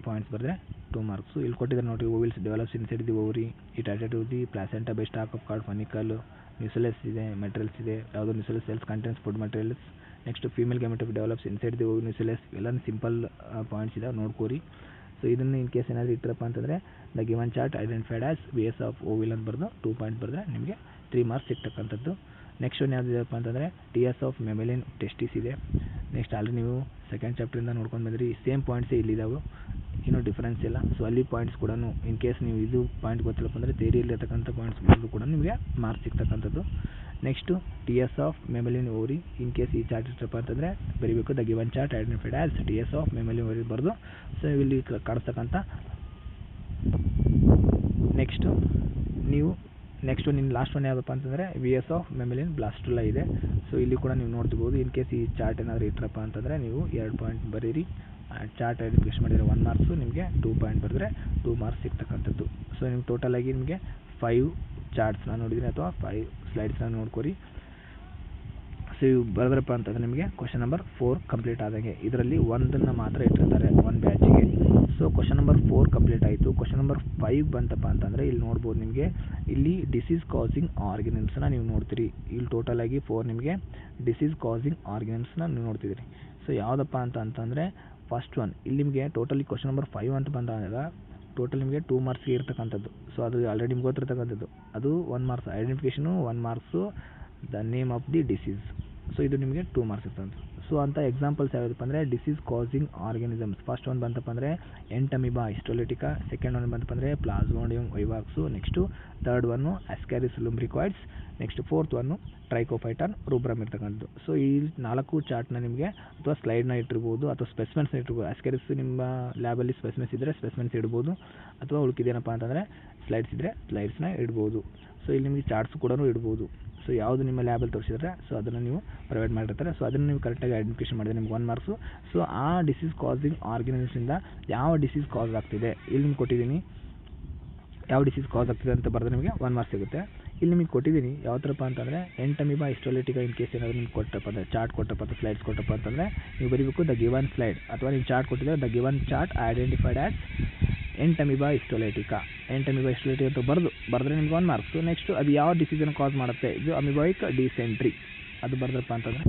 ಪಾಯಿಂಟ್ಸ್ ಬರೆದ್ರೆ 2 ಮಾರ್ಕ್ಸು. ಇಲ್ಲಿ ಕೊಟ್ಟಿದ್ದಾರೆ ನೋಡಿ, ovules develops inside the ovary, it attach the placenta by stalk of cord funicle, nucellus ಇದೆ, ಮೆಟೀರಿಯಲ್ಸ್ ಇದೆ, ಯಾವುದೋ nucellus cells contents food materials, next female gametophyte develops inside the nucellus. ಎಲ್ಲ ಸಿಂಪಲ್ ಪಾಯಿಂಟ್ಸ್ ಇದೆ, ನೋಡ್ಕೋರಿ. ಸೊ ಇದನ್ನು ಇನ್ ಕೇಸ್ ಏನಾದರೂ ಇಟ್ಟರಪ್ಪ ಅಂತಂದರೆ the given chart identified as V S of ಓವಿಲ್ ಅಂತ ಬರೆದು 2 ಪಾಯಿಂಟ್ ಬರೆದ್ರೆ ನಿಮಗೆ 3 ಮಾರ್ಕ್ಸ್ ಸಿಗ್ತಕ್ಕಂಥದ್ದು. ನೆಕ್ಸ್ಟ್ ಒಂದು ಯಾವುದಿದೆಪ್ಪ ಅಂತಂದರೆ T S of mammalian testis ಇದೆ. ನೆಕ್ಸ್ಟ್ ಆಲ್ರೆಡಿ ನೀವು ಸೆಕೆಂಡ್ ಚಾಪ್ಟ್ರಿಂದ ನೋಡ್ಕೊಂಡು ಬಂದಿರಿ, ಸೇಮ್ ಪಾಯಿಂಟ್ಸೇ ಇಲ್ಲಿದ್ದಾವೆ, ಏನೂ ಡಿಫ್ರೆನ್ಸ್ ಇಲ್ಲ. ಸೊ ಅಲ್ಲಿ ಪಾಯಿಂಟ್ಸ್ ಕೂಡ ಇನ್ ಕೇಸ್ ನೀವು ಇದು ಪಾಯಿಂಟ್ ಗೊತ್ತಿಲ್ಲಪ್ಪ ಅಂದರೆ ಥಿಯರಿಯಲ್ಲಿರ್ತಕ್ಕಂಥ ಪಾಯಿಂಟ್ಸ್ ಬರೆದು ಕೂಡ ನಿಮಗೆ ಮಾರ್ಕ್ಸ್ ಸಿಗ್ತಕ್ಕಂಥದ್ದು. Next T S of mammalian ovary, in case ಈ ಚಾರ್ಟ್ ಇಷ್ಟಪ್ಪ ಅಂತಂದರೆ ಬರೀಬೇಕು the given chart identified as T S of mammalian ovary ಬರೆದು. ಸೊ ಇಲ್ಲಿ ಕಾಣಿಸ್ತಕ್ಕಂಥ ನೆಕ್ಸ್ಟು ನಿನ್ನ ಲಾಸ್ಟ್ ಒನ್ ಯಾವುದಪ್ಪ ಅಂತಂದರೆ V S of mammalian blastula ಇದೆ. ಸೊ ಇಲ್ಲಿ ಕೂಡ ನೀವು ನೋಡ್ತಿರ್ಬೋದು. ಇನ್ ಕೇಸ್ ಈ ಚಾರ್ಟ್ ಏನಾದರೂ ಇಟ್ಟರಪ್ಪ ಅಂತಂದರೆ ನೀವು 2 ಪಾಯಿಂಟ್ ಬರೀರಿ. ಚಾರ್ಟ್ ಐಡೆಂಟಿಫಿಕೇಷನ್ ಮಾಡಿದರೆ 1 ಮಾರ್ಕ್ಸು, ನಿಮಗೆ 2 ಪಾಯಿಂಟ್ ಬರೆದ್ರೆ 2 ಮಾರ್ಕ್ಸ್ ಸಿಗ್ತಕ್ಕಂಥದ್ದು. ಸೊ ನಿಮ್ಗೆ ಟೋಟಲಾಗಿ ನಿಮಗೆ 5 ಚಾರ್ಟ್ಸ್ನ ನೋಡಿದ್ದೀನಿ ಅಥವಾ 5 ಸ್ಲೈಡ್ಸ್ನ ನೋಡ್ಕೊರಿ. ಸೊ ಇವು ಬರೆದ್ರಪ್ಪ ಅಂತಂದರೆ ನಿಮಗೆ ಕ್ವಶನ್ ನಂಬರ್ 4 ಕಂಪ್ಲೀಟ್ ಆದಂಗೆ. ಇದರಲ್ಲಿ ಒಂದನ್ನು ಮಾತ್ರ ಇಟ್ಟಿರ್ತಾರೆ 1 ಬ್ಯಾಚಿಗೆ. ಸೊ ಕ್ವಶನ್ ನಂಬರ್ 4 ಕಂಪ್ಲೀಟ್ ಆಯಿತು. ಕ್ವಶನ್ ನಂಬರ್ 5 ಬಂತಪ್ಪ ಅಂತಂದರೆ ಇಲ್ಲಿ ನೋಡ್ಬೋದು, ನಿಮಗೆ ಇಲ್ಲಿ ಡಿಸೀಸ್ ಕಾಸಿಂಗ್ ಆರ್ಗನಿಸಮ್ಸ್ನ ನೀವು ನೋಡ್ತೀರಿ. ಇಲ್ಲಿ ಟೋಟಲಾಗಿ 4 ನಿಮಗೆ ಡಿಸೀಸ್ ಕಾಸಿಂಗ್ ಆರ್ಗನಿಸಮ್ಸ್ನ ನೀವು ನೋಡ್ತಿದ್ದೀರಿ. ಸೊ ಯಾವುದಪ್ಪ ಅಂತಂದರೆ ಫಸ್ಟ್ ಒನ್ ಇಲ್ಲಿ ನಿಮಗೆ ಟೋಟಲಿ ಕ್ವಶನ್ ನಂಬರ್ 5 ಅಂತ ಬಂದಾಗ ಟೋಟಲ್ ನಿಮಗೆ 2 ಮಾರ್ಕ್ಸ್ಗೆ ಇರ್ತಕ್ಕಂಥದ್ದು. ಸೊ ಅದು ಆಲ್ರೆಡಿ ನಿಮ್ಗೆ ಗೊತ್ತಿರ್ತಕ್ಕಂಥದ್ದು, ಅದು 1 marks identification, 1 marks the name of the disease. So ಇದು ನಿಮಗೆ 2 ಮಾರ್ಕ್ಸ್ ಇರ್ತಂಥ. ಸೊ ಅಂತ ಎಕ್ಸಾಂಪಲ್ಸ್ ಯಾವುದಪ್ಪ ಅಂದರೆ disease causing organisms. First one ಬಂತಪ್ಪ ಅಂದರೆ ಎಂಟಮಿಬಾ ಹಿಸ್ಟೋಲಿಟಿಕಾ, ಸೆಕೆಂಡ್ ಒನ್ ಬಂತಪ್ಪ ಅಂದರೆ Plasmodium vivax, next third one Ascaris lumbricoides, next fourth one Trichophyton rubrum ಇರ್ತಕ್ಕಂಥದ್ದು. ಸೊ ಈ 4 ಚಾರ್ಟ್ನ ನಿಮಗೆ ಅಥವಾ ಸ್ಲೈಡ್ನ ಇಟ್ಟಿರ್ಬೋದು ಅಥವಾ ಸ್ಪೆಸಿಮೆನ್ಸ್ನ ಇಟ್ಟಿರ್ಬೋದು. ಅಸ್ಕ್ಯಾರಿಸ್ ನಿಮ್ಮ ಲ್ಯಾಬಲ್ಲಿ ಸ್ಪೆಸಿಮೆನ್ಸ್ ಇದ್ದರೆ ಸ್ಪೆಸಿಮೆನ್ಸ್ ಇಡ್ಬೋದು, ಅಥವಾ ಉಳ್ಕಿದೇನಪ್ಪ ಅಂತಂದರೆ ಸ್ಲೈಡ್ಸ್ ಇದ್ದರೆ ಸ್ಲೈಡ್ಸ್ನ ಇಡ್ಬೋದು. ಸೊ ಇಲ್ಲಿ ನಿಮಗೆ ಚಾರ್ಟ್ಸ್ ಕೂಡ ಇಡ್ಬೋದು. ಸೊ ಯಾವುದು ನಿಮ್ಮ ಲ್ಯಾಬಲ್ಲಿ ತೋರಿಸಿದ್ರೆ ಸೊ ಅದನ್ನು ನೀವು ಪ್ರೊವೈಡ್ ಮಾಡಿರ್ತಾರೆ. ಸೊ ಅದನ್ನು ನೀವು ಕರೆಕ್ಟಾಗಿ ಐಡೆಂಟಿಫಿಕೇಷನ್ ಮಾಡಿದ್ರೆ ನಿಮ್ಗೆ 1 ಮಾರ್ಕ್ಸು. ಸೊ ಆ ಡಿಸೀಸ್ ಕಾಸಿಂಗ್ ಆರ್ಗನಿಸಮ್ಸಿಂದ ಯಾವ ಡಿಸೀಸ್ ಕಾಸ್ ಆಗ್ತಿದೆ ಇಲ್ಲಿ ನಿಮ್ಗೆ ಕೊಟ್ಟಿದ್ದೀನಿ, ಯಾವ ಡಿಸೀಸ್ ಕಾಸ್ ಆಗ್ತಿದೆ ಅಂತ ಬರೆದ್ರೆ ನಿಮಗೆ 1 ಮಾರ್ಕ್ಸ್ ಸಿಗುತ್ತೆ. ಇಲ್ಲಿ ನಿಮಗೆ ಕೊಟ್ಟಿದ್ದೀನಿ ಯಾವ ಥರಪ್ಪ ಅಂತಂದರೆ ಎಂಟಮಿಬಾ ಹಿಸ್ಟೋಲಿಟಿಕಾ. ಇನ್ ಕೇಸ್ ಏನಾದರೂ ನಿಮ್ಗೆ ಕೊಟ್ಟಪ್ಪ ಅಂದರೆ ಚಾರ್ಟ್ ಕೊಟ್ಟಪ್ಪ ಅಥವಾ ಸ್ಲೈಡ್ಸ್ ಕೊಟ್ಟಪ್ಪ ಅಂತಂದರೆ ನೀವು ಬರೀಬೇಕು ದ ಗಿವನ್ ಸ್ಲೈಡ್, ಅಥವಾ ನೀವು ಚಾರ್ಟ್ ಕೊಟ್ಟಿದ್ರೆ the given chart identified as Entamoeba histolytica ಅಂತ ಬರೆದ್ರೆ ನಿಮ್ಗೆ 1 ಮಾರ್ಕ್ಸು. ನೆಕ್ಸ್ಟ್ ಅದು ಯಾವ ಡಿಸೀಸನ್ನು ಕಾಸ್ ಮಾಡುತ್ತೆ, ಇದು ಅಮಿಬಾಯಿಕ್ ಡಿಸೆಂಟ್ರಿ, ಅದು ಬರೆದ್ರಪ್ಪ ಅಂತಂದರೆ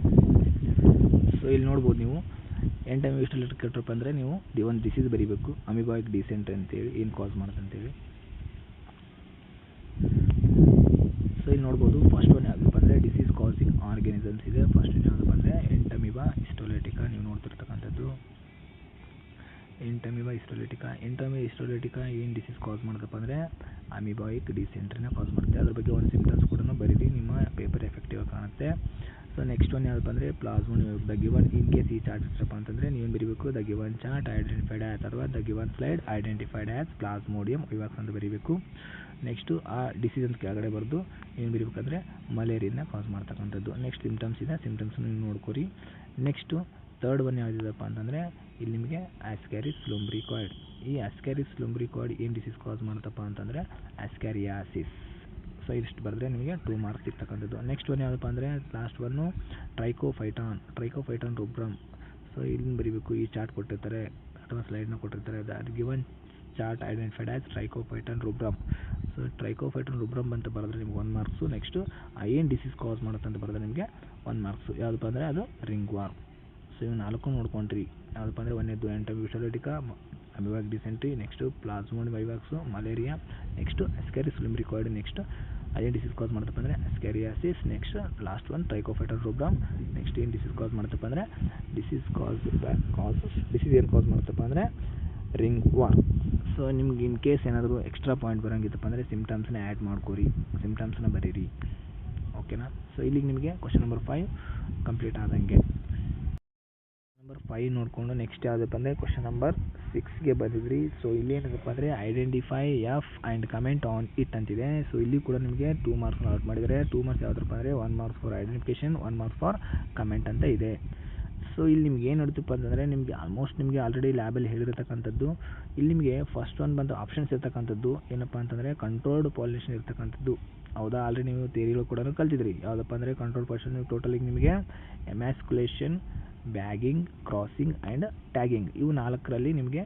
ಸೊ ಇಲ್ಲಿ ನೋಡ್ಬೋದು ನೀವು ಎಂಟಮಿಬಾ ಹಿಸ್ಟೋಲಿಟಿಕಾ ಕೊಟ್ಟರಪ್ಪ ಅಂದರೆ ನೀವು ಒಂದು ಡಿಸೀಸ್ ಬರೀಬೇಕು ಅಮಿಬಾಯಿಕ್ ಡಿಸೆಂಟ್ರಿ ಅಂತೇಳಿ, ಏನು ಕಾಸ್ ಮಾಡುತ್ತೆ ಅಂತೇಳಿ. ಸೊ ಇಲ್ಲಿ ನೋಡ್ಬೋದು ಫಸ್ಟ್ ಒನ್ ಯಾವುದಪ್ಪ ಅಂದರೆ ಡಿಸೀಸ್ ಕಾಸಿಂಗ್ ಆರ್ಗನಿಸಮ್ಸ್ ಇದೆ. ಫಸ್ಟ್ ಒನ್ ಯಾವುದಪ್ಪ ಅಂದರೆ ಎಂಟಮಿಬಾ ಹಿಸ್ಟೋಲಿಟಿಕಾ ನೀವು ನೋಡ್ತಿರ್ತಕ್ಕಂಥದ್ದು. ಇಂಟಮೀಬಾ ಹಿಸ್ಟೋಲಿಟಿಕಾ ಏನು ಡಿಸೀಸ್ ಕಾಸ್ ಮಾಡುತ್ತಪ್ಪ ಅಂದರೆ ಅಮೀಬಾಯಿಕ್ ಡಿಸೆಂಟ್ರಿನ ಕಾಸ್ ಮಾಡುತ್ತೆ. ಅದ್ರ ಬಗ್ಗೆ ಒಂದು ಸಿಂಪ್ಟಮ್ಸ್ ಕೂಡ ಬರೀರಿ, ನಿಮ್ಮ ಪೇಪರ್ ಎಫೆಕ್ಟಿವ್ ಆಗಿ ಕಾಣುತ್ತೆ. ಸೊ ನೆಕ್ಸ್ಟ್ ಒನ್ ಯಾವುದಪ್ಪ ಅಂದರೆ Plasmodium. The given in case ಈ ಚಾರ್ಟ್ ಇಷ್ಟಪ್ಪ ಅಂತಂದರೆ ನೀವೇನು ಬರೀಬೇಕು, the given chart identified as ಅಥವಾ the given slide identified as Plasmodium vivax ಅಂತ ಬರೀಬೇಕು. ನೆಕ್ಸ್ಟು ಆ ಡಿಸೀಸ್ ಅಂತ ಕೆಳಗಡೆ ಬರೆದು ಏನು ಬರೀಬೇಕಂದ್ರೆ ಮಲೇರಿಯಾನ ಕಾಸ್ ಮಾಡ್ತಕ್ಕಂಥದ್ದು. ನೆಕ್ಸ್ಟ್ ಸಿಂಪ್ಟಮ್ಸ್ ಇದೆ, ಸಿಂಪ್ಟಮ್ಸ್ ನೀವು ನೋಡ್ಕೊರಿ. ನೆಕ್ಸ್ಟು ಥರ್ಡ್ ಒನ್ ಯಾವುದಿದೆಪ್ಪ ಅಂತಂದರೆ ಇಲ್ಲಿ ನಿಮಗೆ ಆಸ್ಕ್ಯಾರಿಸ್ ಲುಂಬ್ರಿಕಾಯ್ಡ್. ಈ ಆಸ್ಕ್ಯಾರಿಸ್ ಲುಂಬ್ರಿಕಾಯ್ಡ್ ಏನು ಡಿಸೀಸ್ ಕಾಸ್ ಮಾಡುತ್ತಪ್ಪ ಅಂತಂದರೆ ಆಸ್ಕ್ಯಾರಿಯಾಸಿಸ್. ಸೊ ಇಷ್ಟು ಬರೆದ್ರೆ ನಿಮಗೆ 2 ಮಾರ್ಕ್ಸ್ ಸಿಗ್ತಕ್ಕಂಥದ್ದು. ನೆಕ್ಸ್ಟ್ ಒನ್ ಯಾವುದಪ್ಪ ಅಂದರೆ last one Trichophyton rubrum. So ಇಲ್ಲಿ ಬರೀಬೇಕು, ಈ ಚಾರ್ಟ್ ಕೊಟ್ಟಿರ್ತಾರೆ ಅಥವಾ ಸ್ಲೈಡ್ನ ಕೊಟ್ಟಿರ್ತಾರೆ, ಅದು given chart identified as Trichophyton rubrum. So Trichophyton rubrum ಅಂತ ಬರೆದ್ರೆ ನಿಮ್ಗೆ 1 ಮಾರ್ಕ್ಸು. ನೆಕ್ಸ್ಟು ಏನು ಡಿಸೀಸ್ ಕಾಸ್ ಮಾಡುತ್ತೆ ಅಂತ ಬರೆದ್ರೆ ನಿಮಗೆ 1 ಮಾರ್ಕ್ಸು. ಯಾವುದಪ್ಪ ಅಂದರೆ ಅದು ರಿಂಗ್ ವಾರ್ಮ್. ಸೊ ಇವು 4 ನೋಡ್ಕೊಂಡ್ರಿ. ಯಾವುದಪ್ಪ ಅಂದರೆ ಒಂದೇದು Entamoeba histolytica, amoebic dysentery, next Plasmodium vivax, malaria, next Ascaris lumbricoid, next ಅದೇನು ಡಿಸೀಸ್ ಕಾಸ್ ಮಾಡುತ್ತಪ್ಪ ಅಂದರೆ ascariasis, next last one Trichophyton rubrum. Next ಏನು ಡಿಸೀಸ್ ಕಾಸ್ ಮಾಡುತ್ತಪ್ಪ ಅಂದರೆ ಡಿಸೀಸ್ ಏನು ಕಾಸ್ ಮಾಡುತ್ತಪ್ಪ ಅಂದರೆ ರಿಂಗ್ ವಾರ್ಮ್. ಸೊ ನಿಮ್ಗೆ ಇನ್ ಕೇಸ್ ಏನಾದರೂ ಎಕ್ಸ್ಟ್ರಾ ಪಾಯಿಂಟ್ ಬರೋಂಗಿತ್ತಪ್ಪ ಅಂದರೆ ಸಿಂಪ್ಟಮ್ಸ್ನ ಆ್ಯಡ್ ಮಾಡ್ಕೋರಿ, ಸಿಂಪ್ಟಮ್ಸ್ನ ಬರೀರಿ, ಓಕೆನಾ. ಸೊ ಇಲ್ಲಿಗೆ ನಿಮಗೆ ಕ್ವಶನ್ ನಂಬರ್ 5 ಕಂಪ್ಲೀಟ್ ಆದಂಗೆ. ನಂಬರ್ 5 ನೋಡಿಕೊಂಡು ನೆಕ್ಸ್ಟ್ ಯಾವುದಪ್ಪ ಅಂದರೆ ಕ್ವಶನ್ ನಂಬರ್ 6ಗೆ ಬಂದಿದ್ರಿ. ಸೊ ಇಲ್ಲಿ ಏನದಪ್ಪ ಅಂದರೆ identify F and comment on it ಅಂತಿದೆ. ಸೊ ಇಲ್ಲಿ ಕೂಡ ನಿಮಗೆ 2 ಮಾರ್ಕ್ಸ್ ಅಲಾಟ್ ಮಾಡಿದರೆ. 2 ಮಾರ್ಕ್ಸ್ ಯಾವುದಪ್ಪ ಅಂದರೆ 1 marks for identification, 1 marks for comment ಅಂತ ಇದೆ. ಸೊ ಇಲ್ಲಿ ನಿಮ್ಗೆ ಏನು ನಡೀತಪ್ಪ ಅಂತಂದರೆ ನಿಮಗೆ ಆಲ್ಮೋಸ್ಟ್ ನಿಮಗೆ ಆಲ್ರೆಡಿ ಲ್ಯಾಬಲ್ಲಿ ಹೇಳಿರ್ತಕ್ಕಂಥದ್ದು. ಇಲ್ಲಿ ನಿಮಗೆ ಫಸ್ಟ್ ಒನ್ ಬಂದು ಆಪ್ಷನ್ಸ್ ಇರ್ತಕ್ಕಂಥದ್ದು ಏನಪ್ಪ ಅಂತಂದರೆ ಕಂಟ್ರೋಲ್ಡ್ ಪಾಲಿನೇಷನ್ ಇರ್ತಕ್ಕಂಥದ್ದು. ಹೌದಾ, ಆಲ್ರೆಡಿ ನೀವು ಥಿಯರಿಗಳು ಕೂಡ ಕಲ್ತಿದ್ರಿ. ಯಾವುದಪ್ಪ ಅಂದರೆ ಕಂಟ್ರೋಲ್ ಪಾಲಿನೇಷನ್ ನೀವು ಟೋಟಲಿಗೆ ನಿಮಗೆ ಎಮ್ಯಾಸ್ಕುಲೇಷನ್, ಬ್ಯಾಗಿಂಗ್, ಕ್ರಾಸಿಂಗ್ ಆ್ಯಂಡ್ ಟ್ಯಾಗಿಂಗ್ ಇವು 4ರಲ್ಲಿ ನಿಮಗೆ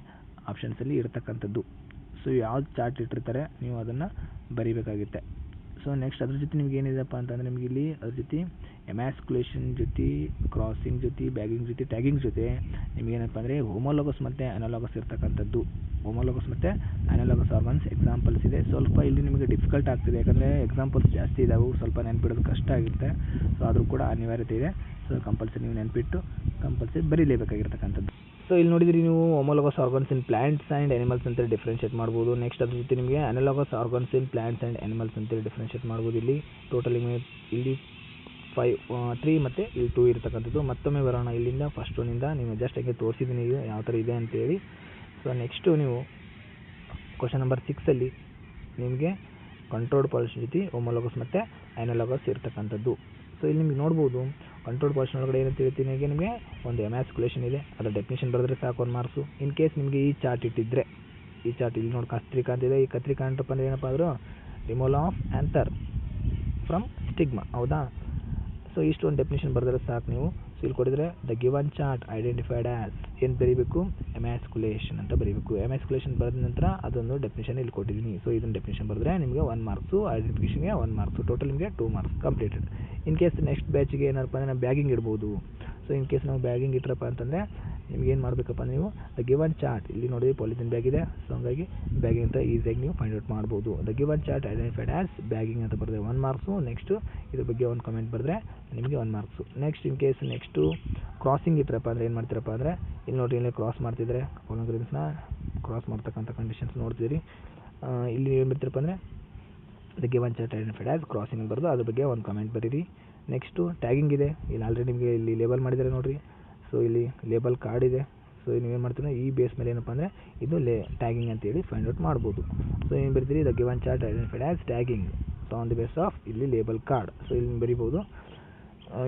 ಆಪ್ಷನ್ಸಲ್ಲಿ ಇರ್ತಕ್ಕಂಥದ್ದು. ಸೊ ಯಾವ್ದು ಚಾರ್ಟ್ ಇಟ್ಟಿರ್ತಾರೆ ನೀವು ಅದನ್ನು ಬರೀಬೇಕಾಗುತ್ತೆ. ಸೊ ನೆಕ್ಸ್ಟ್ ಅದ್ರ ಜೊತೆ ನಿಮ್ಗೆ ಏನಿದೆಪ್ಪ ಅಂತಂದರೆ ನಿಮಗೆ ಇಲ್ಲಿ ಅದ್ರ ಜೊತೆ ಎಮ್ಯಾಸ್ಕುಲೇಷನ್ ಜೊತೆ, ಕ್ರಾಸಿಂಗ್ ಜೊತೆ, ಬ್ಯಾಗಿಂಗ್ ಜೊತೆ, ಟ್ಯಾಗಿಂಗ್ ಜೊತೆ ನಿಮಗೇನಪ್ಪ ಅಂದರೆ ಹೋಮೋಲೋಗಸ್ ಮತ್ತು ಅನಾಲೋಗಸ್ ಇರ್ತಕ್ಕಂಥದ್ದು. ಹೋಮೋಲೋಗಸ್ ಮತ್ತು ಅನಾಲೋಗಸ್ ಆರ್ಗನ್ಸ್ ಎಕ್ಸಾಂಪಲ್ಸ್ ಇದೆ. ಸ್ವಲ್ಪ ಇಲ್ಲಿ ನಿಮಗೆ ಡಿಫಿಕಲ್ಟ್ ಆಗ್ತಿದೆ, ಯಾಕಂದರೆ ಎಕ್ಸಾಂಪಲ್ಸ್ ಜಾಸ್ತಿ ಇದಾವೆ, ಸ್ವಲ್ಪ ನೆನ್ಪಿಡೋದು ಕಷ್ಟ ಆಗುತ್ತೆ. ಸೊ ಆದರೂ ಕೂಡ ಅನಿವಾರ್ಯತೆ ಇದೆ. ಸೊ ಕಂಪಲ್ಸರಿ ನೀವು ನೆನ್ಪಿಟ್ಟು ಕಂಪಲ್ಸರಿ ಬರೀಲೇಬೇಕಾಗಿರ್ತಕ್ಕಂಥದ್ದು. ಸೊ ಇಲ್ಲಿ ನೋಡಿದ್ರಿ ನೀವು homologous organs in plants and animals ಅಂತ ಡಿಫ್ರೆನ್ಷಿಯೇಟ್ ಮಾಡ್ಬೋದು. ನೆಕ್ಸ್ಟ್ ಅದ್ರ ಜೊತೆ ನಿಮಗೆ analogous organs in plants and animals ಅಂತೇಳಿ ಡಿಫ್ರೆನ್ಷಿಯೇಟ್ ಮಾಡ್ಬೋದು. ಇಲ್ಲಿ ಟೋಟಲ್ ಇಲ್ಲಿ 3 ಮತ್ತು ಇಲ್ಲಿ 2 ಇರ್ತಕ್ಕಂಥದ್ದು. ಮತ್ತೊಮ್ಮೆ ಬರೋಣ ಇಲ್ಲಿಂದ ಫಸ್ಟ್ ಒನ್ನಿಂದ. ನೀವು ಜಸ್ಟ್ ಹಾಗೆ ತೋರಿಸಿದ್ದೀನಿ ಈಗ ಯಾವ ಥರ ಇದೆ ಅಂತೇಳಿ. ಸೊ ನೆಕ್ಸ್ಟು ನೀವು ಕ್ವಶನ್ ನಂಬರ್ 6ಅಲ್ಲಿ ನಿಮಗೆ ಕಂಟ್ರೋಲ್ಡ್ ಪಾಲಿನೇಷನ್ ಜೊತೆ ಹೋಮೋಲೋಗಸ್ ಮತ್ತು ಅನಾಲೋಗಸ್ ಇರ್ತಕ್ಕಂಥದ್ದು. ಸೊ ಇಲ್ಲಿ ನಿಮಗೆ ನೋಡ್ಬೋದು ಕಂಟ್ರೋಲ್ಡ್ ಪಾಲಿನೇಷನ್ ಒಳಗಡೆ ಏನಂತ ಹೇಳ್ತೀನಿ, ನಿಮಗೆ ಒಂದು ಎಮ್ಯಾಸ್ಕುಲೇಷನ್ ಇದೆ, ಅದರ ಡೆಫಿನೇಷನ್ ಬರೆದ್ರೆ ಸಾಕು 1 ಮಾರ್ಕ್ಸು. ಇನ್ ಕೇಸ್ ನಿಮಗೆ ಈ ಚಾರ್ಟ್ ಇಟ್ಟಿದ್ರೆ, ಈ ಚಾರ್ಟ್ ಇಲ್ಲಿ ನೋಡಿ ಕತ್ರಿಕಾ ಅಂತಿದೆ, ಈ ಕತ್ರಿಕಾ ಅಂತಪ್ಪ ಅಂದರೆ ಏನಪ್ಪ ಆದರೂ removal of anther from stigma. ಹೌದಾ, ಸೊ ಇಷ್ಟು ಒಂದು ಡೆಫಿನೇಷನ್ ಬರೆದ್ರೆ ಸಾಕು ನೀವು. ಸೊ ಇಲ್ಲಿ ಕೊಟ್ಟಿದ್ರೆ the given chart identified as ಏನು ಬರೀಬೇಕು, ಎಮ್ಯಾಸ್ಕುಲೇಷನ್ ಅಂತ ಬರೀಬೇಕು. ಎಮ್ಯಾಸ್ಕುಲೇಷನ್ ಬರೆದ ನಂತರ ಅದೊಂದು ಡೆಫಿನೇಷನ್ ಇಲ್ಲಿ ಕೊಟ್ಟಿದ್ದೀನಿ. ಸೊ ಇದನ್ನು ಡೆಫಿನೇಷನ್ ಬರೆದ್ರೆ ನಿಮಗೆ 1 ಮಾರ್ಕ್ಸು, ಐಡೆಂಟಿಫಿಕೇಷನ್ಗೆ 1 ಮಾರ್ಕ್ಸು, ಟೋಟಲ್ ನಿಮಗೆ 2 marks completed. In case next ಬ್ಯಾಚಿಗೆ ಏನಪ್ಪ ಅಂದರೆ ನಾವು ಬ್ಯಾಗಿಂಗ್ ಇಡ್ಬೋದು. ಸೊ ಇನ್ ಕೇಸ್ ನಾವು ಬ್ಯಾಗಿಂಗ್ ಇಟ್ರಪ್ಪ ಅಂತಂದರೆ ನಿಮ್ಗೆ ಏನು ಮಾಡಬೇಕಪ್ಪ ನೀವು ದ ಗಿವನ್ ಚಾರ್ಟ್ ಇಲ್ಲಿ ನೋಡಿ ಪಾಲಿಥಿನ್ ಬ್ಯಾಗ್ ಇದೆ. ಸೊ ಹಂಗಾಗಿ ಬ್ಯಾಗಿಂಗ್ ಅಂತ ಈಸಿಯಾಗಿ ನೀವು ಫೈಂಡ್ ಔಟ್ ಮಾಡ್ಬೋದು. The given chart identified as bagging ಅಂತ ಬರೆದ್ರೆ 1 ಮಾರ್ಕ್ಸು. ನೆಕ್ಸ್ಟು ಇದ್ರ ಬಗ್ಗೆ ಒಂದು ಕಮೆಂಟ್ ಬರೆದ್ರೆ ನಿಮಗೆ 1 marks. Next in case next crossing ಇಟ್ಟರಪ್ಪ ಅಂದರೆ ಏನು ಮಾಡ್ತೀರಪ್ಪ ಅಂದರೆ ಇಲ್ಲಿ ನೋಡಿ ಇಲ್ಲಿ ಕ್ರಾಸ್ ಮಾಡ್ತಿದ್ರೆ ಕೊಲೊಗ್ರಿನ್ಸ್ನ ಕ್ರಾಸ್ ಮಾಡ್ತಕ್ಕಂಥ ಕಂಡೀಷನ್ಸ್ ನೋಡ್ತಿದ್ರಿ. ಇಲ್ಲಿ ಏನು ಬರ್ತೀರಪ್ಪ ಅಂದರೆ the given chart identified as crossing ಬರೆದು ಅದ್ರ ಬಗ್ಗೆ ಒಂದು ಕಮೆಂಟ್ ಬರೀರಿ. ನೆಕ್ಸ್ಟು ಟ್ಯಾಗಿಂಗ್ ಇದೆ, ಇಲ್ಲಿ ಆಲ್ರೆಡಿ ನಿಮಗೆ ಇಲ್ಲಿ ಲೇಬಲ್ ಮಾಡಿದ್ದಾರೆ ನೋಡಿರಿ. ಸೊ ಇಲ್ಲಿ ಲೇಬಲ್ ಕಾರ್ಡ್ ಇದೆ. ಸೊ ನೀವೇನು ಮಾಡ್ತೀರ ಈ ಬೇಸ್ ಮೇಲೆ ಏನಪ್ಪ ಅಂದರೆ ಇದು ಟ್ಯಾಗಿಂಗ್ ಅಂತೇಳಿ ಫೈಂಡ್ ಔಟ್ ಮಾಡ್ಬೋದು. ಸೊ ಏನು ಬರ್ತೀರಿ the given chart identified as tagging so on the base of ಇಲ್ಲಿ ಲೇಬಲ್ ಕಾರ್ಡ್. ಸೊ ಇಲ್ಲಿ ಬರಿಬೋದು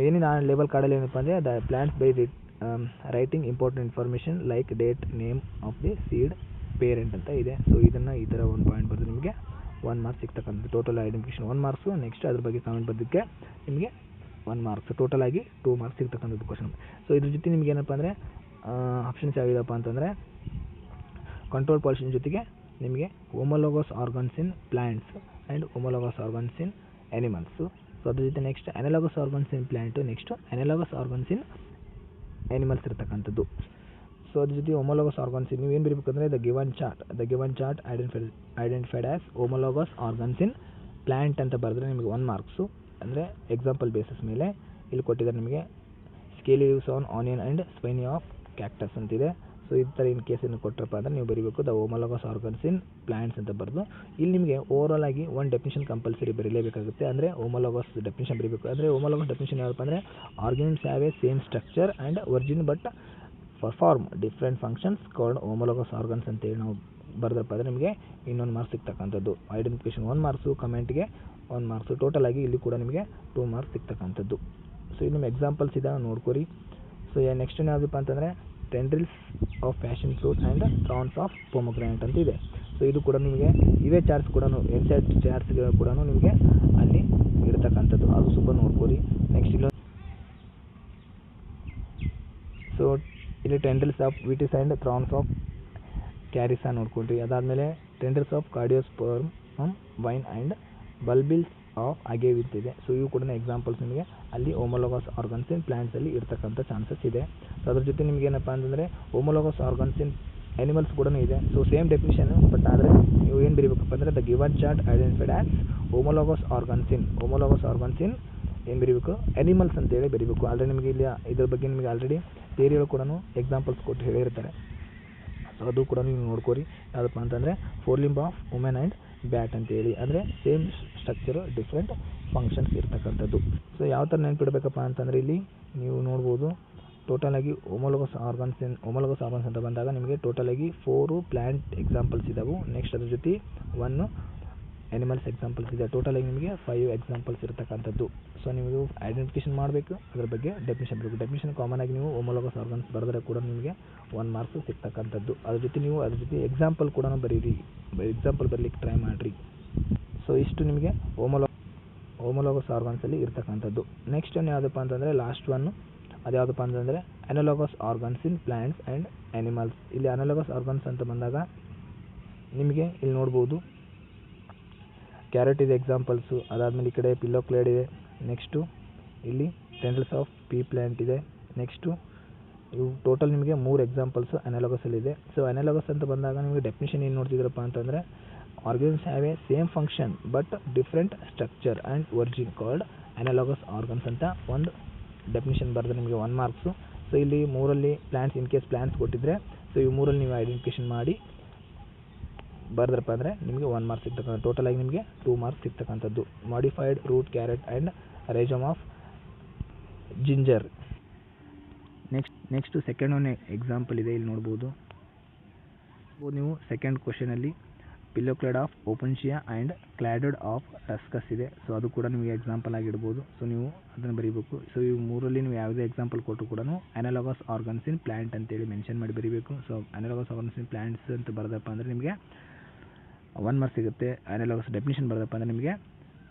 ಏನಿದೆ ಆ ಲೇಬಲ್ ಕಾರ್ಡಲ್ಲಿ ಏನಪ್ಪ ಅಂದರೆ the plants by writing important information like date, name of the seed, parent ಅಂತ ಇದೆ. ಸೊ ಇದನ್ನು ಈ ಥರ ಒಂದು ಪಾಯಿಂಟ್ ಬರೆದು ನಿಮಗೆ 1 ಮಾರ್ಕ್ಸ್ ಸಿಗ್ತಕ್ಕಂಥದ್ದು. Total identification 1 marks. ನೆಕ್ಸ್ಟ್ ಅದ್ರ ಬಗ್ಗೆ ಕಮೆಂಟ್ ಬರೋದಕ್ಕೆ ನಿಮಗೆ 1 ಮಾರ್ಕ್ಸ್, ಟೋಟಲ್ ಆಗಿ 2 ಮಾರ್ಕ್ಸ್ ಸಿಗ್ತಕ್ಕಂಥದ್ದು ಕ್ವಶನ್. ಸೊ ಇದ್ರ ಜೊತೆ ನಿಮ್ಗೆ ಏನಪ್ಪ ಅಂದರೆ ಆಪ್ಷನ್ಸ್ ಯಾವಿದಪ್ಪ ಅಂತಂದರೆ ಕಂಟ್ರೋಲ್ ಪಾಲಿನೇಷನ್ ಜೊತೆಗೆ ನಿಮಗೆ homologous organs in plants and homologous organs in animals. So ಅದ್ರ ಜೊತೆ next analogous organs in plant, next analogous organs in animals ಇರ್ತಕ್ಕಂಥದ್ದು. ಸೊ ಅದ್ರ ಜೊತೆ ಹೋಮೋಲೋಗಸ್ ಆರ್ಗನ್ಸ್ ನೀವು ಏನು ಬರೀಬೇಕಂದ್ರೆ the given chart identified as homologous organs in plant ಅಂತ ಬರೆದ್ರೆ ನಿಮಗೆ 1 ಮಾರ್ಕ್ಸು. ಅಂದರೆ ಎಕ್ಸಾಂಪಲ್ ಬೇಸಿಸ್ ಮೇಲೆ ಇಲ್ಲಿ ಕೊಟ್ಟಿದ್ದಾರೆ ನಿಮಗೆ scaly leaves on onion and spiny of cactus ಅಂತಿದೆ. ಸೊ ಈ ಥರ ಇನ್ ಕೇಸ್ ಏನು ಕೊಟ್ಟರಪ್ಪ ಅಂದರೆ ನೀವು ಬರೀಬೇಕು the homologous organs in plants ಅಂತ ಬರೆದು ಇಲ್ಲಿ ನಿಮಗೆ ಓವರಾಲ್ ಆಗಿ ಒಂದು ಡೆಫಿನಿಷನ್ ಕಂಪಲ್ಸರಿ ಬರೀಲೇಬೇಕಾಗುತ್ತೆ. ಅಂದರೆ ಹೋಮೋಲಾಗಸ್ ಡೆಫಿನಿಷನ್ ಬರೀಬೇಕು. ಅಂದರೆ ಹೋಮೋಲಾಗಸ್ ಡೆಫಿನಿಷನ್ ಯಾವಪ್ಪ ಅಂದರೆ organs have a same structure and origin but perform different functions called homologous organs ಅಂತೇಳಿ ನಾವು ಬರೆದಪ್ಪ ಅಂದರೆ ನಿಮಗೆ ಇನ್ನೊಂದು ಮಾರ್ಕ್ಸ್ ಸಿಗ್ತಕ್ಕಂಥದ್ದು. ಐಡೆಂಟಿಫಿಕೇಷನ್ 1 ಮಾರ್ಕ್ಸು, ಕಮೆಂಟ್ಗೆ 1 ಮಾರ್ಕ್ಸು, ಟೋಟಲ್ ಆಗಿ ಇಲ್ಲಿ ಕೂಡ ನಿಮಗೆ 2 ಮಾರ್ಕ್ಸ್ ಸಿಗ್ತಕ್ಕಂಥದ್ದು. ಸೊ ಇದು ನಿಮ್ಮ ಎಕ್ಸಾಂಪಲ್ಸ್ ಇದೆ ನೋಡ್ಕೊರಿ. ಸೊ ನೆಕ್ಸ್ಟ್ ಯಾವುದಪ್ಪ ಅಂತಂದರೆ tendrils of passion fruit and thorns of pomegranate ಅಂತ ಇದೆ. ಸೊ ಇದು ಕೂಡ ನಿಮಗೆ ಇವೇ ಚಾರ್ಟ್ಸ್ ಕೂಡ ಎನ್ಸೆಟ್ ಚಾರ್ಟ್ಸ್ಗಳು ಕೂಡ ನಿಮಗೆ ಅಲ್ಲಿ ಇರತಕ್ಕಂಥದ್ದು, ಅದು ಸ್ವಲ್ಪ ನೋಡ್ಕೊರಿ. ನೆಕ್ಸ್ಟ್ ಇಲ್ಲ ಸೊ ಇಲ್ಲಿ tendrils of Vitis and thorns of Carissa ನೋಡ್ಕೊಳ್ರಿ. ಅದಾದಮೇಲೆ tendrils of Cardiospermum vine and bulbils of Agave ಇದೆ. ಸೊ ಇವು ಕೂಡ ಎಕ್ಸಾಂಪಲ್ಸ್ ನಿಮಗೆ ಅಲ್ಲಿ ಹೋಮೋಲಾಗಸ್ ಆರ್ಗನ್ಸ್ ಇನ್ ಪ್ಲಾಂಟ್ಸಲ್ಲಿ ಇರ್ತಕ್ಕಂಥ ಚಾನ್ಸಸ್ ಇದೆ. ಸೊ ಅದ್ರ ಜೊತೆ ನಿಮ್ಗೆ ಏನಪ್ಪ ಅಂತಂದರೆ ಹೋಮೋಲಾಗಸ್ ಆರ್ಗನ್ಸ್ ಇನ್ ಅನಿಮಲ್ಸ್ ಕೂಡ ಇದೆ. ಸೊ ಸೇಮ್ ಡೆಫಿನಿಷನ್, ಬಟ್ ಆದರೆ ನೀವು ಏನು ಬರೀಬೇಕಪ್ಪ ಅಂದರೆ the given chart identified as homologous organs ಇನ್ ಏನು ಬರೀಬೇಕು ಅನಿಮಲ್ಸ್ ಅಂತೇಳಿ ಬರೀಬೇಕು. ಆಲ್ರೆಡಿ ನಿಮಗೆ ಇಲ್ಲಿ ಇದ್ರ ಬಗ್ಗೆ ನಿಮಗೆ ಆಲ್ರೆಡಿ ಥಿಯರಿಗಳು ಕೂಡ ಎಕ್ಸಾಂಪಲ್ಸ್ ಕೊಟ್ಟು ಹೇಳಿರ್ತಾರೆ. ಸೊ ಅದು ಕೂಡ ನೀವು ನೋಡ್ಕೋರಿ. ಯಾವುದಪ್ಪ ಅಂತಂದರೆ 4 limb of women and bat ಅಂತೇಳಿ, ಅಂದರೆ ಸೇಮ್ ಸ್ಟ್ರಕ್ಚರು ಡಿಫ್ರೆಂಟ್ ಫಂಕ್ಷನ್ಸ್ ಇರ್ತಕ್ಕಂಥದ್ದು. ಸೊ ಯಾವ ಥರ ನೆನ್ಪಿಡಬೇಕಪ್ಪ ಅಂತಂದರೆ ಇಲ್ಲಿ ನೀವು ನೋಡ್ಬೋದು ಟೋಟಲ್ ಆಗಿ ಹೋಮೋಲಾಗಸ್ ಆರ್ಗನ್ಸ್ ಅಂತ ಬಂದಾಗ ನಿಮಗೆ ಟೋಟಲ್ ಆಗಿ 4 ಪ್ಲ್ಯಾಂಟ್ ಎಕ್ಸಾಂಪಲ್ಸ್ ಇದ್ದಾವೆ. ನೆಕ್ಸ್ಟ್ ಅದ್ರ ಜೊತೆ 1 ಅನಿಮಲ್ಸ್ ಎಕ್ಸಾಂಪಲ್ಸ್ ಇದೆ. ಟೋಟಲ್ ಆಗಿ ನಿಮಗೆ 5 ಎಕ್ಸಾಂಪಲ್ಸ್ ಇರ್ತಕ್ಕಂಥದ್ದು. ಸೊ ನೀವು ಐಡೆಂಟಿಫಿಕೇಷನ್ ಮಾಡಬೇಕು, ಅದ್ರ ಬಗ್ಗೆ ಡೆಫಿನಿಷನ್ ಬರಬೇಕು. ಡೆಫಿನಿಷನ್ ಕಾಮನ್ ಆಗಿ ನೀವು ಹೋಮೋಲಾಗಸ್ ಆರ್ಗನ್ಸ್ ಬರೆದ್ರೆ ಕೂಡ ನಿಮಗೆ 1 ಮಾರ್ಕ್ಸ್ ಸಿಗ್ತಕ್ಕಂಥದ್ದು. ಅದ್ರ ಜೊತೆ ಎಕ್ಸಾಂಪಲ್ ಕೂಡ ಬರೀರಿ, ಎಕ್ಸಾಂಪಲ್ ಬರಲಿಕ್ಕೆ ಟ್ರೈ ಮಾಡಿರಿ. ಸೊ ಇಷ್ಟು ನಿಮಗೆ ಹೋಮೋಲಾಗಸ್ ಆರ್ಗನ್ಸಲ್ಲಿ ಇರ್ತಕ್ಕಂಥದ್ದು. ನೆಕ್ಸ್ಟ್ ಯಾವುದಪ್ಪ ಅಂತಂದರೆ ಲಾಸ್ಟ್ ಒನ್, ಅದು ಯಾವುದಪ್ಪ ಅಂತಂದರೆ analogous organs in plants and animals. ಇಲ್ಲಿ ಅನಲಾಗಸ್ ಆರ್ಗನ್ಸ್ ಅಂತ ಬಂದಾಗ ನಿಮಗೆ ಇಲ್ಲಿ ನೋಡ್ಬೋದು ಕ್ಯಾರೆಟ್ ಇದೆ ಎಕ್ಸಾಂಪಲ್ಸು. ಅದಾದಮೇಲೆ ಈ ಕಡೆ ಪಿಲ್ಲೋಕ್ಲೇಡ್ ಇದೆ. ನೆಕ್ಸ್ಟು ಇಲ್ಲಿ ಟೆಂಡ್ರಿಲ್ಸ್ ಆಫ್ ಪೀ ಪ್ಲ್ಯಾಂಟ್ ಇದೆ. ನೆಕ್ಸ್ಟು ಇವು ಟೋಟಲ್ ನಿಮಗೆ 3 ಎಕ್ಸಾಂಪಲ್ಸು ಅನಲಾಗಸಲ್ಲಿ ಇದೆ. ಸೊ ಅನಲಾಗಸ್ ಅಂತ ಬಂದಾಗ ನಿಮಗೆ ಡೆಫಿನಿಷನ್ ಏನು ನೋಡ್ತಿದ್ರಪ್ಪ ಅಂತಂದರೆ organs have a same function but different structure and origin called analogous organs ಅಂತ ಒಂದು ಡೆಫಿನಿಷನ್ ಬರೆದ್ರೆ ನಿಮಗೆ 1 ಮಾರ್ಕ್ಸು. ಸೊ ಇಲ್ಲಿ 3ರಲ್ಲಿ ಪ್ಲ್ಯಾಂಟ್ಸ್, ಇನ್ ಕೇಸ್ ಪ್ಲ್ಯಾಂಟ್ಸ್ ಕೊಟ್ಟಿದ್ರೆ ಸೊ ಈ 3ರಲ್ಲಿ ನೀವು ಐಡೆಂಟಿಫಿಕೇಷನ್ ಮಾಡಿ ಬರೆದ್ರಪ್ಪ ಅಂದರೆ ನಿಮಗೆ 1 ಮಾರ್ಕ್ಸ್ ಸಿಗ್ತಕ್ಕಂಥ. ಟೋಟಲ್ ಆಗಿ ನಿಮಗೆ 2 ಮಾರ್ಕ್ಸ್ ಸಿಗ್ತಕ್ಕಂಥದ್ದು. Modified root carrot and rhizome of ginger. Next second one example ಇದೆ, ಇಲ್ಲಿ ನೋಡ್ಬೋದು ನೀವು ಸೆಕೆಂಡ್ ಕ್ವಶನಲ್ಲಿ phylloclade of Opuntia and cladode of Ruscus ಇದೆ. ಸೊ ಅದು ಕೂಡ ನಿಮಗೆ ಎಕ್ಸಾಂಪಲ್ ಆಗಿಡ್ಬೋದು. ಸೊ ನೀವು ಅದನ್ನು ಬರೀಬೇಕು. ಸೊ ಈ 3ರಲ್ಲಿ ನೀವು ಯಾವುದೇ ಎಕ್ಸಾಂಪಲ್ ಕೊಟ್ಟರು ಕೂಡ ಅನಲಾಗಸ್ ಆರ್ಗನ್ಸ್ ಇನ್ ಪ್ಲ್ಯಾಂಟ್ ಅಂತೇಳಿ ಮೆನ್ಷನ್ ಮಾಡಿ ಬರೀಬೇಕು. So analogous organs in plants ಅಂತ ಬರೆದಪ್ಪ ಅಂದರೆ ನಿಮಗೆ 1 ಮಾರ್ಕ್ಸ್ ಸಿಗುತ್ತೆ. ಅನಲಾಗಸ್ ಡೆಫಿನಿಷನ್ ಬರೆದಪ್ಪ ಅಂದರೆ ನಿಮಗೆ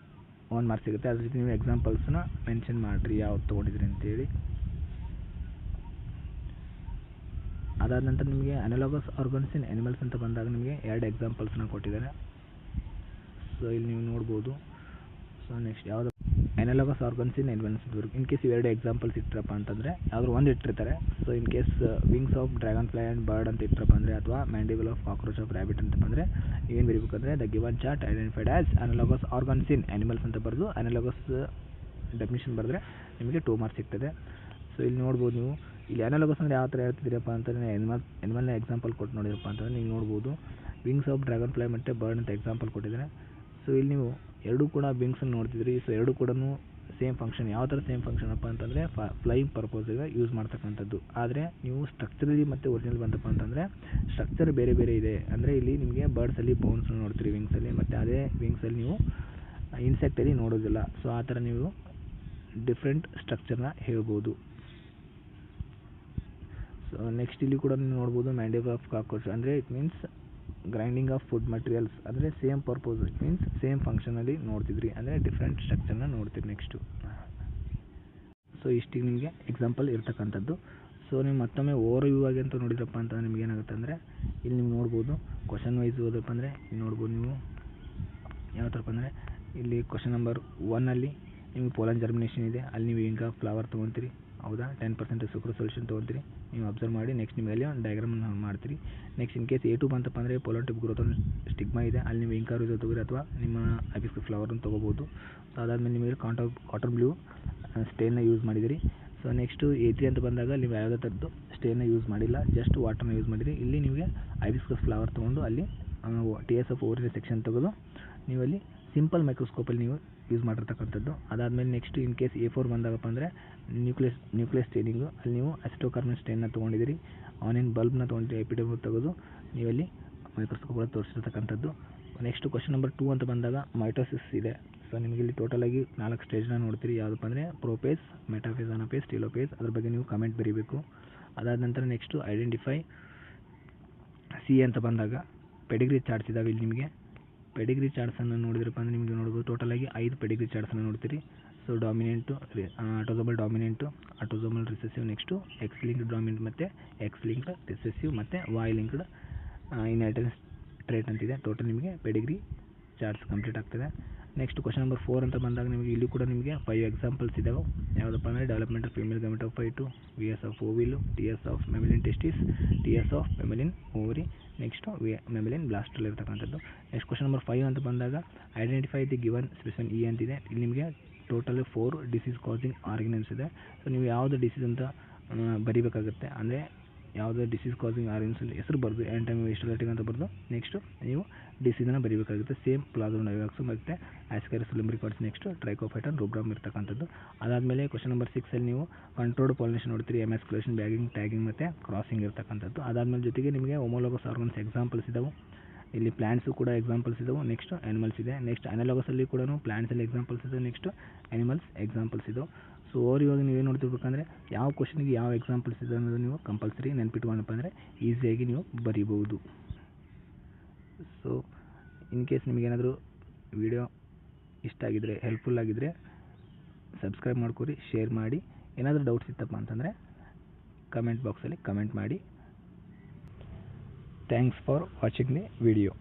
1 ಮಾರ್ಕ್ಸ್ ಸಿಗುತ್ತೆ. ಅದ್ರ ಜೊತೆ ನೀವು ಎಕ್ಸಾಂಪಲ್ಸ್ನ ಮೆನ್ಷನ್ ಮಾಡಿರಿ ಯಾವ್ದು ತೊಗೊಂಡಿದ್ರಿ ಅಂತೇಳಿ. ಅದಾದ ನಂತರ ನಿಮಗೆ ಅನಲಾಗಸ್ ಆರ್ಗನ್ಸ್ ಇನ್ ಅನಿಮಲ್ಸ್ ಅಂತ ಬಂದಾಗ ನಿಮಗೆ 2 ಎಕ್ಸಾಂಪಲ್ಸ್ನ ಕೊಟ್ಟಿದ್ದಾರೆ. ಸೊ ಇಲ್ಲಿ ನೀವು ನೋಡ್ಬೋದು. ಸೊ ನೆಕ್ಸ್ಟ್ ಯಾವುದು analogous organs in animals in case ಇವೆರಡು ಎಕ್ಸಾಂಪಲ್ಸ್ ಇಟ್ಟರಪ್ಪ ಅಂತಂದರೆ ಯಾವ್ದು ಒಂದು ಇಟ್ಟಿರ್ತಾರೆ. So in case wings of dragonfly and bird ಅಂತ ಇಟ್ಟರಪ್ಪ ಅಂದರೆ, ಅಥವಾ mandible of cockroach of rabbit ಅಂತ ಬಂದರೆ ಏನು ಬರೀಬೇಕಂದ್ರೆ the given chart identified as analogous organs in animals ಅಂತ ಬರೆದು ಅನಲಾಗಸ್ ಡೆಫಿನಿಷನ್ ಬರೆದ್ರೆ ನಿಮಗೆ 2 ಮಾರ್ಕ್ಸ್ ಸಿಗ್ತದೆ. ಸೊ ಇಲ್ಲಿ ನೋಡ್ಬೋದು ನೀವು ಇಲ್ಲಿ ಅನಲಾಗಸ್ ಅಂದರೆ ಯಾವ ಥರ ಹೇಳ್ತಿದ್ದೀರಪ್ಪ ಅಂತಂದರೆ ಅನಿಮಲ್ನ ಎಕ್ಸಾಂಪಲ್ ಕೊಟ್ಟು ನೋಡಿರಪ್ಪ ಅಂತಂದರೆ ನೀವು ನೋಡ್ಬೋದು ವಿಂಗ್ಸ್ ಆಫ್ ಡ್ರ್ಯಾಗನ್ ಫ್ಲೈ ಮತ್ತು ಬರ್ಡ್ ಅಂತ ಎಕ್ಸಾಂಪಲ್ ಕೊಟ್ಟಿದ್ದಾರೆ. ಸೊ ಇಲ್ಲಿ ನೀವು ಎರಡೂ ಕೂಡ ವಿಂಗ್ಸನ್ನು ನೋಡ್ತಿದ್ರಿ. ಸೊ ಎರಡೂ ಕೂಡ ಸೇಮ್ ಫಂಕ್ಷನ್. ಯಾವ ಥರ ಸೇಮ್ ಫಂಕ್ಷನ್ ಅಪ್ಪ ಅಂತಂದರೆ ಫ್ಲೈಯಿಂಗ್ ಪರ್ಪೋಸಿಗೆ ಯೂಸ್ ಮಾಡ್ತಕ್ಕಂಥದ್ದು. ಆದರೆ ನೀವು ಸ್ಟ್ರಕ್ಚರಲ್ಲಿ ಮತ್ತು ಒರಿಜಿನಲ್ ಬಂತಪ್ಪ ಅಂತಂದರೆ ಸ್ಟ್ರಕ್ಚರ್ ಬೇರೆ ಬೇರೆ ಇದೆ. ಅಂದರೆ ಇಲ್ಲಿ ನಿಮಗೆ ಬರ್ಡ್ಸಲ್ಲಿ ಬೌನ್ಸ್ ನೋಡ್ತೀರಿ ವಿಂಗ್ಸಲ್ಲಿ, ಮತ್ತು ಅದೇ ವಿಂಗ್ಸಲ್ಲಿ ನೀವು ಇನ್ಸೆಕ್ಟಲ್ಲಿ ನೋಡೋದಿಲ್ಲ. ಸೊ ಆ ಥರ ನೀವು ಡಿಫ್ರೆಂಟ್ ಸ್ಟ್ರಕ್ಚರ್ನ ಹೇಳ್ಬೋದು. ಸೊ ನೆಕ್ಸ್ಟ್ ಇಲ್ಲಿ ಕೂಡ ನೀವು ನೋಡ್ಬೋದು ಮ್ಯಾಂಡಿಬಲ್ ಆಫ್ ಕಾಕ್ರೋಚ್ ಅಂದರೆ it means grinding of food materials, ಅಂದರೆ same purpose, it means same ಫಂಕ್ಷನಲ್ಲಿ ನೋಡ್ತಿದ್ರಿ, ಅಂದರೆ ಡಿಫ್ರೆಂಟ್ ಸ್ಟ್ರಕ್ಚರ್ನ ನೋಡ್ತೀರಿ ನೆಕ್ಸ್ಟು. ಸೊ ಇಷ್ಟಿಗೆ ನಿಮಗೆ ಎಕ್ಸಾಂಪಲ್ ಇರ್ತಕ್ಕಂಥದ್ದು. ಸೊ ನೀವು ಮತ್ತೊಮ್ಮೆ ಓವರ್ ವ್ಯೂ ಆಗಿ ಅಂತ ನೋಡಿದ್ರಪ್ಪ ಅಂತಂದರೆ ನಿಮ್ಗೆ ಏನಾಗುತ್ತೆ ಅಂದರೆ ಇಲ್ಲಿ ನೀವು ನೋಡ್ಬೋದು ಕ್ವಶನ್ ವೈಸ್ ಹೋದಪ್ಪ ಅಂದರೆ ಇಲ್ಲಿ ನೋಡ್ಬೋದು ನೀವು ಯಾವ ಥರಪ್ಪ ಅಂದರೆ ಇಲ್ಲಿ ಕ್ವಶನ್ ನಂಬರ್ 1ಅಲ್ಲಿ ನಿಮಗೆ ಪೋಲನ್ ಜರ್ಮಿನೇಷನ್ ಇದೆ. ಅಲ್ಲಿ ನೀವು ಇಂಕ ಫ್ಲವರ್ ತೊಗೊತೀರಿ, ಹೌದಾ, 10% ಸುಕ್ರೋಸ್ ಸೊಲ್ಯೂಷನ್ ತೊಗೊತೀರಿ. ನೀವು ಅಬ್ಸರ್ವ್ ಮಾಡಿ ನೆಕ್ಸ್ಟ್ ನಿಮಗೆ ಅಲ್ಲಿ ಒಂದು ಡಯಾಗ್ರಾಮನ್ನು ಮಾಡ್ತೀರಿ. ನೆಕ್ಸ್ಟ್ ಇನ್ ಕೇಸ್ A2 ಬಂತಪ್ಪ ಅಂದರೆ ಪೋಲನ್ ಟಿಪ್ ಗ್ರೋತ್ ಸ್ಟಿಗ್ಮಾ ಇದೆ, ಅಲ್ಲಿ ನೀವು ಇಂಕ ಯೂಸ್ ತೊಗೊರಿ ಅಥವಾ ನಿಮ್ಮ ಹೈಬಿಸ್ಕಸ್ ಫ್ಲವರನ್ನು ತೊಗೋಬೋದು. ಸೊ ಅದಾದಮೇಲೆ ನಿಮಗೆ ಕಾಟನ್ ಬ್ಲೂ ಸ್ಟೇನ್ನ ಯೂಸ್ ಮಾಡಿದಿರಿ. ಸೊ ನೆಕ್ಸ್ಟು A3 ಅಂತ ಬಂದಾಗ ನೀವು ಯಾವುದೇ ಥರದ್ದು ಸ್ಟೇನ ಯೂಸ್ ಮಾಡಿಲ್ಲ, ಜಸ್ಟ್ ವಾಟರ್ನ ಯೂಸ್ ಮಾಡಿರಿ. ಇಲ್ಲಿ ನಿಮಗೆ ಹೈಬಿಸ್ಕಸ್ ಫ್ಲವರ್ ತೊಗೊಂಡು ಅಲ್ಲಿ TSF ಓವರಿನ ಸೆಕ್ಷನ್ ತೆಗೆದು ನೀವು ಅಲ್ಲಿ ಸಿಂಪಲ್ ಮೈಕ್ರೋಸ್ಕೋಪಲ್ಲಿ ನೀವು ಯೂಸ್ ಮಾಡಿರ್ತಕ್ಕಂಥದ್ದು. ಅದಾದಮೇಲೆ ನೆಕ್ಸ್ಟ್ ಇನ್ ಕೇಸ್ A4 ಬಂದಾಗಪ್ಪ ಅಂದರೆ ನ್ಯೂಕ್ಲಿಯಸ್ ಸ್ಟೇನಿಂಗು, ಅಲ್ಲಿ ನೀವು ಅಸಿಟೋಕಾರ್ಬನ್ ಸ್ಟೇನ್ನ ತೊಗೊಂಡಿದ್ದೀರಿ, ಆನಿಯನ್ ಬಲ್ಬ್ನ ತೊಗೊಂಡಿರಿ, ಎಪಿಡರ್ಮಲ್ ತೆಗೆದು ನೀವಲ್ಲಿ ಮೈಕ್ರೋಸ್ಕೋಪಲ್ಲಿ ತೋರಿಸಿರ್ತಕ್ಕಂಥದ್ದು. ನೆಕ್ಸ್ಟ್ ಕ್ವಶನ್ ನಂಬರ್ 2 ಅಂತ ಬಂದಾಗ ಮೈಟೋಸಿಸ್ ಇದೆ. ಸೊ ನಿಮಗೆ ಇಲ್ಲಿ ಟೋಟಲಾಗಿ 4 ಸ್ಟೇಜ್ನ ನೋಡ್ತೀರಿ. ಯಾವುದಪ್ಪ ಅಂದರೆ ಪ್ರೋಪೇಸ್, ಮೆಟಾಫೇಸ್, ಅನಾಫೇಸ್, ಟೀಲೋಫೇಸ್. ಅದ್ರ ಬಗ್ಗೆ ನೀವು ಕಮೆಂಟ್ ಬರೀಬೇಕು. ಅದಾದ ನಂತರ ನೆಕ್ಸ್ಟು ಐಡೆಂಟಿಫೈ C ಅಂತ ಬಂದಾಗ ಪೆಡಿಗ್ರಿ ಚಾರ್ಟ್ಸ್ ಇದ್ದಾವೆ. ಇಲ್ಲಿ ನಿಮಗೆ ಪೆಡಿಗ್ರಿ ಚಾರ್ಟ್ಸನ್ನು ನೋಡಿದ್ರಪ್ಪ ಅಂದರೆ ನಿಮಗೆ ನೋಡ್ಬೋದು ಟೋಟಲಾಗಿ 5 ಪೆಡಿಗ್ರಿ ಚಾರ್ಟ್ಸನ್ನು ನೋಡ್ತೀರಿ. So dominant, autosomal recessive, next X linked dominant ಮತ್ತು X ಲಿಂಕ್ಡ್ ರಿಸೆಸಿವ್ ಮತ್ತು Y ಲಿಂಕ್ಡ್ ಇನ್ಹೆರಿಟೆನ್ಸ್ ಟ್ರೇಟ್ ಅಂತಿದೆ. ಟೋಟಲ್ ನಿಮಗೆ ಪೆಡಿಗ್ರಿ ಚಾರ್ಟ್ಸ್ ಕಂಪ್ಲೀಟ್ ಆಗ್ತದೆ. ನೆಕ್ಸ್ಟ್ ಕ್ವಶನ್ ನಂಬರ್ 4 ಅಂತ ಬಂದಾಗ ನಿಮಗೆ ಇಲ್ಲಿ ಕೂಡ ನಿಮಗೆ 5 ಎಕ್ಸಾಂಪಲ್ಸ್ ಇದ್ದಾವೆ. ಯಾವುದಪ್ಪ ಅಂದರೆ development of female gametophyte, VS of ovule, TS of mammalian testis, TS of mammalian ovary, next mammalian blastula ಇರ್ತಕ್ಕಂಥದ್ದು. ನೆಕ್ಸ್ಟ್ ಕ್ವಶನ್ ನಂಬರ್ 5 ಅಂತ ಬಂದಾಗ identify the given specimen E ಅಂತಿದೆ. ಇಲ್ಲಿ ನಿಮಗೆ ಟೋಟಲ್ 4 ಡಿಸೀಸ್ ಕಾಸಿಂಗ್ ಆರ್ಗನಿಮ್ಸ್ ಇದೆ. ಸೊ ನೀವು ಯಾವುದು ಡಿಸೀಸ್ ಅಂತ ಬರೀಬೇಕಾಗುತ್ತೆ. ಅಂದರೆ ಯಾವುದೇ ಡಿಸೀಸ್ ಕಾಸಿಂಗ್ ಆರ್ಗನಿಮ್ಸ್ ಹೆಸರು ಬರೆದು ಆ್ಯಂಟೈಮಿಸ್ಟೋಲೈಟಿಕ್ ಅಂತ ಬರೆದು ನೆಕ್ಸ್ಟ್ ನೀವು ಡಿಸೀಸನ್ನು ಬರೀಬೇಕಾಗುತ್ತೆ. ಸೇಮ್ ಪ್ಲಾಸ್ಮೋಡೈವಾಕ್ಸು ಮತ್ತು ಆಸ್ಕರಿಸ್ ಲುಂಬ್ರಿಕಾಟ್ಸ್, ನೆಕ್ಸ್ಟ್ ಟ್ರೈಕೋಫೈಟನ್ ರೂಬ್ರಮ್ ಇರ್ತಕ್ಕಂಥದ್ದು. ಅದಾದಮೇಲೆ ಕ್ವಶನ್ ನಂಬರ್ 6 ನೀವು ಕಂಟ್ರೋಲ್ಡ್ ಪಾಲಿನೇಷನ್ ನೋಡ್ತೀರಿ, ಎಮ್ಯಾಸ್ಕ್ಯುಲೇಷನ್, ಬ್ಯಾಗಿಂಗ್, ಟ್ಯಾಗಿಂಗ್ ಮತ್ತು ಕ್ರಾಸಿಂಗ್ ಇರ್ತಕ್ಕಂಥದ್ದು. ಅದಾದಮೇಲೆ ಜೊತೆಗೆ ನಿಮಗೆ ಹೋಮೋಲೋಗಸ್ ಆರ್ಗನ್ಸ್ ಎಕ್ಸಾಂಪಲ್ಸ್ ಇದ್ದಾವೆ. ಇಲ್ಲಿ ಪ್ಲಾಂಟ್ಸು ಕೂಡ ಎಕ್ಸಾಂಪಲ್ಸ್ ಇದ್ದಾವೆ. ನೆಕ್ಸ್ಟ್ ಆ್ಯನಿಮಲ್ಸ್ ಇದೆ. ನೆಕ್ಸ್ಟ್ ಅನಲಾಗಸಲ್ಲಿ ಕೂಡ ಪ್ಲಾಂಟ್ಸಲ್ಲಿ ಎಕ್ಸಾಂಪಲ್ಸ್ ಇದೆ, ನೆಕ್ಸ್ಟ್ ಆ್ಯನಿಮಲ್ಸ್ ಎಕ್ಸಾಂಪಲ್ಸ್ ಇದ್ದಾವೆ. ಸೊ ಇವಾಗ ನೀವೇನು ನೋಡ್ತಿರ್ಬೇಕಂದ್ರೆ ಯಾವ ಕ್ವಶನಿಗೆ ಯಾವ ಎಕ್ಸಾಂಪಲ್ಸ್ ಇದೆ ಅನ್ನೋದು ನೀವು ಕಂಪಲ್ಸರಿ ನೆನ್ಪಿಟ್ಕೊಂಡಪ್ಪ ಅಂದರೆ ಈಸಿಯಾಗಿ ನೀವು ಬರೀಬಹುದು. ಸೊ ಇನ್ ಕೇಸ್ ನಿಮಗೇನಾದರೂ ವಿಡಿಯೋ ಇಷ್ಟ ಆಗಿದ್ದರೆ, ಹೆಲ್ಪ್ಫುಲ್ ಆಗಿದ್ದರೆ ಸಬ್ಸ್ಕ್ರೈಬ್ ಮಾಡ್ಕೊರಿ, ಶೇರ್ ಮಾಡಿ. ಏನಾದರೂ ಡೌಟ್ಸ್ ಇತ್ತಪ್ಪ ಅಂತಂದರೆ ಕಮೆಂಟ್ ಬಾಕ್ಸಲ್ಲಿ ಕಮೆಂಟ್ ಮಾಡಿ. Thanks for watching the video.